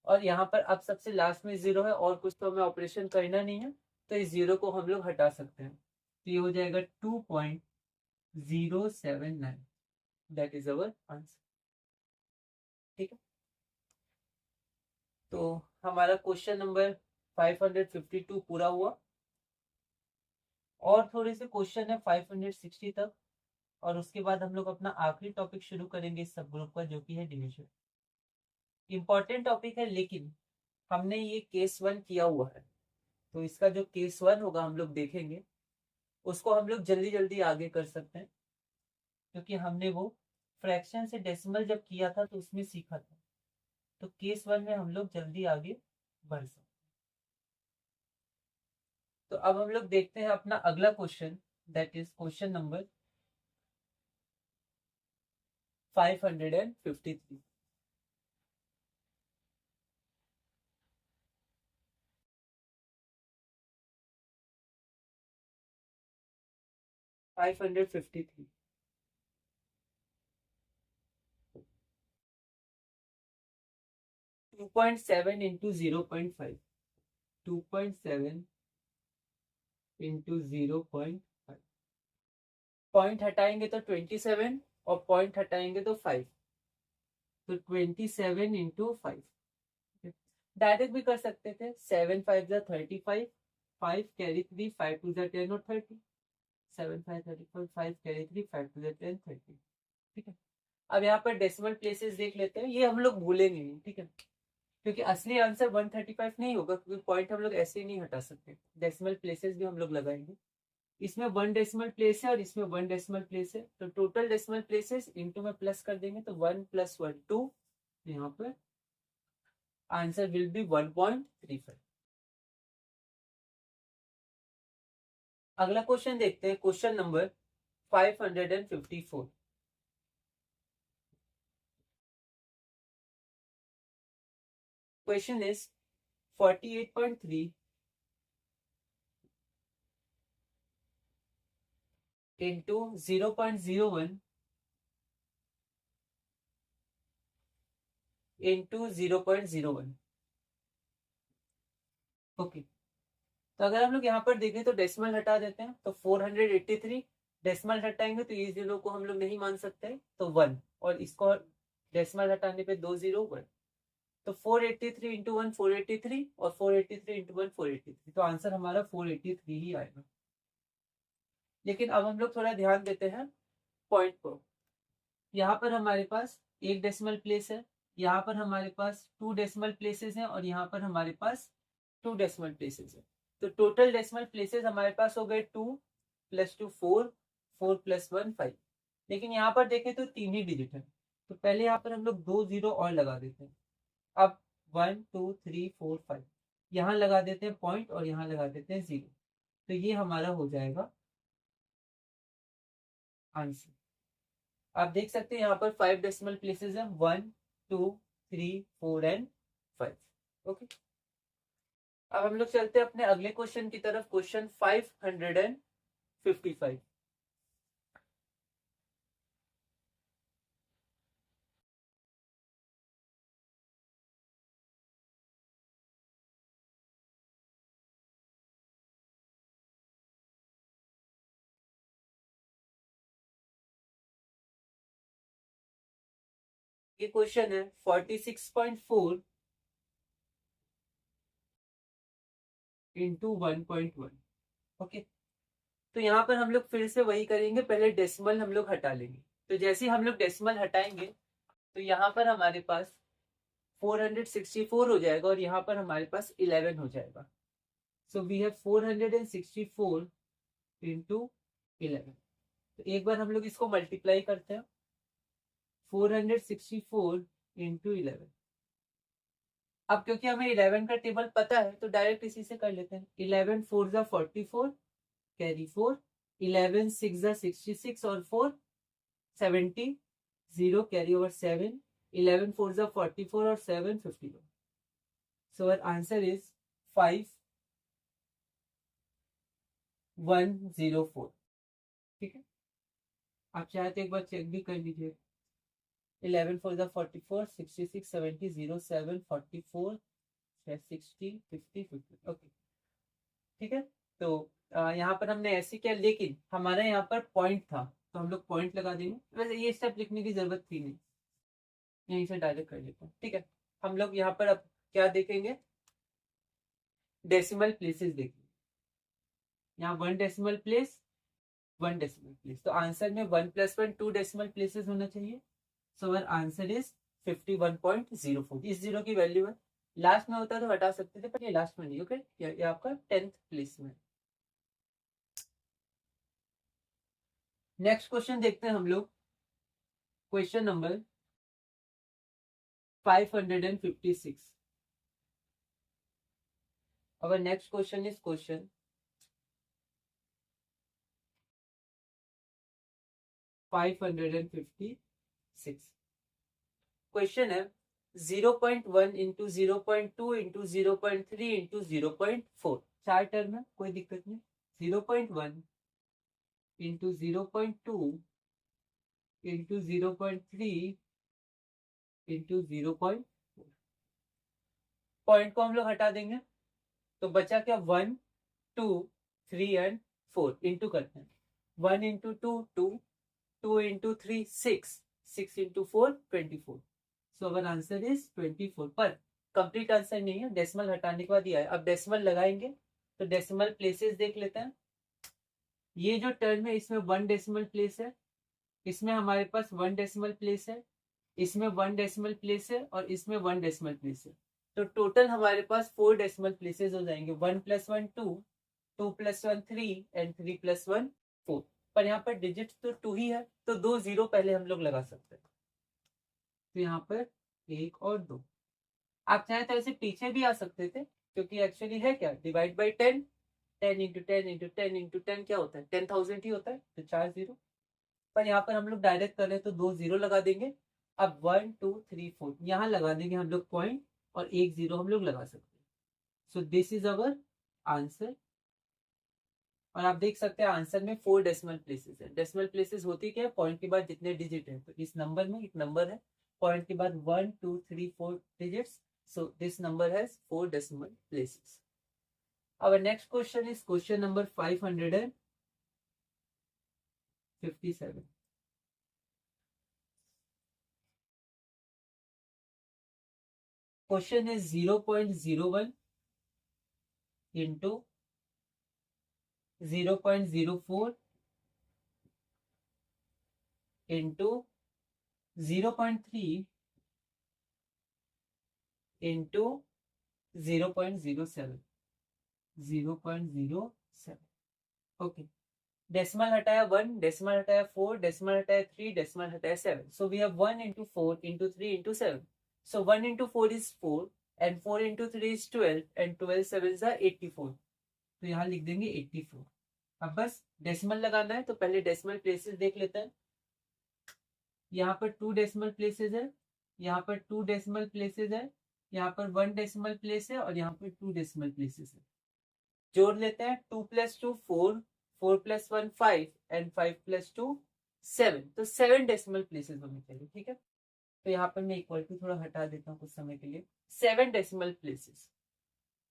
और यहाँ पर अब सबसे लास्ट में 0 है और कुछ तो हमें ऑपरेशन करना नहीं है, तो इस 0 को हम लोग हटा सकते हैं, तो ये हो जाएगा 2.079, दैट इज अवर आंसर, ठीक है। तो हमारा क्वेश्चन नंबर 552 पूरा हुआ, और थोड़े से क्वेश्चन है 560 तक, और उसके बाद हम लोग अपना आखिरी टॉपिक शुरू करेंगे इस सब ग्रुप का, जो कि है डिवीजन। इंपॉर्टेंट टॉपिक है, लेकिन हमने ये केस 1 किया हुआ है, तो इसका जो केस 1 होगा हम लोग देखेंगे, उसको हम लोग जल्दी जल्दी आगे कर सकते हैं, क्योंकि हमने वो फ्रैक्शन से डेसिमल जब किया था तो उसमें सीखा था, तो केस 1 में हम लोग जल्दी आगे बढ़ सकते हैं। तो अब हम लोग देखते हैं अपना अगला question, that is question number 553। 553, 2.7 into 0.5, 2.7 into 0.5, point हटाएंगे तो 27 और पॉइंट हटाएंगे तो 5, तो 27 इंटू 5, डायरेक्ट भी कर सकते थे, 7 5 जा 35, 5 कैरी 3, 5 2 जा 10 और 30, 7 5 34, 5 कैरी 3, 5 2 जा 10 30, ठीक है। अब यहाँ पर डेसिमल प्लेसेस देख लेते हैं, ये हम लोग भूलेंगे नहीं, ठीक है, क्योंकि असली आंसर 135 नहीं होगा, क्योंकि पॉइंट हम लोग ऐसे ही नहीं हटा सकते, डेसिमल प्लेसेस भी हम लोग लगाएंगे। इसमें 1 डेसिमल प्लेस है और इसमें 1 डेसिमल प्लेस है, तो टोटल डेसिमल प्लेसेस इनटू में प्लस कर देंगे तो 1 + 1 2, यहाँ पर आंसर विल बी 1.35। अगला क्वेश्चन देखते हैं, question number 554। Question is 48.3 into 0.01 into 0.01। Okay, तो अगर हम लोग यहाँ पर देखें तो डेसिमल हटा देते हैं, तो 483 डेसिमल हटाएंगे तो ये जीरो को हम लोग नहीं मान सकते, तो 1, और इसको डेसिमल हटाने पे 2 0 1, तो 483 इंटू 1 483 और 483 इंटू 1 483, तो आंसर हमारा 483 ही आएगा। लेकिन अब हम लोग थोड़ा ध्यान देते हैं पॉइंट को। यहाँ पर हमारे पास 1 डेसिमल प्लेस है, यहाँ पर हमारे पास 2 डेसिमल प्लेसेस हैं और यहाँ पर हमारे पास 2 डेसिमल प्लेसेस है। तो टोटल डेसिमल प्लेसेस हमारे पास हो गए 2 + 2 4, 4 + 1 5। लेकिन यहाँ पर देखें तो 3 ही डिजिट है, तो पहले यहाँ पर हम लोग 2 0 और लगा देते हैं। अब 1 2 3 4 5 यहाँ लगा देते हैं पॉइंट और यहाँ लगा देते हैं 0, तो ये हमारा हो जाएगा आंसर। आप देख सकते हैं यहाँ पर 5 डेसिमल प्लेसेस है, 1 2 3 4 एंड 5। ओके, अब हम लोग चलते हैं अपने अगले क्वेश्चन की तरफ, क्वेश्चन 555। ये क्वेश्चन है 46.4 इंटू 1.1। ओके, तो यहाँ पर हम लोग फिर से वही करेंगे, पहले डेसिमल हम लोग हटा लेंगे। तो जैसे ही हम लोग डेसिमल हटाएंगे तो यहाँ पर हमारे पास 464 हो जाएगा और यहाँ पर हमारे पास 11 हो जाएगा। So we have 464 into 11। तो एक बार हम लोग इसको मल्टीप्लाई करते हैं, 464 इंटू 11। अब क्योंकि हमें 11 का टेबल पता है तो डायरेक्ट इसी से कर लेते हैं। 11 4 जा 44, कैरी 4, 11 6 जा 66 और 4 70, 0 कैरी ओवर 7, 11 4 जा 44 और 7 51। So our answer is 5104। ठीक है, आप चाहे तो एक बार चेक भी कर लीजिए। 11 4 जा 44, 66 70 0 7 44 60 50 50। ओके, ठीक है, तो यहाँ पर हमने ऐसे किया, लेकिन हमारा यहाँ पर पॉइंट था तो हम लोग पॉइंट लगा देंगे। वैसे ये स्टेप लिखने की जरूरत थी नहीं, यहीं से डायरेक्ट कर लेते हैं। ठीक है, हम लोग यहाँ पर अब क्या देखेंगे, डेसिमल प्लेसेस देखेंगे। यहाँ 1 डेसिमल प्लेस 1 डेसिमल प्लेस, तो आंसर में 1 + 1 2 डेसिमल प्लेसेस होना चाहिए। सो अवर आंसर इज 51.04। इस जीरो की वैल्यू है, लास्ट में होता तो हटा सकते थे, पर ये लास्ट में नहीं। ओके, ये आपका 10th प्लेस में। नेक्स्ट क्वेश्चन देखते हैं हम लोग, question number 556। our next question is question 556। Question है 0.1 इंटू 0.2 इंटू 0.3 इंटू 0.4। चार टर्म है, कोई दिक्कत नहीं। 0.1 इंटू 0.2 इंटू 0.3 इंटू 0.4। पॉइंट को हम लोग हटा देंगे तो बचा क्या, 1 2 3 एंड 4 इंटू करते हैं। 1 into 2 2, 2 into 3 6, 6 into 4 24। So our answer is 24, पर कंप्लीट आंसर नहीं है, डेसिमल हटाने के बाद ही आया। अब डेसिमल लगाएंगे तो डेसिमल प्लेसेस देख लेते हैं। ये जो टर्म है इसमें 1 डेसिमल प्लेस है, इसमें हमारे पास 1 डेसिमल प्लेस है, इसमें 1 डेसिमल प्लेस है और इसमें 1 डेसिमल प्लेस है। तो टोटल हमारे पास 4 डेसिमल प्लेसेस हो जाएंगे। 1 + 1 2, 2 + 1 3 एंड 3 + 1 4। पर यहाँ पर डिजिट तो 2 ही है, तो 2 0 पहले हम लोग लगा सकते हैं। तो यहाँ पर 1 और 2। आप चाहे तो ऐसे पीछे भी आ सकते थे, क्योंकि एक्चुअली है क्या, डिवाइड बाई 10, 10 × 10 × 10 × 10 क्या होता है, 10,000 ही होता है, तो 4 0। पर यहाँ पर हम लोग डायरेक्ट कर रहे हैं तो 2 0 लगा देंगे। अब 1 2 3 4 यहाँ लगा देंगे हम लोग पॉइंट, और 1 0 हम लोग लगा सकते हैं। सो दिस इज अवर आंसर। और आप देख सकते हैं आंसर में 4 डेसिमल प्लेसेस है। डेसिमल प्लेसेस होती क्या है, पॉइंट के बाद जितने डिजिट है, तो इस नंबर में एक नंबर है, पॉइंट के बाद 1 2 3 4 digits, so this number has 4 decimal places. Our next question is question number 557. Question is 0.01 into 0.04 into 0.3 into 0.07. 0.07. Okay, decimal हटाया 1, डेसिमल हटाया 4, डेसिमल हटाया 3, डेसिमल हटाया 7. So we have 1 into 4 into 3 into 7. So 1 into 4 is 4 and 4 into 3 is 12 and 12 sevens are 84. तो यहाँ लिख देंगे 84। अब बस डेसिमल लगाना है, तो पहले डेसिमल प्लेसेस देख लेते हैं। यहाँ पर 2 डेसिमल प्लेसेस है, यहाँ पर 2 डेसिमल प्लेसेस है, यहाँ पर 1 डेसिमल प्लेस है, और यहाँ पर 2 डेसिमल प्लेसेस है। जोड़ लेते हैं, 2 + 2 4, 4 + 1 5 एंड 5 + 2 7। तो 7 डेसिमल प्लेसेस हमें चाहिए, ठीक है। तो यहाँ पर मैं इक्वल टू थोड़ा हटा देता हूँ कुछ समय के लिए। 7 डेसिमल प्लेसेस,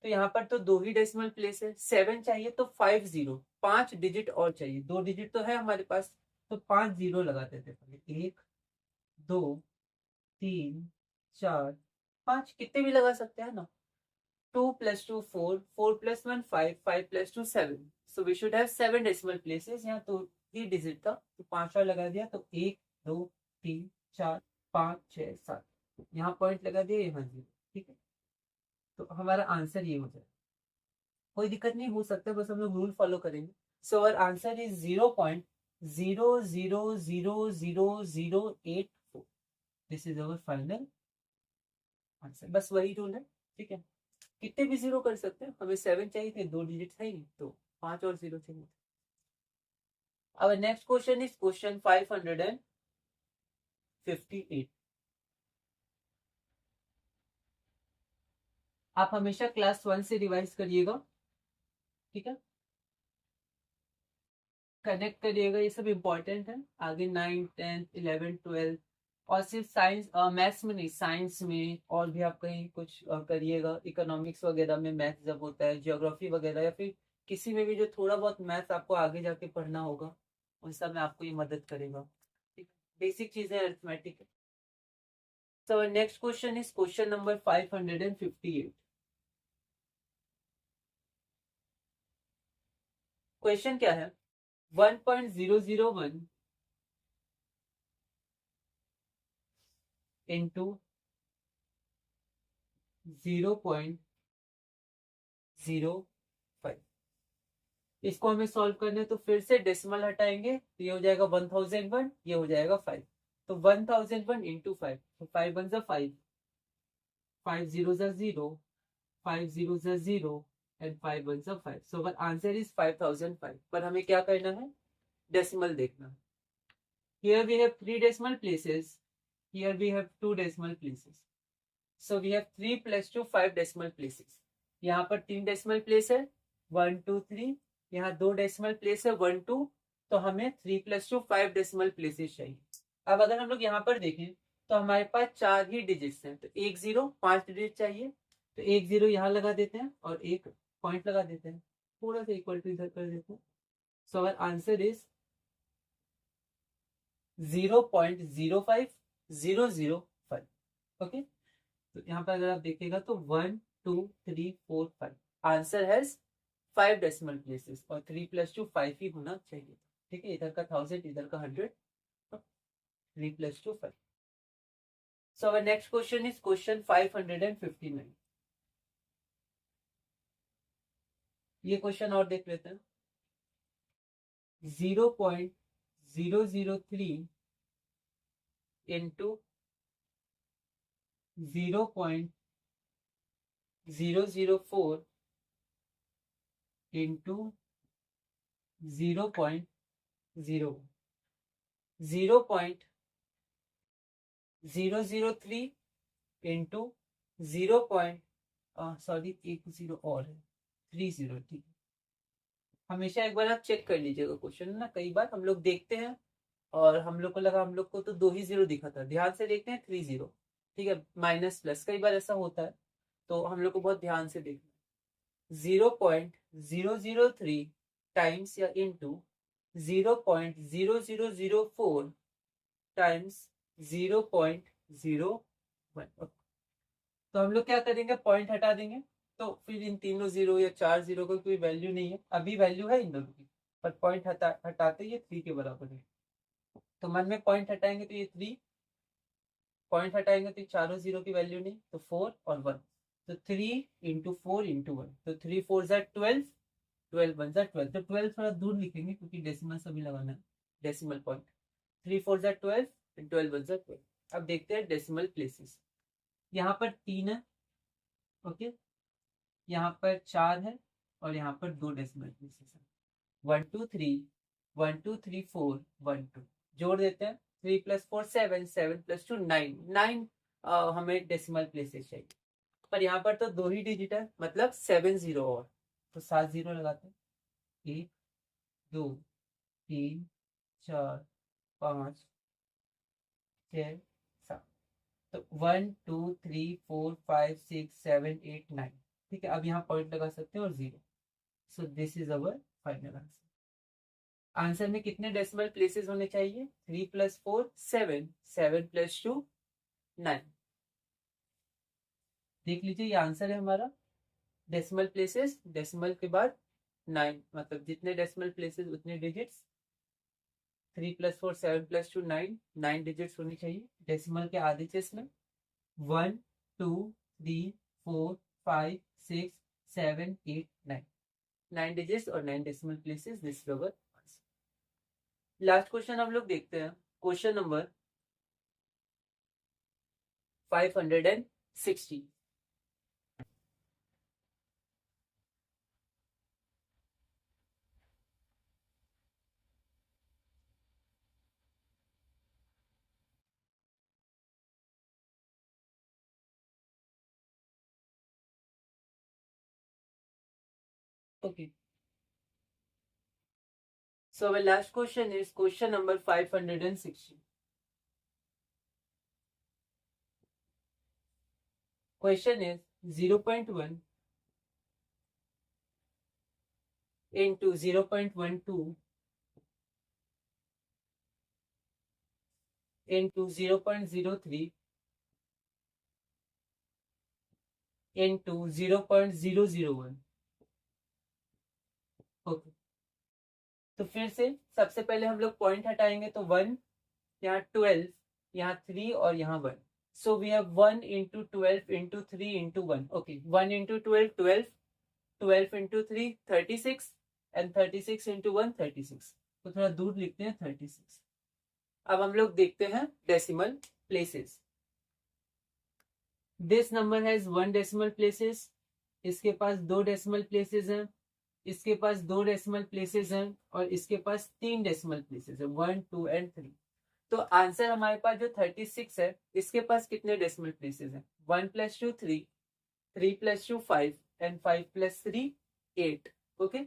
तो यहाँ पर तो 2 ही डेसिमल प्लेस है, 7 चाहिए तो 5 0, 5 डिजिट और चाहिए। 2 डिजिट तो है हमारे पास, तो 5 0 लगाते थे पहले। 1 2 3 4 5, कितने भी लगा सकते हैं ना। 2 + 2 4, 4 + 1 5, 5 + 2 7। So we should have 7 decimal places. यहाँ तो 3 डिजिट था, तो 5 और लगा दिया, तो 1 2 3 4 5 6 7। यहाँ पॉइंट लगा दिया, यहाँ 0, ठीक है। तो हमारा आंसर ये हो जाए, कोई दिक्कत नहीं, हो सकता है, बस हम लोग रूल फॉलो करेंगे। So our answer is 0.00000084। This is our final answer. बस वही रूल है, ठीक है। कितने भी जीरो कर सकते हैं, हमें 7 चाहिए थे, 2 डिजिट है ही, तो 5 और 0 चाहिए। अब नेक्स्ट क्वेश्चन इज क्वेश्चन 558। आप हमेशा क्लास 1 से रिवाइज करिएगा, ठीक है, कनेक्ट करिएगा, ये सब इंपॉर्टेंट है। आगे 9 10 11 12, और सिर्फ साइंस मैथ्स में नहीं, साइंस में और भी आप कहीं कुछ करिएगा। इकोनॉमिक्स वगैरह में मैथ्स जब होता है, ज्योग्राफी वगैरह, या फिर किसी में भी जो थोड़ा बहुत मैथ्स आपको आगे जाके पढ़ना होगा, उन सब में आपको ये मदद करेगा। बेसिक चीजें अरिथमेटिक है। So next question is question number 558। Question क्या है, 1.001 इंटू 0.05। इसको हमें सॉल्व करना है, तो फिर से डेसिमल हटाएंगे, तो ये हो जाएगा 1001, ये हो जाएगा 5। तो 1001 इंटू 5, तो 5 1 जा 5, 5 0 जा 0, 5 0 जा 0 एंड 5 1 जा 5। So our answer is 5005। पर हमें क्या करना है, डेसिमल देखना। Here we have 3 decimal places, here we have 2 decimal places. So we have 3 + 2 5 decimal places. यहाँ पर 3 डेसिमल प्लेस है, 1 2 3। यहाँ 2 डेसिमल प्लेस है, 1 2। तो हमें 3 + 2 5 डेसिमल प्लेसेस चाहिए। अब अगर हम लोग यहाँ पर देखें, तो हमारे पास 4 ही डिजिट्स हैं, तो 1 0 5 डिजिट चाहिए, तो 1 0 यहाँ लगा देते हैं और एक पॉइंट लगा देते हैं, थोड़ा सा इक्वल टू इधर कर देते हैं। So our answer is 0.05005। Okay, तो यहाँ पर अगर आप देखिएगा तो 1 2 3 4 5, आंसर हैज 5 डेसिमल प्लेसेस, और 3 + 2 5 ही होना चाहिए, ठीक है। इधर का 1000, इधर का 100, 3 + 2 5। So our next question is question 559। ये क्वेश्चन और देख लेते हैं। 0.003 इंटू 0.004 इंटू 0.0 0.003 इंटू 0. सॉरी, एक जीरो और है, 30, ठीक है। हमेशा एक बार आप चेक कर लीजिएगा क्वेश्चन ना, कई बार हम लोग देखते हैं और हम लोग को लगा, हम लोग को तो 2 ही जीरो दिखा था, ध्यान से देखते हैं 30, ठीक है, माइनस प्लस कई बार ऐसा होता है, तो हम लोग को बहुत ध्यान से देखना है। 0.003 टाइम्स या इंटू 0.0004 टाइम्स 0.01। तो हम लोग क्या करेंगे, पॉइंट हटा देंगे, तो फिर इन तीनों जीरो या 4 जीरो का कोई वैल्यू नहीं है, अभी वैल्यू है इन दोनों की, पर पॉइंट हटाते ये 3 के बराबर है। तो मन में पॉइंट हटाएंगे तो ये 3, पॉइंट हटाएंगे तो चारों जीरो की वैल्यू नहीं, तो 4 और 1, तो 3 × 4 × 1, तो 3 4 ज़ा 12, 12 1 ज़ा 12, तो 12 थोड़ा दूर लिखेंगे क्योंकि डेसिमल सभी लगाना है, डेसिमल पॉइंट। 3 4 ज़ा 12, 12 1 ज़ा 12। अब देखते हैं डेसिमल प्लेसेस। यहाँ पर 3 है, ओके, यहाँ पर 4 है और यहाँ पर 2 डेसिमल प्लेसेस है, 1 2 3, 1 2 3 4 1 2, जोड़ देते हैं, 3 + 4 7, 7 + 2 9, 9 हमें डेसिमल प्लेसेस चाहिए, पर यहाँ पर तो 2 ही डिजिट है, मतलब 7 जीरो और, तो 7 जीरो लगाते हैं, 1 2 3 4 5 6 7, तो 1 2 3 4 5 6 7 8 9, ठीक है। अब यहाँ पॉइंट लगा सकते हैं और zero, so this is our final answer. Answer में कितने डेसिमल प्लेसेस होने चाहिए, 3 + 4 7, 7 + 2 9। देख लीजिए ये आंसर है हमारा, डेसिमल प्लेसेस, डेसिमल के बाद 9, मतलब जितने डेसिमल प्लेसेस उतने डिजिट्स, 3 + 4 7 + 2 9, 9 डिजिट्स होनी चाहिए। डेसिमल के आधे चेस में 1 2 3 4 5 6 7 8 9, 9 डिजिट्स और 9 decimal places, this is our answer. Last question हम लोग देखते हैं, question number 560। Okay. So our last question is question number 560. Question is 0.1 into 0.12 into 0.03 into 0.001. Okay, तो फिर से सबसे पहले हम लोग पॉइंट हटाएंगे, तो 1, यहाँ 12, यहाँ 3 और यहाँ 1, so we have 1 into 12 into 3 into 1, okay, 1 into 12 12, 12 into 3 36 and 36 into 1 36, तो थोड़ा दूर लिखते हैं 36। अब हम लोग देखते हैं decimal places. This number has 1 decimal places, इसके पास 2 डेसिमल प्लेसेस हैं, इसके पास 2 डेसिमल प्लेसेस हैं और इसके पास 3 डेसिमल प्लेसेस है, 1 2 एंड 3। तो आंसर हमारे पास जो 36 है, इसके पास कितने डेसिमल प्लेसेस हैं, 1 + 2 3, 3 + 2 5 एंड 5 + 3 8, ओके,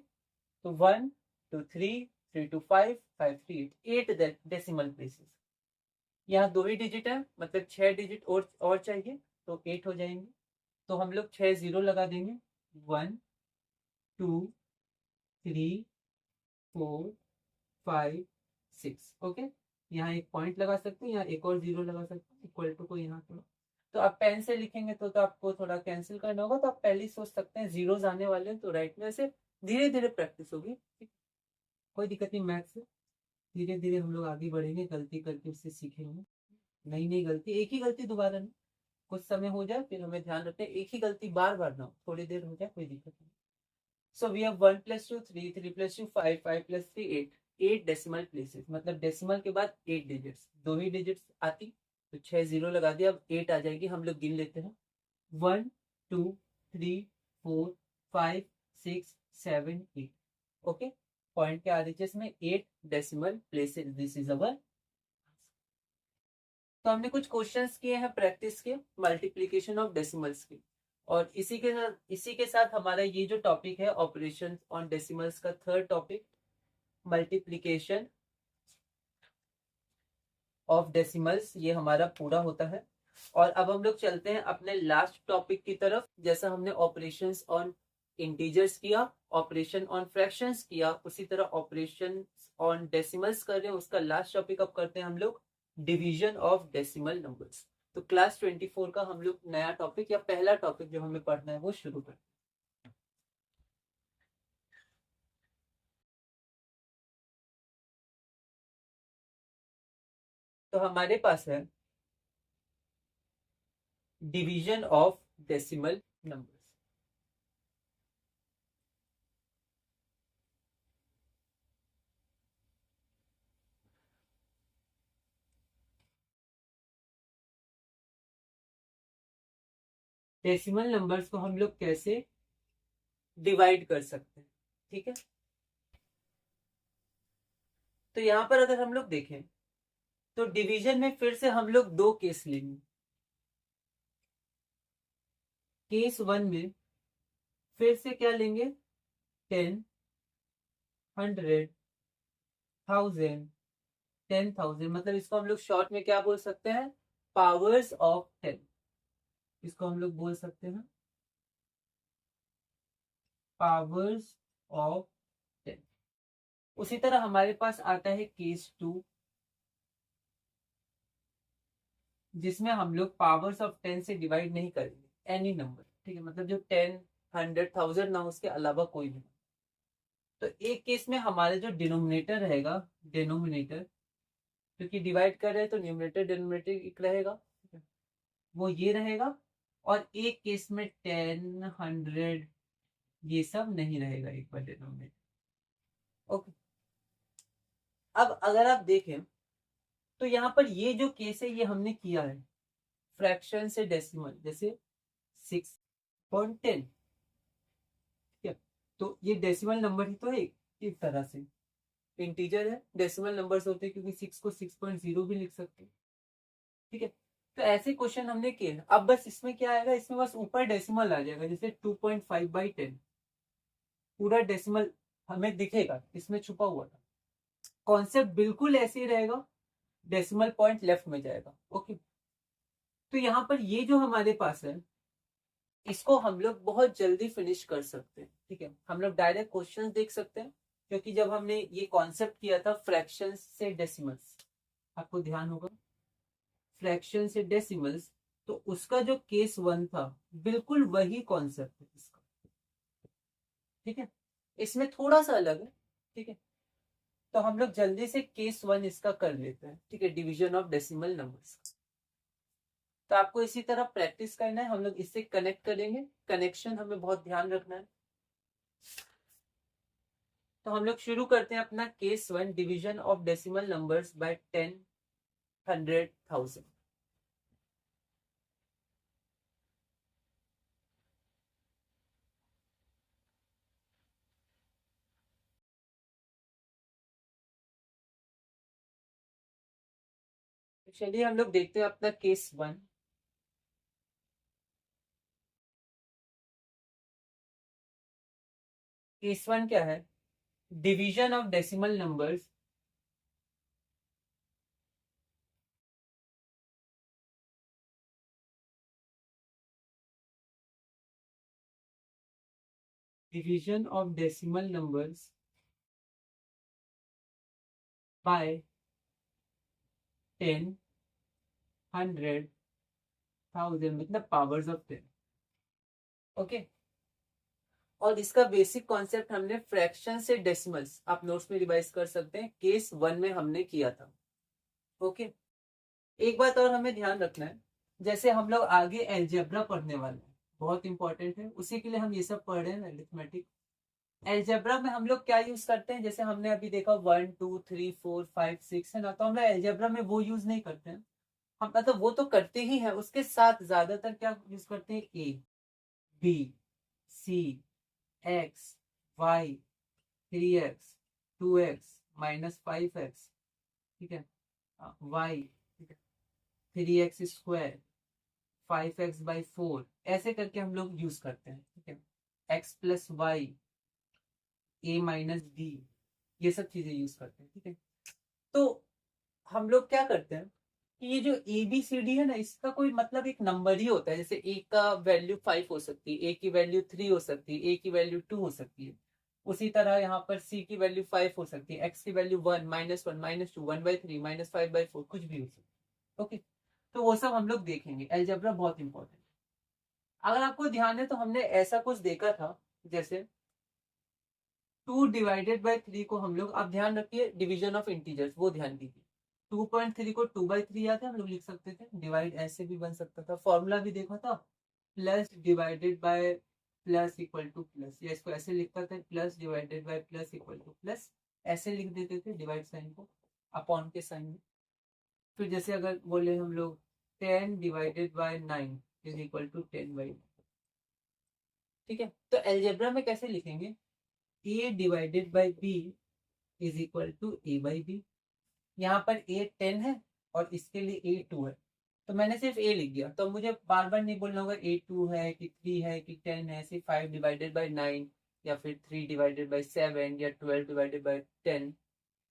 तो 1 2 3 3 2 5 5 3 8 डेसिमल प्लेसेस। यहाँ 2 ही डिजिट है, मतलब 6 डिजिट और चाहिए, तो 8 हो जाएंगे, तो हम लोग 6 जीरो लगा देंगे, 1 2 3 4 5 6, ओके। यहाँ एक पॉइंट लगा सकते हैं, यहाँ एक और जीरो लगा सकते हैं, इक्वल टू को यहाँ थोड़ा, तो आप पेन से लिखेंगे तो आपको थोड़ा कैंसिल करना होगा, तो आप पहले ही सोच सकते हैं जीरोस आने वाले हैं, तो राइट में से धीरे धीरे प्रैक्टिस होगी, कोई दिक्कत नहीं, मैथ्स से धीरे धीरे हम लोग आगे बढ़ेंगे, गलती करके उससे सीखेंगे, नई नई गलती, एक ही गलती दोबारा नहीं, कुछ समय हो जाए फिर हमें ध्यान रखते हैं एक ही गलती बार बार ना हो, थोड़ी देर हो जाए कोई दिक्कत नहीं। So we have 1 plus 2 3, 3 plus 2 5, 5 plus 3 8, 8 decimal places, मतलब डेसिमल के बाद 8 डिजिट्स, दो ही डिजिट्स आती तो 6 जीरो लगा दिया, अब 8 आ जाएगी। हम लोग गिन लेते हैं 1 2 3 4 5 6 7 8। ओके, पॉइंट के आरएचएस में 8 डेसिमल प्लेसेस, दिस इज अवर। तो हमने कुछ क्वेश्चंस किए हैं प्रैक्टिस के मल्टीप्लिकेशन ऑफ डेसिमल्स के, और इसी के साथ हमारा ये जो टॉपिक है ऑपरेशन ऑन डेसिमल्स का third topic multiplication of decimals, ये हमारा पूरा होता है। और अब हम लोग चलते हैं अपने लास्ट टॉपिक की तरफ। जैसा हमने ऑपरेशंस ऑन इंटीजर्स किया, ऑपरेशन ऑन फ्रैक्शंस किया, उसी तरह ऑपरेशन ऑन डेसिमल्स कर रहे हैं। उसका लास्ट टॉपिक अब करते हैं हम लोग डिवीजन ऑफ डेसिमल नंबर्स। तो क्लास 24 का हम लोग नया टॉपिक या पहला टॉपिक जो हमें पढ़ना है वो शुरू करते हैं। तो हमारे पास है division of decimal numbers. Decimal numbers को हम लोग कैसे डिवाइड कर सकते हैं, ठीक है। तो यहां पर अगर हम लोग देखें तो डिवीजन में फिर से हम लोग दो केस लेंगे। केस वन में फिर से क्या लेंगे, 10, 100, 1000, 10,000, मतलब इसको हम लोग शॉर्ट में क्या बोल सकते हैं, पावर्स ऑफ 10। इसको हम लोग बोल सकते हैं पावर्स ऑफ 10। उसी तरह हमारे पास आता है केस टू, जिसमें हम लोग पावर्स ऑफ 10 से डिवाइड नहीं करेंगे एनी नंबर, ठीक है, मतलब जो 10, 100, 1000 ना उसके अलावा कोई भी। तो एक केस में हमारे जो डिनोमिनेटर रहेगा, डिनोमिनेटर, क्योंकि डिवाइड कर रहे हैं तो न्यूमरेटर डिनोमिनेटर एक रहेगा, वो ये रहेगा। और एक केस में 10, 100 ये सब नहीं रहेगा एक बार डिनोमिनेटर। ओके, अब अगर आप देखें तो यहाँ पर ये जो केस है ये हमने किया है फ्रैक्शन से डेसिमल, जैसे 6.10, ठीक है। तो ये डेसिमल नंबर ही तो है एक तरह से, इंटीजर है, डेसिमल नंबर्स होते हैं क्योंकि 6 को 6.0 भी लिख सकते हैं, ठीक है। तो ऐसे क्वेश्चन हमने किए हैं। अब बस इसमें क्या आएगा, इसमें बस ऊपर डेसिमल आ जाएगा, जैसे 2.5/10 पूरा डेसिमल हमें दिखेगा, इसमें छुपा हुआ था। कॉन्सेप्ट बिल्कुल ऐसे ही रहेगा, डेसिमल पॉइंट लेफ्ट में जाएगा। ओके, तो यहाँ पर ये जो हमारे पास है इसको हम लोग बहुत जल्दी फिनिश कर सकते हैं, ठीक है। हम लोग डायरेक्ट क्वेश्चन देख सकते हैं, क्योंकि जब हमने ये कॉन्सेप्ट किया था फ्रैक्शन से डेसिमल्स, आपको ध्यान होगा फ्रैक्शन से डेसिमल्स, तो उसका जो केस वन था बिल्कुल वही कॉन्सेप्ट है इसका, ठीक है। इसमें थोड़ा सा अलग है, ठीक है। तो हम लोग जल्दी से केस वन इसका कर लेते हैं, ठीक है, डिवीजन ऑफ डेसिमल नंबर्स। तो आपको इसी तरह प्रैक्टिस करना है, हम लोग इससे कनेक्ट करेंगे, कनेक्शन हमें बहुत ध्यान रखना है। तो हम लोग शुरू करते हैं अपना case one, division of decimal numbers by 10, 100, 1000। चलिए हम लोग देखते हैं अपना केस वन। केस वन क्या है, division of decimal numbers division of decimal numbers by 10, 100, 1000, मतलब पावर्स ऑफ 10। ओके, और इसका बेसिक कॉन्सेप्ट हमने फ्रैक्शन से डेसिमल्स, आप नोट्स में रिवाइज कर सकते हैं, केस वन में हमने किया था। ओके, एक बात और हमें ध्यान रखना है, जैसे हम लोग आगे एल्जेब्रा पढ़ने वाले हैं, बहुत इंपॉर्टेंट है, उसी के लिए हम ये सब पढ़ रहे हैं अरिथमेटिक। एल्जेब्रा में हम लोग क्या यूज करते हैं, जैसे हमने अभी देखा 1 2 3 4 5 6 है ना, तो हम लोग एल्जेब्रा में वो यूज नहीं करते हैं। हम मतलब वो तो करते ही हैं, उसके साथ ज्यादातर क्या यूज करते हैं, a b c x y 3x 2x -5x, ठीक है, वाई, ठीक है, 3x² 5x/4, ऐसे करके हम लोग यूज करते हैं, ठीक है, x+y a-b, ये सब चीजें यूज करते हैं, ठीक है। तो हम लोग क्या करते हैं कि ये जो ए बी सी डी है ना, इसका कोई मतलब एक नंबर ही होता है। जैसे ए का वैल्यू 5 हो सकती है, ए की वैल्यू 3 हो सकती है, ए की वैल्यू 2 हो सकती है। उसी तरह यहाँ पर सी की वैल्यू 5 हो सकती है, एक्स की वैल्यू 1 -1 -2 1/3 -5/4, कुछ भी हो सकती है। ओके, तो वो सब हम लोग देखेंगे। अलजेब्रा बहुत इंपॉर्टेंट। अगर आपको ध्यान है तो हमने ऐसा कुछ देखा था, जैसे 2/3 को हम लोग, आप ध्यान रखिए डिवीजन ऑफ इंटीजर्स, वो ध्यान दीजिए। 2.3 को 2/3 याद है, हम लोग लिख सकते थे, डिवाइड ऐसे भी बन सकता था, फॉर्मूला भी देखा था, plus divided by plus equal two plus, या इसको ऐसे लिखता था, plus divided by plus equal two plus, ऐसे लिख देते थे डिवाइड साइन को अपॉन के साइन में। फिर जैसे अगर बोले हम लोग 10/9 इज इक्वल टू 10/9, ठीक है, तो एल्जेब्रा में कैसे लिखेंगे, a/b is equal to a/b। यहाँ पर ए 10 है और इसके लिए ए 2 है, तो मैंने सिर्फ ए लिख दिया, तो मुझे बार बार नहीं बोलना होगा ए 2 है कि 3 है कि 10 है, सिर्फ 5/9 या फिर 3/7 या 12/10,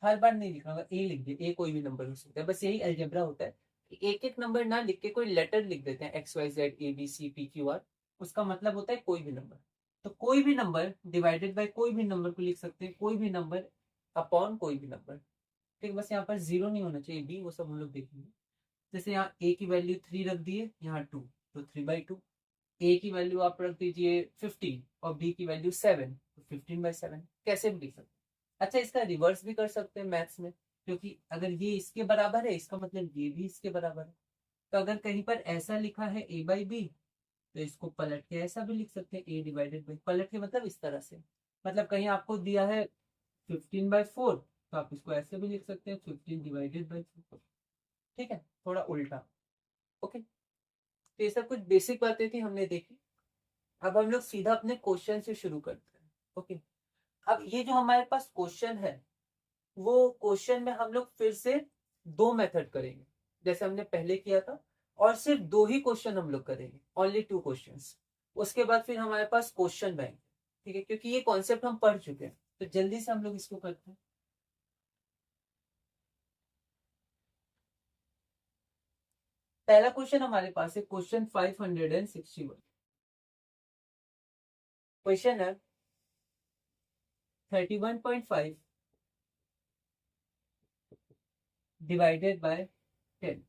हर बार नहीं लिखना होगा, ए लिख दिया, ए कोई भी नंबर हो सकता है। बस यही अलजेब्रा होता है, एक एक नंबर ना लिख के कोई लेटर लिख देते हैं, XYZ ABC PQR, उसका मतलब होता है कोई भी नंबर। तो कोई भी नंबर डिवाइडेड बाय कोई भी नंबर को लिख सकते हैं, कोई भी नंबर अपॉन कोई भी नंबर, ठीक है। बस यहाँ पर जीरो नहीं होना चाहिए, बी, वो सब हम लोग देखेंगे। जैसे यहाँ ए की वैल्यू 3 रख दिए, यहाँ 2, तो 3/2। ए की वैल्यू आप रख दीजिए 15 और बी की वैल्यू 7, तो 15/7, कैसे भी लिख सकते हैं। अच्छा, इसका रिवर्स भी कर सकते हैं मैथ्स में, क्योंकि अगर ये इसके बराबर है, इसका मतलब ये भी इसके बराबर है। तो अगर कहीं पर ऐसा लिखा है a/b, तो इसको पलट के ऐसा भी लिख सकते हैं, a/b, पलट के मतलब इस तरह से। मतलब कहीं आपको दिया है 15/4, तो आप इसको ऐसे भी लिख सकते हैं, 15/4, ठीक है, थोड़ा उल्टा। ओके, तो ये सब कुछ बेसिक बातें थी, हमने देखी। अब हम लोग सीधा अपने क्वेश्चन से शुरू करते हैं। ओके, अब ये जो हमारे पास क्वेश्चन है, वो क्वेश्चन में हम लोग फिर से दो मेथड करेंगे, जैसे हमने पहले किया था, और सिर्फ दो ही क्वेश्चन हम लोग करेंगे, ओनली 2 क्वेश्चंस। उसके बाद फिर हमारे पास क्वेश्चन बैंक, ठीक है, क्योंकि ये कॉन्सेप्ट हम पढ़ चुके हैं, तो जल्दी से हम लोग इसको करते हैं। पहला क्वेश्चन हमारे पास है क्वेश्चन 561। क्वेश्चन है 31.5 डिवाइडेड बाय 10,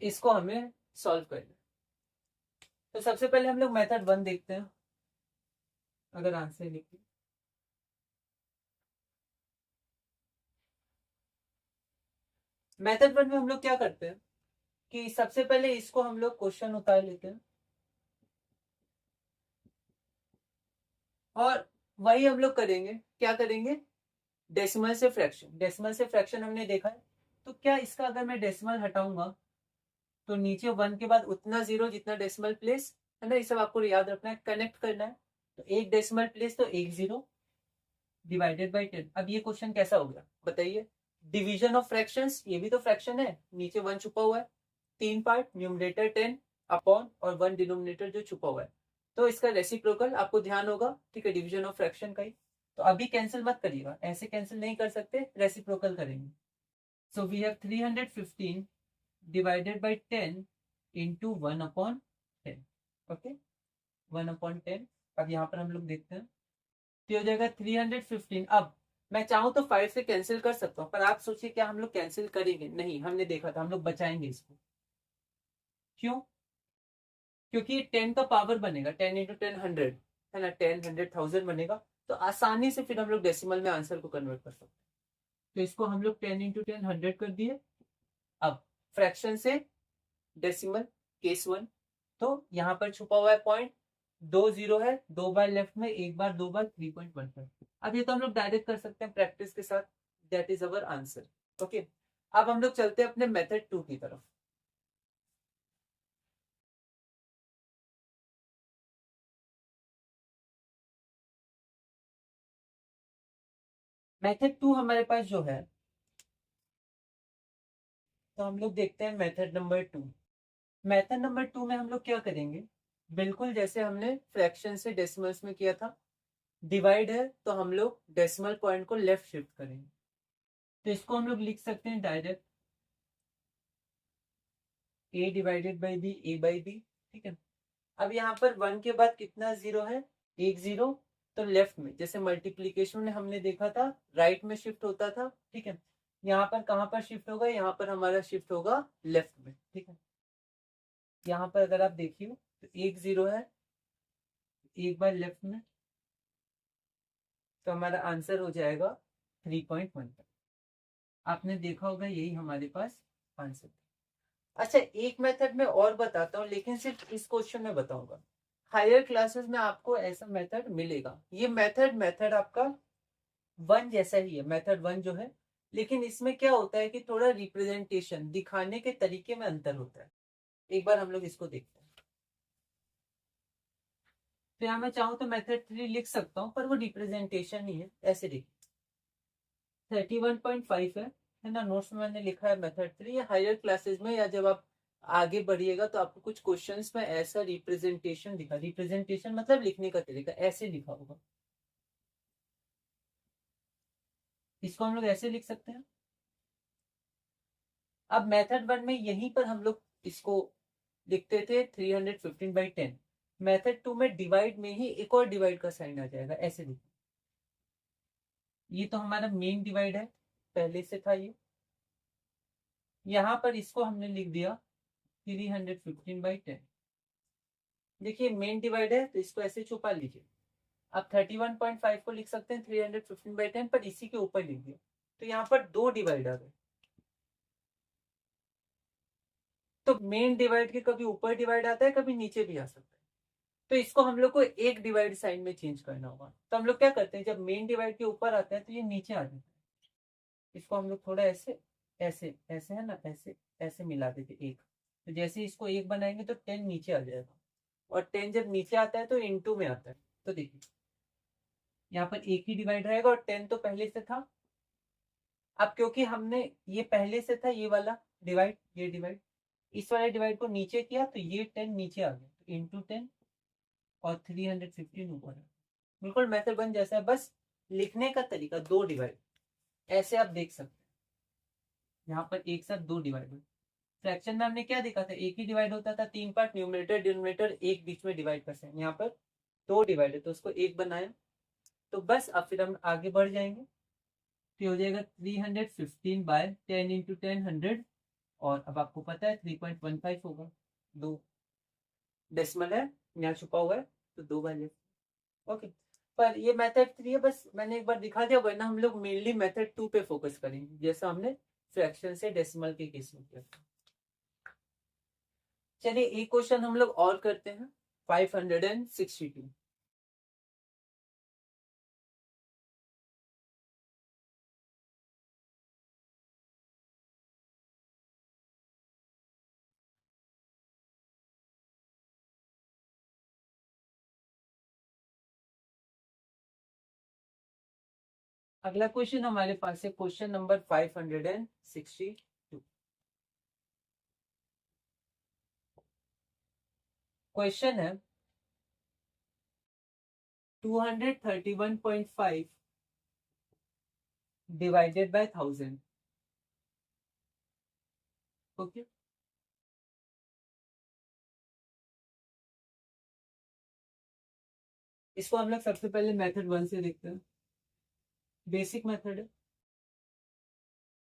इसको हमें सॉल्व करना है। तो सबसे पहले हम लोग मेथड 1 देखते हैं, अगर आंसर लिखिए। मेथड 1 में हम लोग क्या करते हैं कि सबसे पहले इसको हम लोग क्वेश्चन उतार लेते हैं, और वही हम लोग करेंगे, क्या करेंगे, डेसिमल से फ्रैक्शन। डेसिमल से फ्रैक्शन हमने देखा है, तो क्या इसका अगर मैं डेसिमल हटाऊंगा, तो नीचे 1 के बाद उतना जीरो जितना डेसिमल प्लेस है ना, ये सब आपको याद रखना है, कनेक्ट करना है। तो एक डेसिमल प्लेस तो एक जीरो डिवाइडेड बाई 10। अब ये क्वेश्चन कैसा हो गया बताइए, डिवीजन ऑफ फ्रैक्शंस, ये भी तो फ्रैक्शन है, नीचे 1 छुपा हुआ है, 3 पार्ट, न्यूमरेटर 10 अपॉन और 1 डिनोमिनेटर जो छुपा हुआ है, तो इसका रेसिप्रोकल आपको ध्यान होगा, ठीक है, डिवीजन ऑफ फ्रैक्शन का ही। तो अभी कैंसिल मत करिएगा, ऐसे कैंसिल नहीं कर सकते, रेसिप्रोकल करेंगे। So we have 315 divided by 10 into 1/10, okay, 1/10। अब यहाँ पर हम लोग देखते हैं, तो हो जाएगा 315। अब मैं चाहूं तो 5 से कैंसिल कर सकता हूं, पर आप सोचिए क्या हम लोग कैंसिल करेंगे, नहीं, हमने देखा था हम लोग बचाएंगे इसको। क्यों, क्योंकि 10 का पावर बनेगा, 10 इंटू 10 100 है ना, 10 100,000 बनेगा, तो आसानी से फिर हम लोग डेसिमल में आंसर को कन्वर्ट कर सकते हैं। तो इसको हम लोग 10 इंटू 10 100 कर दिए। अब फ्रैक्शन से डेसिमल, केस 1, तो यहाँ पर छुपा हुआ है पॉइंट, दो जीरो है, दो बार लेफ्ट में, एक बार, दो बार, 3.15। अब ये तो हम लोग डायरेक्ट कर सकते हैं प्रैक्टिस के साथ। That is our answer. Okay, अब हम लोग चलते हैं अपने मेथड 2 की तरफ। मेथड 2 हमारे पास जो है, तो हम लोग देखते हैं मेथड नंबर 2। मेथड नंबर 2 में हम लोग क्या करेंगे, बिल्कुल जैसे हमने फ्रैक्शन से डेसिमल्स में किया था। डिवाइड है तो हम लोग डेसिमल पॉइंट को लेफ्ट शिफ्ट करेंगे। तो इसको हम लोग लिख सकते हैं direct a divided by b, a by b. ठीक है, अब यहाँ पर 1 के बाद कितना जीरो है, एक जीरो। तो लेफ्ट में जैसे मल्टीप्लीकेशन में हमने देखा था राइट में शिफ्ट होता था। ठीक है, यहाँ पर कहाँ पर शिफ्ट होगा, यहाँ पर हमारा शिफ्ट होगा लेफ्ट में। ठीक है, यहाँ पर अगर आप देखिए तो एक जीरो है, एक बार लेफ्ट में, तो हमारा आंसर हो जाएगा 3.1। आपने देखा होगा यही हमारे पास आंसर। अच्छा, एक मेथड में और बताता हूँ, लेकिन सिर्फ इस क्वेश्चन में बताऊंगा। हायर क्लासेस में आपको ऐसा मेथड मिलेगा। ये मेथड मेथड आपका 1 जैसा ही है, मेथड 1 जो है, लेकिन इसमें क्या होता है कि थोड़ा रिप्रेजेंटेशन दिखाने के तरीके में अंतर होता है। एक बार हम लोग इसको देखते हैं। तो यहाँ मैं चाहूँ तो मेथड 3 लिख सकता हूँ, पर वो रिप्रेजेंटेशन ही है। ऐसे देखिए 31.5 है ना, नोट्स में मैंने लिखा है मेथड 3। या हायर क्लासेस में या जब आप आगे बढ़िएगा तो आपको कुछ क्वेश्चंस में ऐसा रिप्रेजेंटेशन दिखा, रिप्रेजेंटेशन मतलब लिखने का तरीका ऐसे लिखा होगा। इसको हम लोग ऐसे लिख सकते हैं। अब मेथड 1 में यहीं पर हम लोग इसको लिखते थे 315/10। मेथड 2 में डिवाइड में ही एक और डिवाइड का साइन आ जाएगा, ऐसे लिखो। ये तो हमारा मेन डिवाइड है, पहले से था ये। यहाँ पर इसको हमने लिख दिया 315/10। देखिए मेन डिवाइड है तो इसको ऐसे छुपा लीजिए। आप 31.5 को लिख सकते हैं 315/10, पर इसी के ऊपर लिख दिया, तो यहाँ पर दो डिवाइड आ गए। तो मेन डिवाइड के कभी ऊपर डिवाइड आता है, कभी नीचे भी आ सकता है। तो इसको हम लोग को एक डिवाइड साइन में चेंज करना होगा। तो हम लोग क्या करते हैं, जब मेन डिवाइड के ऊपर आता है तो ये नीचे आ जाता है। इसको हम लोग थोड़ा ऐसे ऐसे ऐसे है ना, ऐसे ऐसे मिला देते एक। तो जैसे इसको एक बनाएंगे तो 10 नीचे आ जाएगा। और 10 जब नीचे आता है तो इनटू में आता है। तो देखिए यहाँ पर एक ही डिवाइड रहेगा और 10 तो पहले से था। अब क्योंकि हमने ये पहले से था ये वाला डिवाइड, ये डिवाइड, इस वाले डिवाइड को नीचे किया तो ये 10 नीचे आ गया, तो इंटू 10 और 315 ऊपर है। बिल्कुल मेथड 1 जैसा है, बस लिखने का तरीका दो डिवाइड ऐसे आप देख सकते हैं। यहाँ पर एक साथ दो डिवाइड। फ्रैक्शन में हमने क्या देखा था, एक ही डिवाइड होता था, तीन पार्ट, न्यूमरेटर डिनोमिनेटर एक बीच में डिवाइड कर सकते। यहाँ पर दो डिवाइड है तो उसको एक बनाया। तो बस अब फिर हम आगे बढ़ जाएंगे। तो हो जाएगा 315/10 इंटू 10 100। और अब आपको पता है 3.15 होगा, दो डेसिमल है यहाँ छुपा हुआ है, तो दो बार ओके। पर ये मेथड 3 है, बस मैंने एक बार दिखा दिया, वरना हम लोग मेनली मेथड 2 पे फोकस करेंगे जैसा हमने फ्रैक्शन से डेसिमल के केस में किया। चलिए एक क्वेश्चन हम लोग और करते हैं, 562। अगला क्वेश्चन हमारे पास है क्वेश्चन नंबर 562। क्वेश्चन है 231.5 डिवाइडेड बाय 1000। ओके, इसको हम लोग सबसे पहले मेथड 1 से देखते हैं। बेसिक मेथड है।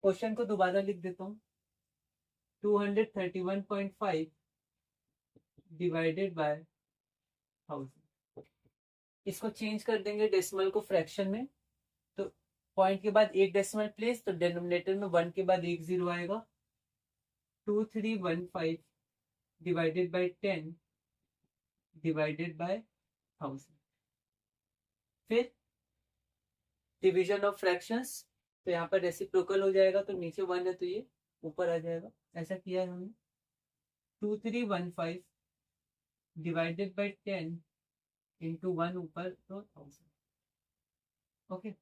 क्वेश्चन को दोबारा लिख देता हूँ, 231.5 डिवाइडेड बाय 1000। इसको चेंज कर देंगे डेसिमल को फ्रैक्शन में। तो पॉइंट के बाद एक डेसिमल प्लेस, तो डिनोमिनेटर में 1 के बाद एक जीरो आएगा। 2315 डिवाइडेड बाय 10 डिवाइडेड बाय 1000। फिर डिवीजन ऑफ फ्रैक्शंस, तो यहाँ पर रेसिप्रोकल हो जाएगा, तो नीचे 1 है तो ये ऊपर आ जाएगा। ऐसा किया है हमने। 2315 डिवाइडेड बाई 10 इंटू 1 ऊपर तो 1000। ओके,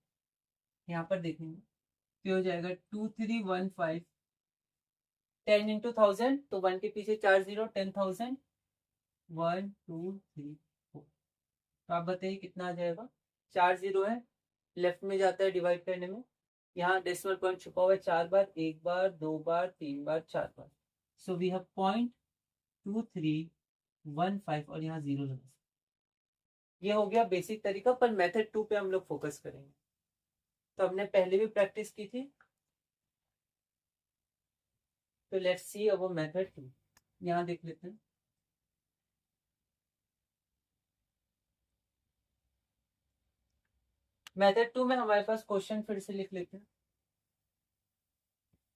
यहाँ पर देखेंगे तो हो जाएगा 2315 10 इंटू 1000, तो 1 के पीछे 4 0, 10,000 1 2 3 4। तो आप बताइए कितना आ जाएगा। 4 0 है, लेफ्ट में जाता है डिवाइड करने में, यहाँ डेसिमल पॉइंट छुपा हुआ है 4 बार, 1 बार 2 बार 3 बार 4 बार। सो वी हैव 0.2315 और यहाँ 0 लगा। ये हो गया बेसिक तरीका, पर मेथड 2 पे हम लोग फोकस करेंगे। तो हमने पहले भी प्रैक्टिस की थी, तो लेट्स सी अब मेथड 2। यहाँ देख लेते हैं। मेथड 2 में हमारे पास क्वेश्चन फिर से लिख लेते हैं।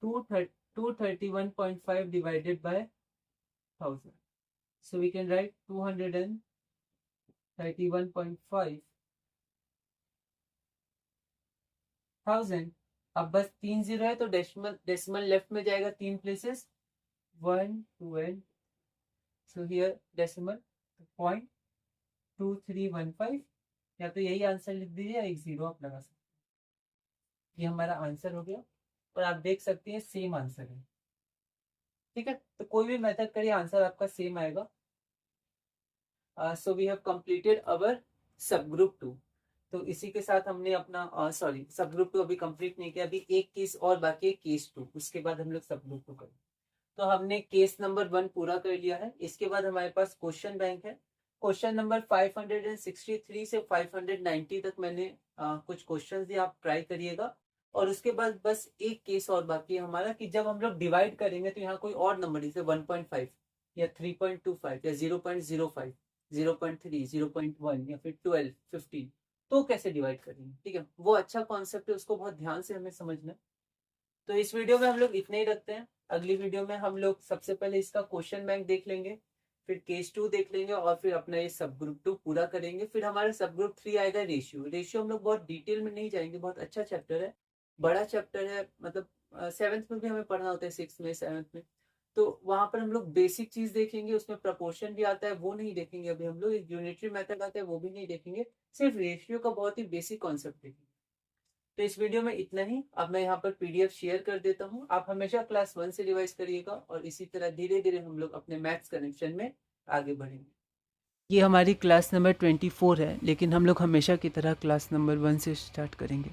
231.5 divided by 1000. So we can write 231.5 1000। अब बस 3 0 है तो डेसिमल लेफ्ट में जाएगा 3 places, 1 2 and so here decimal 0.2315, या तो यही आंसर लिख दीजिए या एक 0 आप लगा सकते हैं। ये हमारा आंसर हो गया, और आप देख सकते हैं सेम आंसर है। ठीक है, तो कोई भी मेथड करिए आंसर आपका सेम आएगा। सो वी हैव कंप्लीटेड अवर सब ग्रुप 2। तो इसी के साथ हमने अपना सॉरी सब ग्रुप 2 अभी कंप्लीट नहीं किया, अभी एक केस और बाकी है, केस 2, उसके बाद हम लोग सब ग्रुप 2 करेंगे। तो हमने केस नंबर 1 पूरा कर लिया है। इसके बाद हमारे पास क्वेश्चन बैंक है। क्वेश्चन नंबर 563 से 590 तक मैंने कुछ क्वेश्चन दिए, आप ट्राई करिएगा। और उसके बाद बस एक केस और बाकी है हमारा, कि जब हम लोग डिवाइड करेंगे तो यहाँ कोई और नंबर जैसे 1.5 या 3.25 या 0.05 0.3 0.1 या फिर 12 15, तो कैसे डिवाइड करेंगे। ठीक है, वो अच्छा कॉन्सेप्ट है, उसको बहुत ध्यान से हमें समझना है। तो इस वीडियो में हम लोग इतना ही रखते हैं। अगली वीडियो में हम लोग सबसे पहले इसका क्वेश्चन बैंक देख लेंगे, फिर केस 2 देख लेंगे, और फिर अपना ये सब ग्रुप 2 पूरा करेंगे। फिर हमारा सब ग्रुप 3 आएगा रेशियो। रेशियो हम लोग बहुत डिटेल में नहीं जाएंगे, बहुत अच्छा चैप्टर है, बड़ा चैप्टर है, मतलब 7th में भी हमें पढ़ना होता है, 6th में 7th में। तो वहां पर हम लोग बेसिक चीज देखेंगे, उसमें प्रपोर्शन भी आता है, वो नहीं देखेंगे अभी हम लोग। एक यूनिटरी मेथड आता है, वो भी नहीं देखेंगे, सिर्फ रेशियो का बहुत ही बेसिक कॉन्सेप्ट देखेंगे। तो इस वीडियो में इतना ही। अब मैं यहाँ पर पीडीएफ शेयर कर देता हूँ, आप हमेशा क्लास 1 से रिवाइज करिएगा, और इसी तरह धीरे धीरे हम लोग अपने मैथ्स कनेक्शन में आगे बढ़ेंगे। ये हमारी क्लास नंबर 24 है, लेकिन हम लोग हमेशा की तरह क्लास नंबर 1 से स्टार्ट करेंगे।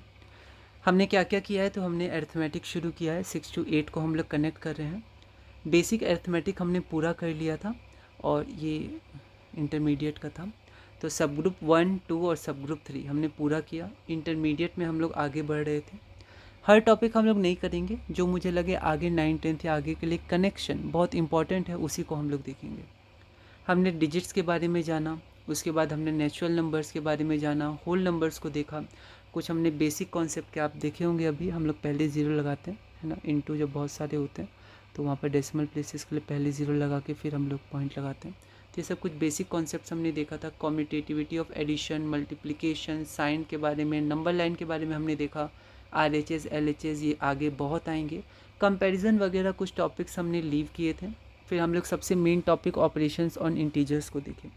हमने क्या क्या किया है, तो हमने अर्थमेटिक शुरू किया है, 6 to 8 को हम लोग कनेक्ट कर रहे हैं। बेसिक अर्थमेटिक हमने पूरा कर लिया था, और ये इंटरमीडिएट का था। तो सब ग्रुप 1 2 और सब ग्रुप 3 हमने पूरा किया। इंटरमीडिएट में हम लोग आगे बढ़ रहे थे। हर टॉपिक हम लोग नहीं करेंगे, जो मुझे लगे आगे 9 10th या आगे के लिए कनेक्शन बहुत इंपॉर्टेंट है, उसी को हम लोग देखेंगे। हमने डिजिट्स के बारे में जाना, उसके बाद हमने नेचुरल नंबर्स के बारे में जाना, होल नंबर्स को देखा, कुछ हमने बेसिक कॉन्सेप्ट के आप देखे होंगे। अभी हम लोग पहले 0 लगाते हैं, है ना, इनटू जब बहुत सारे होते हैं तो वहाँ पर डेसिमल प्लेसेस के लिए पहले 0 लगा के फिर हम लोग पॉइंट लगाते हैं। तो ये सब कुछ बेसिक कॉन्सेप्ट्स हमने देखा था। Commutativity of addition, multiplication, sign के बारे में, नंबर लाइन के बारे में हमने देखा। RHS LHS ये आगे बहुत आएंगे। कंपैरिजन वगैरह कुछ टॉपिक्स हमने लीव किए थे। फिर हम लोग सबसे main topic operations on integers को देखें।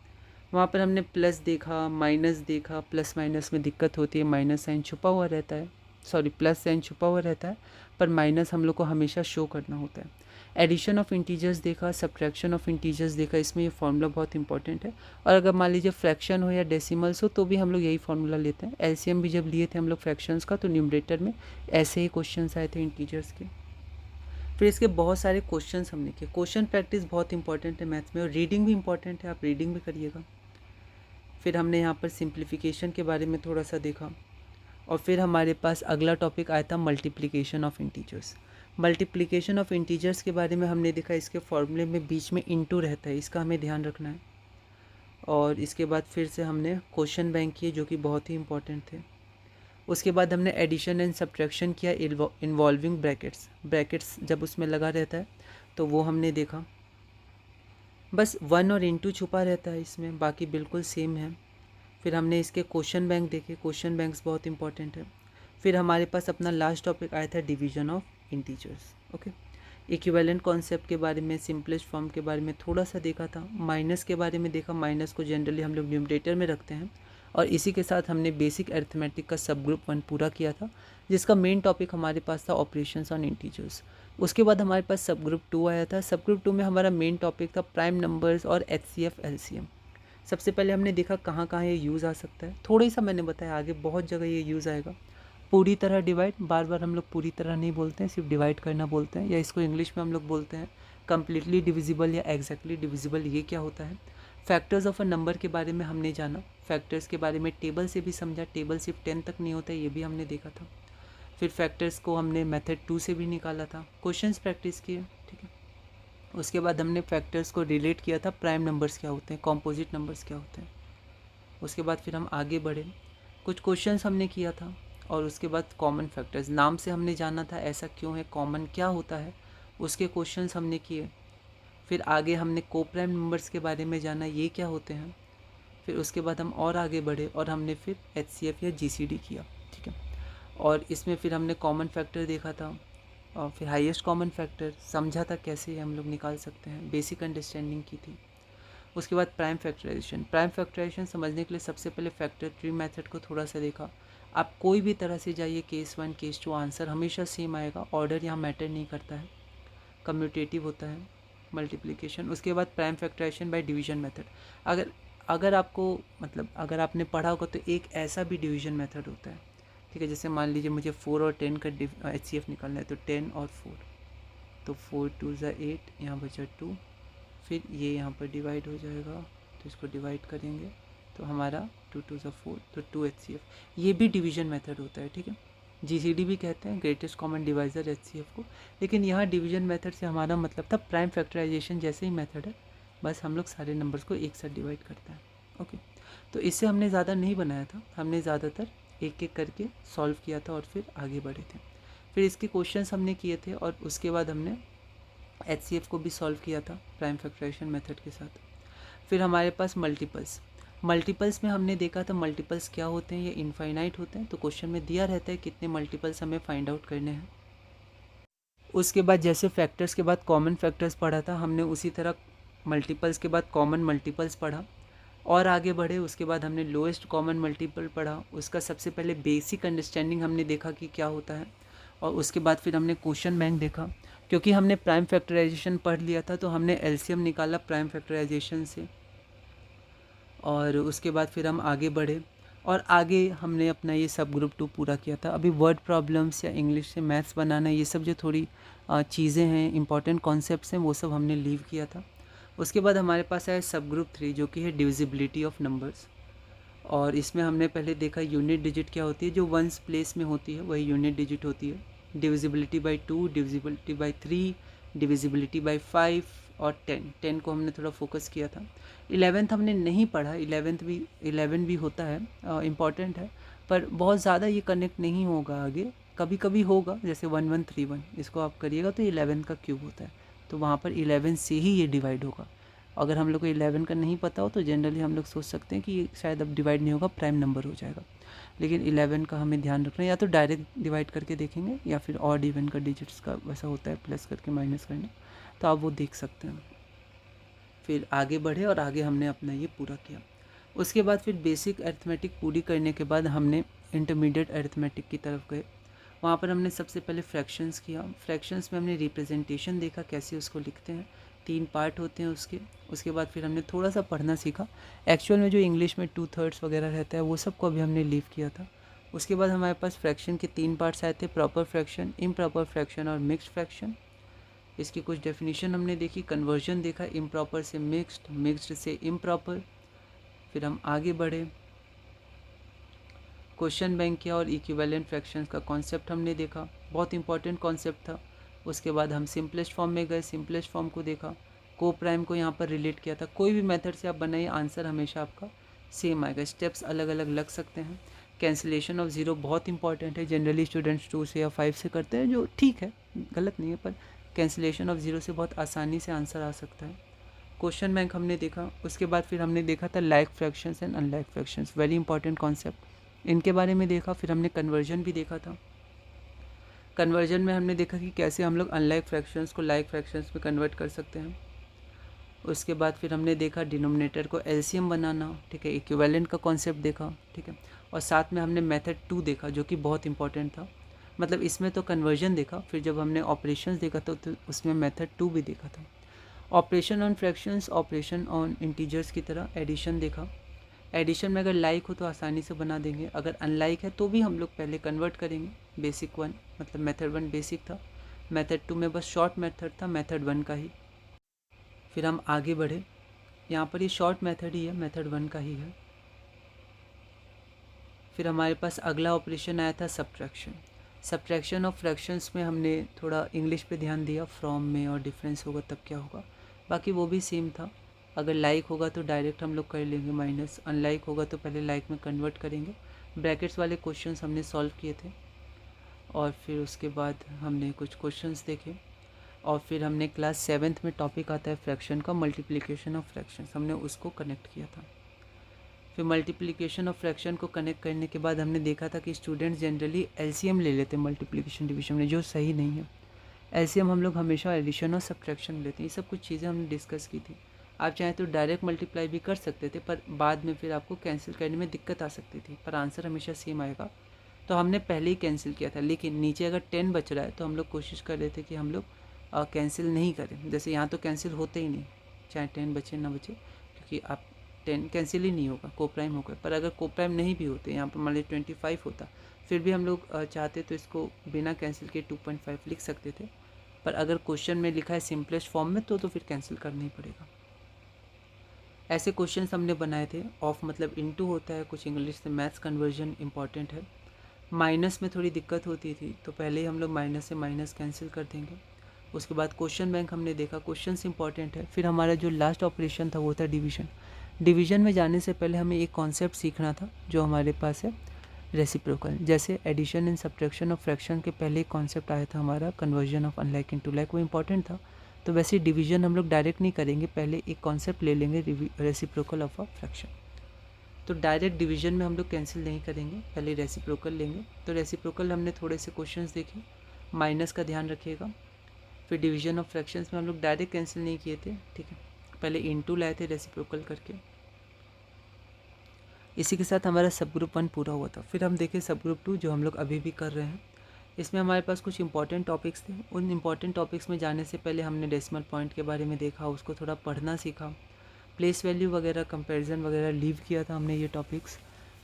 वहाँ पर हमने प्लस देखा, माइनस देखा। प्लस माइनस में दिक्कत होती है, माइनस साइन छुपा हुआ रहता है, सॉरी प्लस साइन छुपा हुआ रहता है, पर माइनस हम लोग को हमेशा शो करना होता है। एडिशन ऑफ इंटीजर्स देखा, सब्ट्रैक्शन ऑफ इंटीजर्स देखा, इसमें ये फार्मूला बहुत इंपॉर्टेंट है। और अगर मान लीजिए फ्रैक्शन हो या डेसिमल्स हो तो भी हम लोग यही फार्मूला लेते हैं। एलसीएम भी जब लिए थे हम लोग फ्रैक्शंस का, तो न्यूमरेटर में ऐसे ही क्वेश्चंस आए थे इंटीजर्स के। फिर इसके बहुत सारे क्वेश्चंस हमने किए। क्वेश्चन प्रैक्टिस बहुत इंपॉर्टेंट है मैथ्स में, और रीडिंग भी इंपॉर्टेंट है, आप रीडिंग भी करिएगा। फिर हमने यहाँ पर सिंप्लीफिकेशन के बारे में थोड़ा सा देखा, और फिर हमारे पास अगला टॉपिक आया था multiplication of integers. Multiplication of integers के बारे में हमने देखा, इसके फॉर्मूले में बीच में इंटू रहता है, इसका हमें ध्यान रखना है। और इसके बाद फिर से हमने क्वेश्चन बैंक किए, जो कि बहुत ही इंपॉर्टेंट थे। उसके बाद हमने एडिशन एंड सब्ट्रैक्शन किया इन्वॉल्विंग ब्रैकेट्स। ब्रैकेट्स जब उसमें लगा रहता है तो वो हमने देखा। बस 1 और इंटू छुपा रहता है इसमें, बाकी बिल्कुल सेम है। फिर हमने इसके क्वेश्चन बैंक देखे, क्वेश्चन बैंक्स बहुत इंपॉर्टेंट है। फिर हमारे पास अपना लास्ट टॉपिक आया था division of integers. Okay, equivalent concept के बारे में, सिंपलेस्ट फॉर्म के बारे में थोड़ा सा देखा था, माइनस के बारे में देखा, माइनस को जनरली हम लोग न्यूमरेटर में रखते हैं, और इसी के साथ हमने बेसिक अरिथमेटिक का सब ग्रुप 1 पूरा किया था, जिसका मेन टॉपिक हमारे पास था ऑपरेशंस ऑन इंटीजर्स। उसके बाद हमारे पास सब ग्रुप 2 आया था। सब ग्रुप 2 में हमारा मेन टॉपिक था प्राइम नंबर्स और HCF LCM। सबसे पहले हमने देखा कहाँ कहाँ ये यूज़ आ सकता है, थोड़ा सा मैंने बताया, आगे बहुत जगह ये यूज़ आएगा। पूरी तरह डिवाइड, बार बार हम लोग पूरी तरह नहीं बोलते हैं, सिर्फ डिवाइड करना बोलते हैं, या इसको इंग्लिश में हम लोग बोलते हैं कम्प्लीटली डिविजिबल या एग्जैक्टली डिविजिबल। ये क्या होता है? फैक्टर्स ऑफ अ नंबर के बारे में हमने जाना, फैक्टर्स के बारे में टेबल से भी समझा, टेबल सिर्फ 10 तक नहीं होता, ये भी हमने देखा था। फिर फैक्टर्स को हमने मेथड 2 से भी निकाला था, क्वेश्चंस प्रैक्टिस किए, ठीक है। उसके बाद हमने फैक्टर्स को रिलेट किया था, प्राइम नंबर्स क्या होते हैं, कॉम्पोजिट नंबर्स क्या होते हैं। उसके बाद फिर हम आगे बढ़े, कुछ क्वेश्चंस हमने किया था, और उसके बाद कॉमन फैक्टर्स, नाम से हमने जाना था ऐसा क्यों है, कॉमन क्या होता है, उसके क्वेश्चंस हमने किए। फिर आगे हमने कोप्राइम नंबर्स के बारे में जाना, ये क्या होते हैं। फिर उसके बाद हम और आगे बढ़े और हमने फिर HCF या GCD किया, ठीक है। और इसमें फिर हमने कॉमन फैक्टर देखा था, और फिर हाईएस्ट कॉमन फैक्टर समझा था कैसे हम लोग निकाल सकते हैं, बेसिक अंडरस्टैंडिंग की थी। उसके बाद प्राइम फैक्टराइजेशन, प्राइम फैक्टराइजेशन समझने के लिए सबसे पहले फैक्टर ट्री मेथड को थोड़ा सा देखा। आप कोई भी तरह से जाइए, केस 1 केस 2, आंसर हमेशा सेम आएगा, ऑर्डर यहाँ मैटर नहीं करता है, कम्यूटेटिव होता है, मल्टीप्लिकेशन। उसके बाद prime factorisation by division method. अगर आपको मतलब अगर आपने पढ़ा होगा तो एक ऐसा भी डिवीजन मेथड होता है, ठीक है। जैसे मान लीजिए मुझे 4 और 10 का HCF निकालना है, तो 10 और 4, तो 4 2 ज़ा 8, यहाँ बचा 2, फिर ये यहाँ पर डिवाइड हो जाएगा, तो इसको डिवाइड करेंगे तो हमारा 2 2 ज़ा 4, तो 2 HCF। ये भी डिवीजन मेथड होता है, ठीक है। GCD भी कहते हैं, ग्रेटेस्ट कॉमन डिवाइज़र, HCF को। लेकिन यहाँ डिवीजन मेथड से हमारा मतलब था प्राइम फैक्टराइजेशन जैसे ही मेथड है, बस हम लोग सारे नंबर्स को एक साथ डिवाइड करते हैं। ओके, तो इससे हमने ज़्यादा नहीं बनाया था, हमने ज़्यादातर एक एक करके सॉल्व किया था और फिर आगे बढ़े थे। फिर इसके क्वेश्चंस हमने किए थे, और उसके बाद हमने HCF को भी सॉल्व किया था प्राइम फैक्टराइजेशन मेथड के साथ। फिर हमारे पास मल्टीपल्स में हमने देखा था मल्टीपल्स क्या होते हैं, ये इनफाइनाइट होते हैं, तो क्वेश्चन में दिया रहता है कितने मल्टीपल्स हमें फाइंड आउट करने हैं। उसके बाद जैसे फैक्टर्स के बाद कॉमन फैक्टर्स पढ़ा था, हमने उसी तरह मल्टीपल्स के बाद कॉमन मल्टीपल्स पढ़ा और आगे बढ़े। उसके बाद हमने लोएस्ट कॉमन मल्टीपल पढ़ा, उसका सबसे पहले बेसिक अंडरस्टैंडिंग हमने देखा कि क्या होता है, और उसके बाद फिर हमने क्वेश्चन बैंक देखा। क्योंकि हमने प्राइम फैक्टराइजेशन पढ़ लिया था तो हमने LCM निकाला प्राइम फैक्टराइजेशन से, और उसके बाद फिर हम आगे बढ़े और आगे हमने अपना ये सब ग्रुप 2 पूरा किया था। अभी वर्ड प्रॉब्लम्स या इंग्लिश से मैथ्स बनाना, ये सब जो थोड़ी चीज़ें हैं, इंपॉर्टेंट कॉन्सेप्ट्स हैं, वो सब हमने लीव किया था। उसके बाद हमारे पास है सब ग्रुप 3, जो कि है डिविजिबिलिटी ऑफ नंबर्स, और इसमें हमने पहले देखा यूनिट डिजिट क्या होती है, जो वंस प्लेस में होती है वही यूनिट डिजिट होती है। Divisibility by 2, divisibility by 3, divisibility by 5 और 10 को हमने थोड़ा फोकस किया था। 11th हमने नहीं पढ़ा, 11 भी होता है, इम्पॉर्टेंट है, पर बहुत ज़्यादा ये कनेक्ट नहीं होगा आगे, कभी कभी होगा, जैसे 1 1 3 1 इसको आप करिएगा तो 11 का क्यूब होता है, तो वहाँ पर 11 से ही ये डिवाइड होगा। अगर हम लोग को 11 का नहीं पता हो तो जनरली हम लोग सोच सकते हैं कि शायद अब डिवाइड नहीं होगा, प्राइम नंबर हो जाएगा, लेकिन 11 का हमें ध्यान रखना है, या तो डायरेक्ट डिवाइड करके देखेंगे या फिर ऑड इवन का डिजिट्स का वैसा होता है, प्लस करके माइनस करना, तो आप वो देख सकते हैं। फिर आगे बढ़े और आगे हमने अपना ये पूरा किया। उसके बाद फिर बेसिक अरिथमेटिक पूरी करने के बाद हमने इंटरमीडिएट अरिथमेटिक की तरफ गए। वहाँ पर हमने सबसे पहले फ्रैक्शंस किया। फ्रैक्शंस में हमने रिप्रेजेंटेशन देखा, कैसे उसको लिखते हैं, 3 पार्ट होते हैं उसके। उसके बाद फिर हमने थोड़ा सा पढ़ना सीखा। एक्चुअल में जो इंग्लिश में 2/3 वगैरह रहता है वो सब को अभी हमने लीव किया था। उसके बाद हमारे पास फ्रैक्शन के 3 पार्ट्स आए थे, प्रॉपर फ्रैक्शन, इम्प्रॉपर फ्रैक्शन और मिक्स्ड फ्रैक्शन। इसकी कुछ डेफिनेशन हमने देखी, कन्वर्जन देखा, इम्प्रॉपर से मिक्स्ड, मिक्स्ड से इम्प्रॉपर। फिर हम आगे बढ़े, क्वेश्चन बैंक किया और इक्विवेलेंट फ्रैक्शंस का कॉन्सेप्ट हमने देखा, बहुत इंपॉर्टेंट कॉन्सेप्ट था। उसके बाद हम सिंपलेस्ट फॉर्म में गए, सिंपलेस्ट फॉर्म को देखा, को प्राइम को यहाँ पर रिलेट किया था। कोई भी मेथड से आप बनाइए, आंसर हमेशा आपका सेम आएगा, स्टेप्स अलग अलग लग सकते हैं। कैंसिलेशन ऑफ ज़ीरो बहुत इंपॉर्टेंट है, जनरली स्टूडेंट्स 2 से या 5 से करते हैं, जो ठीक है, गलत नहीं है, पर कैंसिलेशन ऑफ ज़ीरो से बहुत आसानी से आंसर आ सकता है। क्वेश्चन बैंक हमने देखा, उसके बाद फिर हमने देखा था like fractions and unlike fractions, very important concept, इनके बारे में देखा। फिर हमने कन्वर्जन भी देखा था। कन्वर्जन में हमने देखा कि कैसे हम लोग अनलाइक फ्रैक्शंस को लाइक फ्रैक्शंस में कन्वर्ट कर सकते हैं। उसके बाद फिर हमने देखा डिनोमिनेटर को एलसीएम बनाना, ठीक है, इक्विवेलेंट का कॉन्सेप्ट देखा, ठीक है, और साथ में हमने मेथड 2 देखा जो कि बहुत इंपॉर्टेंट था। मतलब इसमें तो कन्वर्जन देखा, फिर जब हमने ऑपरेशंस देखा तो उसमें मेथड 2 भी देखा था। Operation on fractions, operation on integers की तरह एडिशन देखा। एडिशन में अगर लाइक हो तो आसानी से बना देंगे, अगर अनलाइक है तो भी हम लोग पहले कन्वर्ट करेंगे। बेसिक 1 मतलब मेथड 1 बेसिक था, मेथड 2 में बस शॉर्ट मेथड था मेथड 1 का ही। फिर हम आगे बढ़े, यहाँ पर ये शॉर्ट मेथड ही है, मेथड 1 का ही है। फिर हमारे पास अगला ऑपरेशन आया था सब्ट्रैक्शन। सब्ट्रैक्शन ऑफ फ्रैक्शंस में हमने थोड़ा इंग्लिश पे ध्यान दिया, फ्रॉम में और डिफरेंस होगा तब क्या होगा, बाकी वो भी सेम था। अगर लाइक होगा तो डायरेक्ट हम लोग कर लेंगे माइनस, अनलाइक होगा तो पहले लाइक में कन्वर्ट करेंगे। ब्रैकेट्स वाले क्वेश्चंस हमने सॉल्व किए थे, और फिर उसके बाद हमने कुछ क्वेश्चंस देखे, और फिर हमने क्लास 7th में टॉपिक आता है फ्रैक्शन का, मल्टीप्लिकेशन ऑफ फ्रैक्शंस, हमने उसको कनेक्ट किया था। फिर मल्टीप्लिकेशन ऑफ फ्रैक्शन को कनेक्ट करने के बाद हमने देखा था कि स्टूडेंट्स जनरली एलसीएम ले लेते हैं मल्टीप्लिकेशन डिवीजन में, जो सही नहीं है। एलसीएम हम लोग हमेशा एडिशन और सब्ट्रैक्शन लेते हैं। ये सब कुछ चीज़ें हमने डिस्कस की थी। आप चाहें तो डायरेक्ट मल्टीप्लाई भी कर सकते थे, पर बाद में फिर आपको कैंसिल करने में दिक्कत आ सकती थी, पर आंसर हमेशा सेम आएगा। तो हमने पहले ही कैंसिल किया था, लेकिन नीचे अगर 10 बच रहा है तो हम लोग कोशिश कर रहे थे कि हम लोग कैंसिल नहीं करें। जैसे यहाँ तो कैंसिल होते ही नहीं, चाहे 10 बचे ना बचे, क्योंकि आप 10 कैंसिल ही नहीं होगा, कोप्राइम होगा। पर अगर कोप्राइम नहीं भी होते, यहाँ पर मान लीजिए 25 होता, फिर भी हम लोग चाहते तो इसको बिना कैंसिल के 2.5 लिख सकते थे। पर अगर क्वेश्चन में लिखा है सिंपलेस्ट फॉर्म में तो फिर कैंसिल करना ही पड़ेगा। ऐसे क्वेश्चंस हमने बनाए थे। ऑफ मतलब इनटू होता है, कुछ इंग्लिश से मैथ्स कन्वर्जन इंपॉर्टेंट है। माइनस में थोड़ी दिक्कत होती थी, तो पहले ही हम लोग माइनस से माइनस कैंसिल कर देंगे। उसके बाद क्वेश्चन बैंक हमने देखा, क्वेश्चंस इंपॉर्टेंट है। फिर हमारा जो लास्ट ऑपरेशन था वो था डिवीजन। डिवीजन में जाने से पहले हमें एक कॉन्सेप्ट सीखना था जो हमारे पास है, रेसिप्रोकल। जैसे addition and subtraction of fraction के पहले एक कॉन्सेप्ट आया था हमारा conversion of unlike into like, वो इंपॉर्टेंट था। तो वैसे डिवीजन हम लोग डायरेक्ट नहीं करेंगे, पहले एक कॉन्सेप्ट ले लेंगे रेसिप्रोकल ऑफ अ फ्रैक्शन। तो डायरेक्ट डिवीजन में हम लोग कैंसिल नहीं करेंगे, पहले रेसिप्रोकल लेंगे। तो रेसिप्रोकल हमने थोड़े से क्वेश्चंस देखे, माइनस का ध्यान रखिएगा। फिर डिवीजन ऑफ फ्रैक्शंस में हम लोग डायरेक्ट कैंसिल नहीं किए थे, ठीक है, पहले इनटू लाए थे रेसिप्रोकल करके। इसी के साथ हमारा सब ग्रुप 1 पूरा हुआ था। फिर हम देखें सब ग्रुप 2 जो हम लोग अभी भी कर रहे हैं। इसमें हमारे पास कुछ इंपॉर्टेंट टॉपिक्स थे। उन इंपॉर्टेंट टॉपिक्स में जाने से पहले हमने डेसिमल पॉइंट के बारे में देखा, उसको थोड़ा पढ़ना सीखा। प्लेस वैल्यू वगैरह, कंपैरिजन वगैरह लीव किया था हमने ये टॉपिक्स।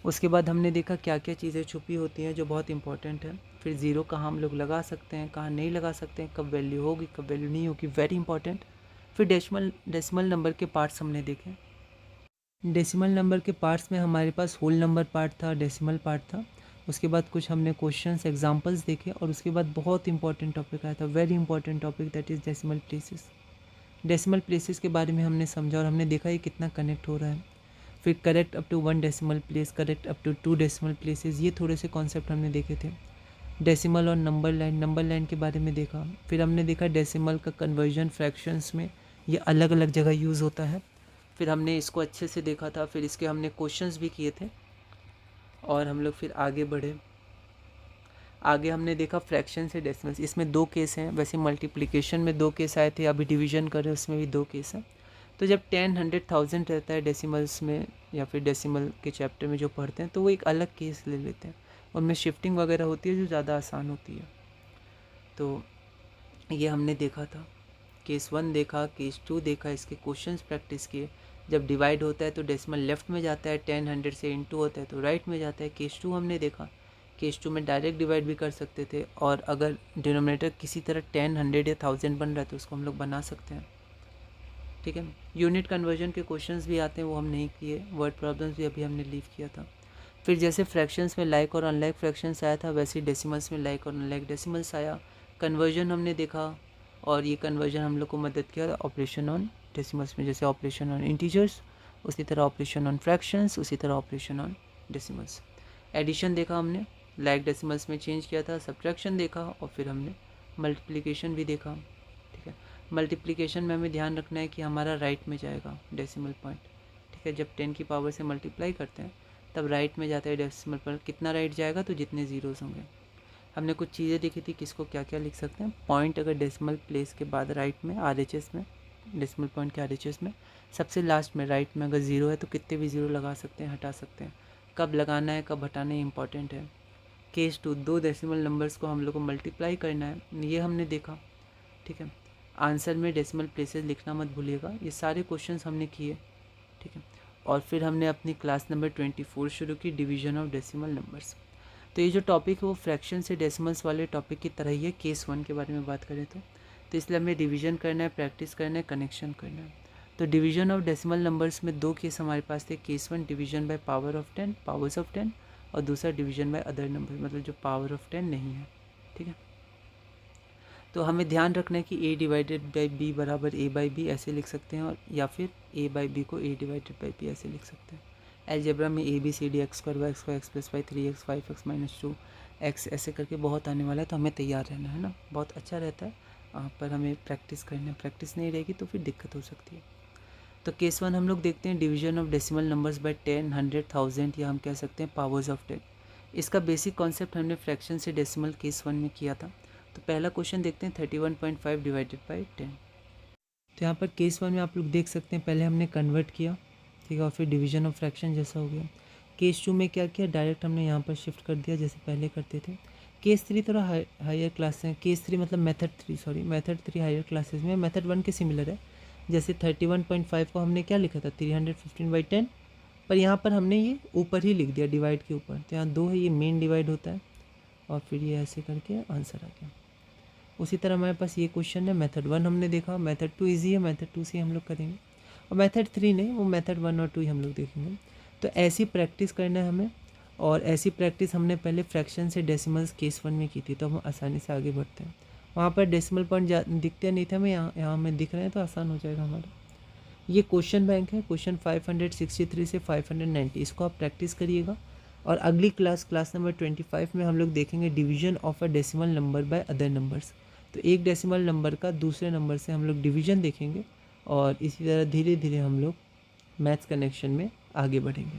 उसके बाद हमने देखा क्या क्या चीज़ें छुपी होती हैं जो बहुत इंपॉर्टेंट है। फिर ज़ीरो कहाँ हम लोग लगा सकते हैं, कहाँ नहीं लगा सकते हैं, कब वैल्यू होगी कब वैल्यू नहीं होगी, वेरी इंपॉर्टेंट। फिर डेसिमल नंबर के पार्ट्स हमने देखे। डेसिमल नंबर के पार्ट्स में हमारे पास होल नंबर पार्ट था, डेसिमल पार्ट था। उसके बाद कुछ हमने क्वेश्चंस एग्जांपल्स देखे, और उसके बाद बहुत इंपॉर्टेंट टॉपिक आया था, very important topic, that is decimal places. Decimal places के बारे में हमने समझा और हमने देखा ये कितना कनेक्ट हो रहा है। फिर correct up to 1 decimal place, correct up to 2 decimal places, ये थोड़े से कॉन्सेप्ट हमने देखे थे। डेसिमल और नंबर लाइन के बारे में देखा। फिर हमने देखा डेसिमल का कन्वर्जन फ्रैक्शंस में ये अलग अलग जगह यूज़ होता है। फिर हमने इसको अच्छे से देखा था। फिर इसके हमने क्वेश्चंस भी किए थे, और हम लोग फिर आगे बढ़े। आगे हमने देखा फ्रैक्शन से डेसिमल्स, इसमें 2 केस हैं। वैसे मल्टीप्लिकेशन में 2 केस आए थे, अभी डिवीजन करें उसमें भी 2 केस हैं। तो जब 10, 100, 1000 रहता है डेसिमल्स में, या फिर डेसिमल के चैप्टर में जो पढ़ते हैं, तो वो एक अलग केस ले लेते हैं। उनमें शिफ्टिंग वगैरह होती है जो ज़्यादा आसान होती है। तो ये हमने देखा था, केस 1 देखा, केस 2 देखा, इसके क्वेश्चंस प्रैक्टिस किए। जब डिवाइड होता है तो डेसिमल लेफ्ट में जाता है, 10, 100 से इनटू होता है तो राइट में जाता है। केस 2 हमने देखा, केस 2 में डायरेक्ट डिवाइड भी कर सकते थे, और अगर डिनोमिनेटर किसी तरह 10, 100 या 1000 बन रहा है तो उसको हम लोग बना सकते हैं, ठीक है। यूनिट कन्वर्जन के क्वेश्चंस भी आते हैं, वो हम नहीं किए। वर्ड प्रॉब्लम्स भी अभी हमने लीव किया था। फिर जैसे फ्रैक्शंस में लाइक और अनलाइक फ्रैक्शंस आया था, वैसे डेसिमल्स में लाइक और अनलाइक डेसिमल्स आया। कन्वर्जन हमने देखा, और ये कन्वर्जन हम लोग को मदद किया ऑपरेशन ऑन डेसिमल्स में, जैसे ऑपरेशन ऑन इंटीजर्स, उसी तरह ऑपरेशन ऑन फ्रैक्शंस, उसी तरह ऑपरेशन ऑन डेसिमल्स। एडिशन देखा हमने, लाइक डेसिमल्स में चेंज किया था। सब्ट्रैक्शन देखा, और फिर हमने मल्टीप्लिकेशन भी देखा, ठीक है। मल्टीप्लिकेशन में हमें ध्यान रखना है कि हमारा राइट में जाएगा डेसिमल पॉइंट, ठीक है। जब 10 की पावर से मल्टीप्लाई करते हैं तब राइट में जाता है डेसिमल पॉइंट। कितना राइट जाएगा, तो जितने ज़ीरोज़ होंगे। हमने कुछ चीज़ें देखी थी, किसको क्या क्या लिख सकते हैं। पॉइंट अगर डेसिमल प्लेस के बाद राइट में RHS में, डेसिमल पॉइंट के RHS में सबसे लास्ट में राइट में अगर ज़ीरो है तो कितने भी ज़ीरो लगा सकते हैं, हटा सकते हैं। कब लगाना है कब हटाना है इंपॉर्टेंट है। केस 2, 2 डेसिमल नंबर्स को हम लोग को मल्टीप्लाई करना है, ये हमने देखा, ठीक है। आंसर में डेसिमल प्लेसेस लिखना मत भूलिएगा। ये सारे क्वेश्चंस हमने किए, ठीक है। और फिर हमने अपनी क्लास नंबर 24 शुरू की, डिवीजन ऑफ डेसिमल नंबर्स। तो ये जो टॉपिक है वो फ्रैक्शन से डेसिमल्स वाले टॉपिक की तरह ही है। केस 1 के बारे में बात करें तो इसलिए हमें डिवीजन करना है, प्रैक्टिस करना है, कनेक्शन करना है। तो डिवीजन ऑफ डेसिमल नंबर्स में 2 केस हमारे पास थे। Case 1 division by power of 10, powers of 10, और दूसरा डिवीजन बाय अदर नंबर, मतलब जो पावर ऑफ 10 नहीं है, ठीक है। तो हमें ध्यान रखना है कि a डिवाइडेड बाई b बराबर a बाई बी ऐसे लिख सकते हैं, और या फिर a बाई बी को a डिवाइडेड बाई b ऐसे लिख सकते हैं। अलजेब्रा में ABCD x square y square x plus y 3x 5x minus 2x ऐसे करके बहुत आने वाला है, तो हमें तैयार रहना है ना, बहुत अच्छा रहता है। पर हमें प्रैक्टिस करना है, प्रैक्टिस नहीं रहेगी तो फिर दिक्कत हो सकती है। तो केस 1 हम लोग देखते हैं, division of decimal numbers by 10, 100, 1000, या हम कह सकते हैं पावर्स ऑफ 10। इसका बेसिक कॉन्सेप्ट हमने फ्रैक्शन से डेसिमल केस 1 में किया था। तो पहला क्वेश्चन देखते हैं, 31.5 डिवाइडेड बाई 10। तो यहाँ पर केस 1 में आप लोग देख सकते हैं, पहले हमने कन्वर्ट किया, ठीक है, और फिर डिवीजन ऑफ फ्रैक्शन जैसा हो गया। केस 2 में क्या किया, डायरेक्ट हमने यहाँ पर शिफ्ट कर दिया जैसे पहले करते थे। केस 3 थोड़ा हायर क्लास है, केस 3 मतलब मेथड 3 हायर क्लासेस में, मेथड 1 के सिमिलर है। जैसे 31.5 को हमने क्या लिखा था, 315/10, पर यहाँ पर हमने ये ऊपर ही लिख दिया, डिवाइड के ऊपर। तो यहाँ 2 है, ये मेन डिवाइड होता है, और फिर ये ऐसे करके आंसर आ गया। उसी तरह हमारे पास ये क्वेश्चन है, मेथड 1 हमने देखा, मेथड 2 ईजी है, मेथड 2 से हम लोग करेंगे, और मेथड 3 नहीं, वो मेथड 1 और 2 ही हम लोग देखेंगे। तो ऐसी प्रैक्टिस करना है हमें, और ऐसी प्रैक्टिस हमने पहले फ्रैक्शन से डेसिमल्स केस 1 में की थी, तो हम आसानी से आगे बढ़ते हैं। वहाँ पर डेसिमल पॉइंट दिखते नहीं थे हमें, यहाँ हमें दिख रहे हैं, तो आसान हो जाएगा हमारा। ये क्वेश्चन बैंक है, क्वेश्चन 563 से 590, इसको आप प्रैक्टिस करिएगा। और अगली क्लास नंबर 25 में हम लोग देखेंगे division of a decimal number by other numbers. तो एक डेसिमल नंबर का दूसरे नंबर से हम लोग डिवीजन देखेंगे, और इसी तरह धीरे धीरे हम लोग मैथ्स कनेक्शन में आगे बढ़ेंगे।